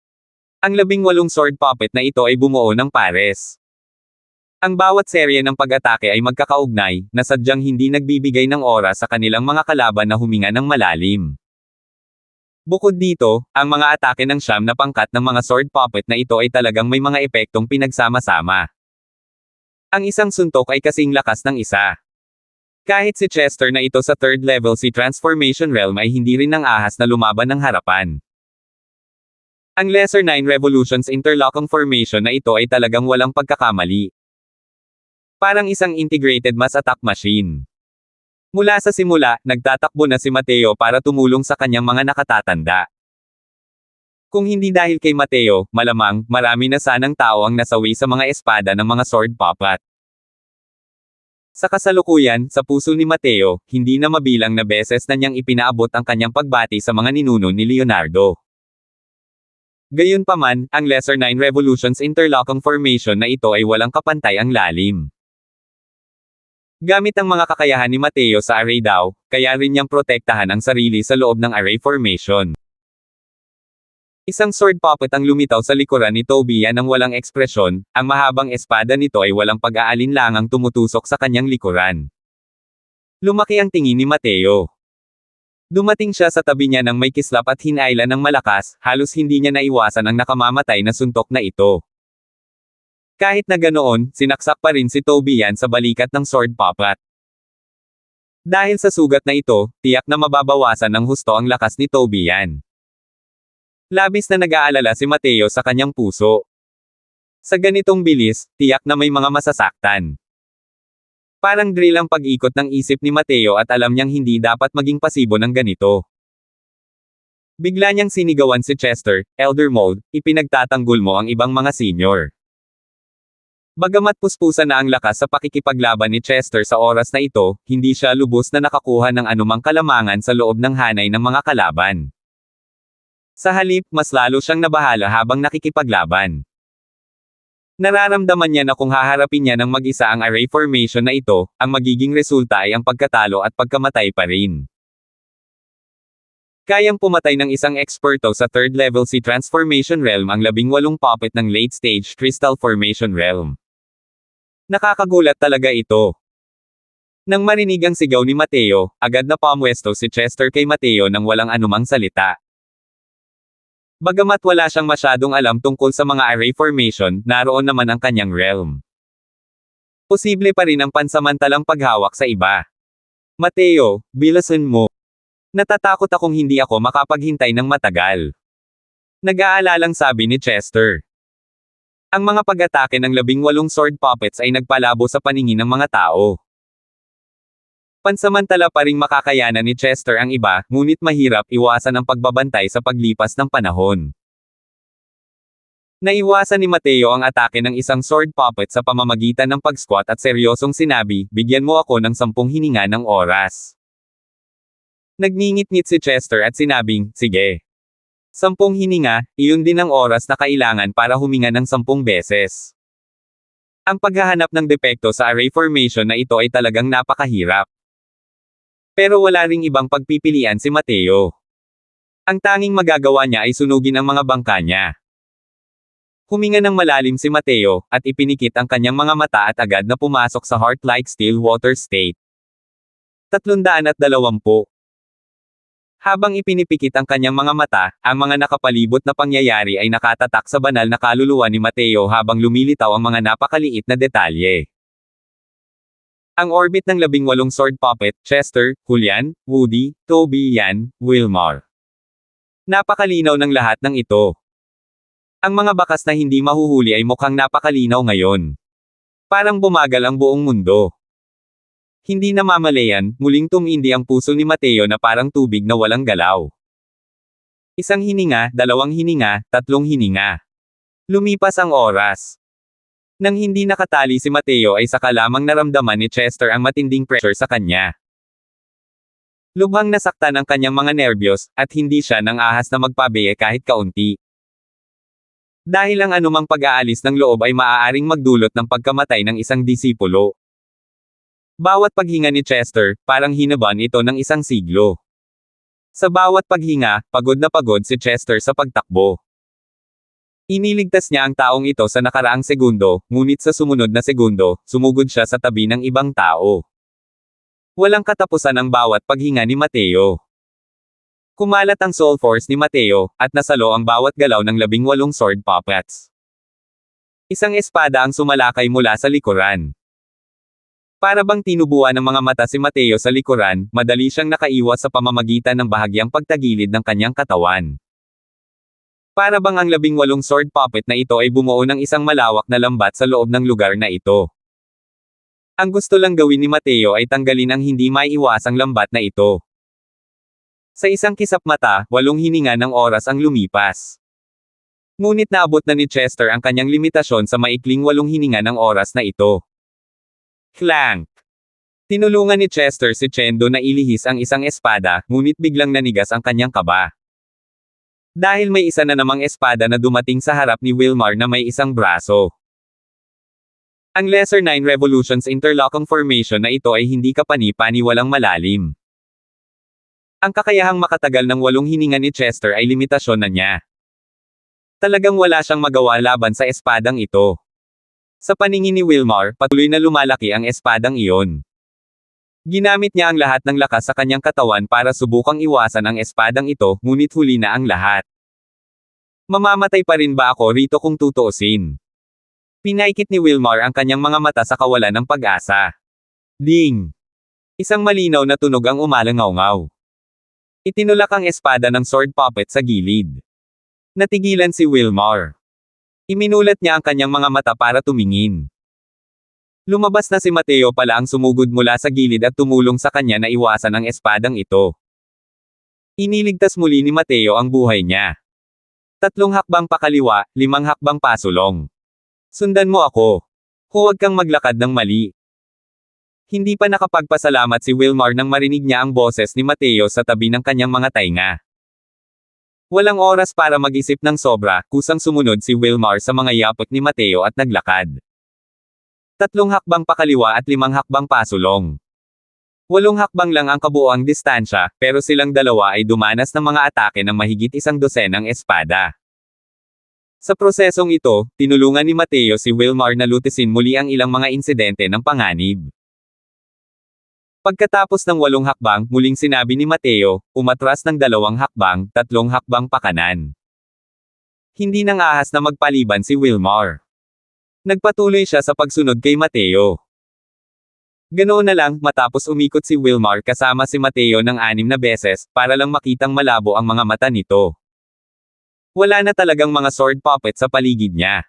Ang 18 sword puppet na ito ay bumuo ng pares. Ang bawat serye ng pag-atake ay magkakaugnay, na sadyang hindi nagbibigay ng oras sa kanilang mga kalaban na huminga ng malalim. Bukod dito, ang mga atake ng siyam na pangkat ng mga sword puppet na ito ay talagang may mga epektong pinagsama-sama. Ang isang suntok ay kasing lakas ng isa. Kahit si Chester na ito sa third level si Transformation Realm ay hindi rin ng ahas na lumaban ng harapan. Ang Lesser 9 Revolutions Interlocking Formation na ito ay talagang walang pagkakamali. Parang isang integrated mass attack machine. Mula sa simula, nagtatakbo na si Mateo para tumulong sa kanyang mga nakatatanda. Kung hindi dahil kay Mateo, malamang, marami na sanang tao ang nasawi sa mga espada ng mga sword puppet. Sa kasalukuyan, sa puso ni Mateo, hindi na mabilang na beses na niyang ipinaabot ang kanyang pagbati sa mga ninuno ni Leonardo. Gayunpaman, ang Lesser 9 Revolutions Interlocking Formation na ito ay walang kapantay ang lalim. Gamit ang mga kakayahan ni Mateo sa array daw, kaya rin niyang protektahan ang sarili sa loob ng array formation. Isang sword puppet ang lumitaw sa likuran ni Tobias nang walang ekspresyon, ang mahabang espada nito ay walang pag-aalinlangang tumutusok sa kanyang likuran. Lumaki ang tingin ni Mateo. Dumating siya sa tabi niya nang may kislap at hinailan ng malakas, halos hindi niya naiwasan ang nakamamatay na suntok na ito. Kahit na ganoon, sinaksak pa rin si Tobias sa balikat ng sword puppet. Dahil sa sugat na ito, tiyak na mababawasan ng husto ang lakas ni Tobias. Labis na nag-aalala si Mateo sa kanyang puso. Sa ganitong bilis, tiyak na may mga masasaktan. Parang drill ang pag-ikot ng isip ni Mateo at alam niyang hindi dapat maging pasibo ng ganito. Bigla niyang sinigawan si Chester, Elder Mold, ipinagtatanggol mo ang ibang mga senior. Bagamat puspusan na ang lakas sa pakikipaglaban ni Chester sa oras na ito, hindi siya lubos na nakakuha ng anumang kalamangan sa loob ng hanay ng mga kalaban. Sa halip, mas lalo siyang nabahala habang nakikipaglaban. Nararamdaman niya na kung haharapin niya ng mag-isa ang array formation na ito, ang magiging resulta ay ang pagkatalo at pagkamatay pa rin. Kayang pumatay ng isang eksperto sa third level si Transformation Realm ang 18 puppet ng late stage Crystal Formation Realm. Nakakagulat talaga ito. Nang marinig ang sigaw ni Mateo, agad na pamwesto si Chester kay Mateo nang walang anumang salita. Bagamat wala siyang masyadong alam tungkol sa mga array formation, naroon naman ang kanyang realm. Posible pa rin ang pansamantalang paghawak sa iba. Mateo, bilasan mo. Natatakot akong hindi ako makapaghintay ng matagal. Nag-aalalang sabi ni Chester. Ang mga pag-atake ng 18 sword puppets ay nagpalabo sa paningin ng mga tao. Pansamantala pa ring makakayanan ni Chester ang iba, ngunit mahirap iwasan ang pagbabantay sa paglipas ng panahon. Naiwasan ni Mateo ang atake ng isang sword puppet sa pamamagitan ng pag-squat at seryosong sinabi, bigyan mo ako ng 10 hininga ng oras. Nagngingit-ngit si Chester at sinabing, sige. 10 hininga, iyon din ang oras na kailangan para huminga ng 10 beses. Ang paghahanap ng depekto sa array formation na ito ay talagang napakahirap. Pero wala ring ibang pagpipilian si Mateo. Ang tanging magagawa niya ay sunugin ang mga bangka niya. Huminga ng malalim si Mateo, at ipinikit ang kanyang mga mata at agad na pumasok sa heart-like still water state. 320. Habang ipinipikit ang kanyang mga mata, ang mga nakapalibot na pangyayari ay nakatatak sa banal na kaluluwa ni Mateo habang lumilitaw ang mga napakaliit na detalye. Ang orbit ng 18 sword puppet, Chester, Julian, Woody, Toby, Ian, Wilmar. Napakalinaw ng lahat ng ito. Ang mga bakas na hindi mahuhuli ay mukhang napakalinaw ngayon. Parang bumagal ang buong mundo. Hindi namamalayan, muling tumindi ang puso ni Mateo na parang tubig na walang galaw. Isang hininga, dalawang hininga, tatlong hininga. Lumipas ang oras. Nang hindi nakatali si Mateo ay saka lamang naramdaman ni Chester ang matinding pressure sa kanya. Lubhang nasaktan ang kanyang mga nerbiyos, at hindi siya nang ahas na magpabeye kahit kaunti. Dahil ang anumang pag-aalis ng loob ay maaaring magdulot ng pagkamatay ng isang disipulo. Bawat paghinga ni Chester, parang hinaban ito ng isang siglo. Sa bawat paghinga, pagod na pagod si Chester sa pagtakbo. Iniligtas niya ang taong ito sa nakaraang segundo, ngunit sa sumunod na segundo, sumugod siya sa tabi ng ibang tao. Walang katapusan ang bawat paghinga ni Mateo. Kumalat ang soul force ni Mateo, at nasalo ang bawat galaw ng 18 sword puppets. Isang espada ang sumalakay mula sa likuran. Para bang tinubuan ng mga mata si Mateo sa likuran, madali siyang nakaiwas sa pamamagitan ng bahagyang pagtagilid ng kanyang katawan. Para bang ang 18 sword puppet na ito ay bumuo ng isang malawak na lambat sa loob ng lugar na ito. Ang gusto lang gawin ni Mateo ay tanggalin ang hindi maiiwasang lambat na ito. Sa isang kisap mata, 8 hininga ng oras ang lumipas. Ngunit naabot na ni Chester ang kanyang limitasyon sa maikling 8 hininga ng oras na ito. Clank! Tinulungan ni Chester si Chendo na ilihis ang isang espada, ngunit biglang nanigas ang kanyang kaba. Dahil may isa na namang espada na dumating sa harap ni Wilmar na may isang braso. Ang Lesser 9 Revolutions interlocking formation na ito ay hindi kapani-paniwalang malalim. Ang kakayahang makatagal ng 8 hininga ni Chester ay limitasyon na niya. Talagang wala siyang magawa laban sa espadang ito. Sa paningin ni Wilmar, patuloy na lumalaki ang espadang iyon. Ginamit niya ang lahat ng lakas sa kanyang katawan para subukang iwasan ang espadang ito, ngunit huli na ang lahat. Mamamatay pa rin ba ako rito kung tutuusin? Pinaikit ni Wilmar ang kanyang mga mata sa kawalan ng pag-asa. Ding! Isang malinaw na tunog ang umalangaw-ngaw. Itinulak ang espada ng sword puppet sa gilid. Natigilan si Wilmar. Iminulat niya ang kanyang mga mata para tumingin. Lumabas na si Mateo pala ang sumugod mula sa gilid at tumulong sa kanya na iwasan ang espadang ito. Iniligtas muli ni Mateo ang buhay niya. 3 hakbang pakaliwa, 5 hakbang pasulong. Sundan mo ako. Huwag kang maglakad ng mali. Hindi pa nakapagpasalamat si Wilmar nang marinig niya ang boses ni Mateo sa tabi ng kanyang mga tainga. Walang oras para mag-isip ng sobra, kusang sumunod si Wilmar sa mga yapot ni Mateo at naglakad. 3 hakbang pakaliwa at 5 hakbang pasulong. 8 hakbang lang ang kabuoang distansya, pero silang dalawa ay dumanas ng mga atake ng mahigit 1 dosenang espada. Sa prosesong ito, tinulungan ni Mateo si Wilmar na lutisin muli ang ilang mga insidente ng panganib. Pagkatapos ng 8 hakbang, muling sinabi ni Mateo, umatras ng 2 hakbang, 3 hakbang pakanan. Hindi nang ahas na magpaliban si Wilmar. Nagpatuloy siya sa pagsunod kay Mateo. Ganoon na lang, matapos umikot si Wilmar kasama si Mateo ng 6 na beses, para lang makitang malabo ang mga mata nito. Wala na talagang mga sword puppet sa paligid niya.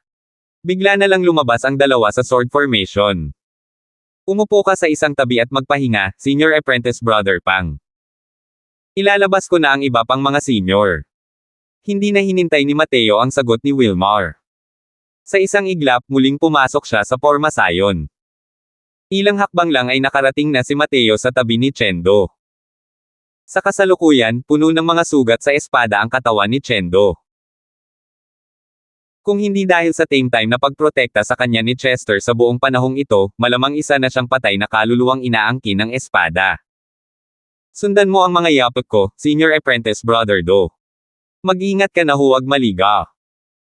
Bigla na lang lumabas ang dalawa sa sword formation. Umupo ka sa isang tabi at magpahinga, Senior Apprentice Brother Pang. Ilalabas ko na ang iba pang mga senior. Hindi na hinintay ni Mateo ang sagot ni Wilmar. Sa isang iglap, muling pumasok siya sa pormasayon. Ilang hakbang lang ay nakarating na si Mateo sa tabi ni Chendo. Sa kasalukuyan, puno ng mga sugat sa espada ang katawan ni Chendo. Kung hindi dahil sa time na pagprotekta sa kanya ni Chester sa buong panahong ito, malamang isa na siyang patay na kaluluwang inaangkin ng espada. Sundan mo ang mga yapot ko, Senior Apprentice Brother Do. Mag-ingat ka na huwag maliga.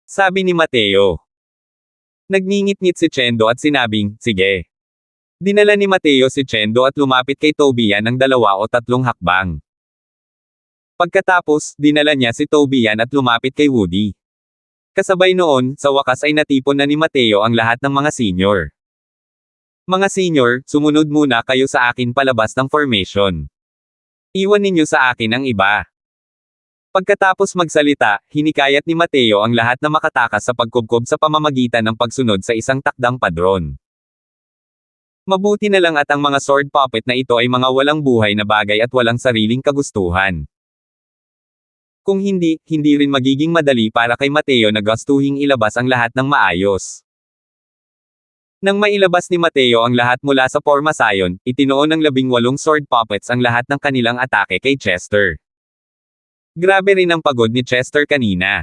Sabi ni Mateo. Nagngingit-ngit si Chendo at sinabing, sige. Dinala ni Mateo si Chendo at lumapit kay Tobian ng 2 o 3 hakbang. Pagkatapos, dinala niya si Tobian at lumapit kay Woody. Kasabay noon, sa wakas ay natipon na ni Mateo ang lahat ng mga senior. Mga senior, sumunod muna kayo sa akin palabas ng formation. Iwan ninyo sa akin ang iba. Pagkatapos magsalita, hinikayat ni Mateo ang lahat na makatakas sa pagkubkob sa pamamagitan ng pagsunod sa isang takdang padron. Mabuti na lang at ang mga sword puppet na ito ay mga walang buhay na bagay at walang sariling kagustuhan. Kung hindi, hindi rin magiging madali para kay Mateo na gustuhing ilabas ang lahat ng maayos. Nang mailabas ni Mateo ang lahat mula sa Formasayon, itinuon ng 18 sword puppets ang lahat ng kanilang atake kay Chester. Grabe rin ang pagod ni Chester kanina.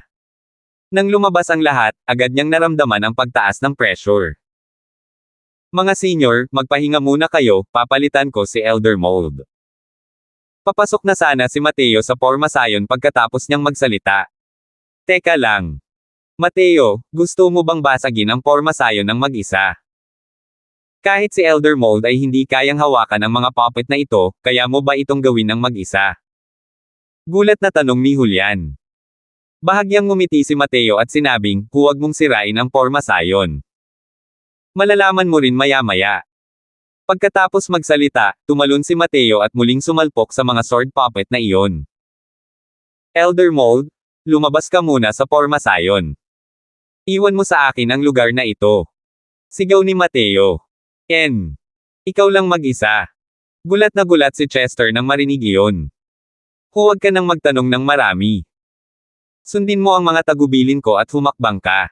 Nang lumabas ang lahat, agad niyang naramdaman ang pagtaas ng pressure. Mga senior, magpahinga muna kayo, papalitan ko si Elder Mold. Papasok na sana si Mateo sa Formasayon pagkatapos niyang magsalita. Teka lang. Mateo, gusto mo bang basagin ang Formasayon ng mag-isa? Kahit si Elder Mold ay hindi kayang hawakan ang mga puppet na ito, kaya mo ba itong gawin ng mag-isa? Gulat na tanong ni Julian. Bahagyang ngumiti si Mateo at sinabing, huwag mong sirain ang Formasayon. Malalaman mo rin maya-maya. Pagkatapos magsalita, tumalon si Mateo at muling sumalpok sa mga sword puppet na iyon. Elder Mold, lumabas ka muna sa Formasayon. Iwan mo sa akin ang lugar na ito. Sigaw ni Mateo. Ikaw lang mag-isa. Gulat na gulat si Chester nang marinig iyon. Huwag ka nang magtanong ng marami. Sundin mo ang mga tagubilin ko at humakbang ka.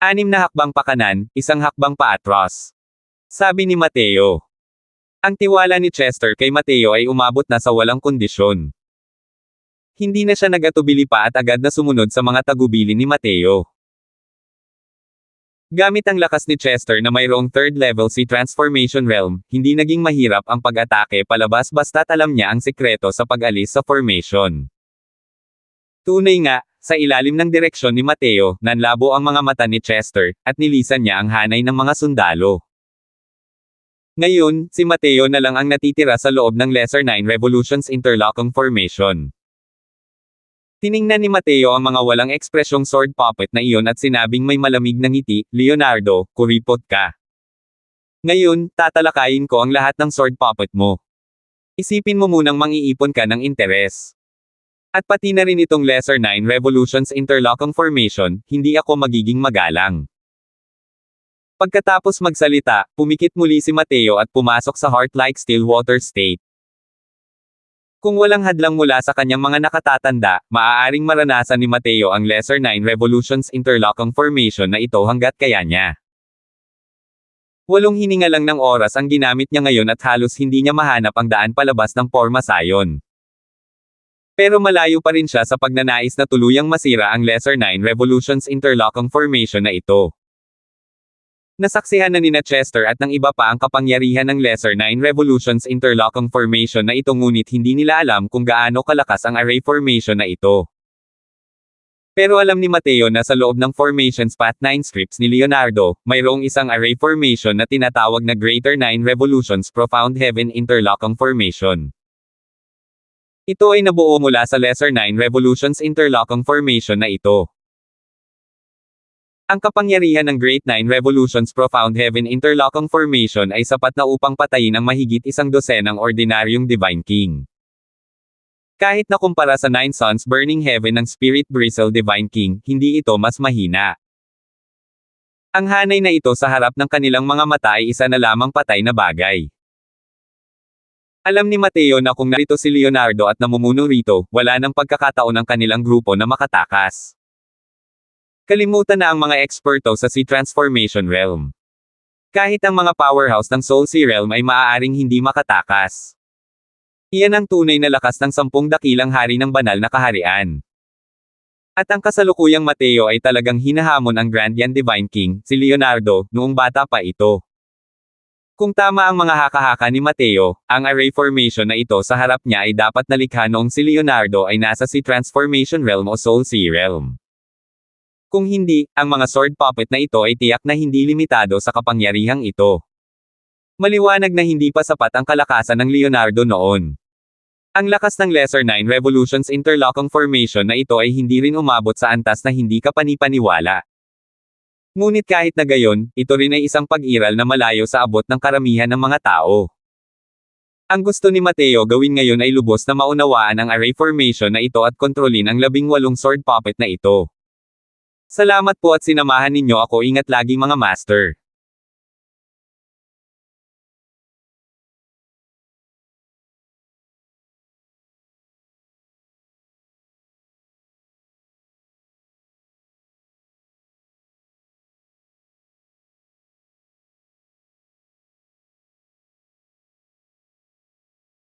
6 na hakbang pa kanan, 1 hakbang pa atras. Sabi ni Mateo. Ang tiwala ni Chester kay Mateo ay umabot na sa walang kondisyon. Hindi na siya nagatubili pa at agad na sumunod sa mga tagubilin ni Mateo. Gamit ang lakas ni Chester na mayroong 3rd level si Transformation Realm, hindi naging mahirap ang pag-atake palabas basta't alam niya ang sikreto sa pag-alis sa formation. Tunay nga, sa ilalim ng direksyon ni Mateo, nanlabo ang mga mata ni Chester, at nilisan niya ang hanay ng mga sundalo. Ngayon, si Mateo na lang ang natitira sa loob ng Lesser 9 Revolutions Interlocking Formation. Tiningnan ni Mateo ang mga walang ekspresyong sword puppet na iyon at sinabing may malamig na ngiti, Leonardo, kuripot ka. Ngayon, tatalakayin ko ang lahat ng sword puppet mo. Isipin mo munang mangiipon ka ng interes. At pati na rin itong Lesser 9 Revolutions Interlocking Formation, hindi ako magiging magalang. Pagkatapos magsalita, pumikit muli si Mateo at pumasok sa heart-like still water state. Kung walang hadlang mula sa kanyang mga nakatatanda, maaaring maranasan ni Mateo ang Lesser 9 Revolutions Interlocking Formation na ito hanggat kaya niya. 8 hininga lang ng oras ang ginamit niya ngayon at halos hindi niya mahanap ang daan palabas ng Formasayon. Pero malayo pa rin siya sa pagnanais na tuluyang masira ang Lesser 9 Revolutions Interlocking Formation na ito. Nasaksihan na nina Chester at ng iba pa ang kapangyarihan ng Lesser 9 Revolutions Interlocking Formation na ito ngunit hindi nila alam kung gaano kalakas ang array formation na ito. Pero alam ni Mateo na sa loob ng Formations Path 9 scripts ni Leonardo, mayroong isang array formation na tinatawag na Greater 9 Revolutions Profound Heaven Interlocking Formation. Ito ay nabuo mula sa Lesser 9 Revolutions Interlocking Formation na ito. Ang kapangyarihan ng Great 9 Revolutions Profound Heaven Interlocking Formation ay sapat na upang patayin ang mahigit 100 ng ordinaryong Divine King. Kahit na kumpara sa 9 Suns Burning Heaven ng Spirit Bristle Divine King, hindi ito mas mahina. Ang hanay na ito sa harap ng kanilang mga mata ay isa na lamang patay na bagay. Alam ni Mateo na kung narito si Leonardo at namumuno rito, wala nang pagkakataon ng kanilang grupo na makatakas. Kalimutan na ang mga eksperto sa Sea Transformation Realm. Kahit ang mga powerhouse ng Soul Sea Realm ay maaaring hindi makatakas. Iyan ang tunay na lakas ng 10 dakilang hari ng banal na kaharian. At ang kasalukuyang Mateo ay talagang hinahamon ang Grandian Divine King, si Leonardo, noong bata pa ito. Kung tama ang mga haka-haka ni Mateo, ang array formation na ito sa harap niya ay dapat nalikha noong si Leonardo ay nasa Sea Transformation Realm o Soul Sea Realm. Kung hindi, ang mga sword puppet na ito ay tiyak na hindi limitado sa kapangyarihang ito. Maliwanag na hindi pa sapat ang kalakasan ng Leonardo noon. Ang lakas ng Lesser 9 Revolutions Interlocking Formation na ito ay hindi rin umabot sa antas na hindi ka panipaniwala. Ngunit kahit na gayon, ito rin ay isang pag-iral na malayo sa abot ng karamihan ng mga tao. Ang gusto ni Mateo gawin ngayon ay lubos na maunawaan ang array formation na ito at kontrolin ang 18 sword puppet na ito. Salamat po at sinamahan ninyo ako, ingat lagi mga master.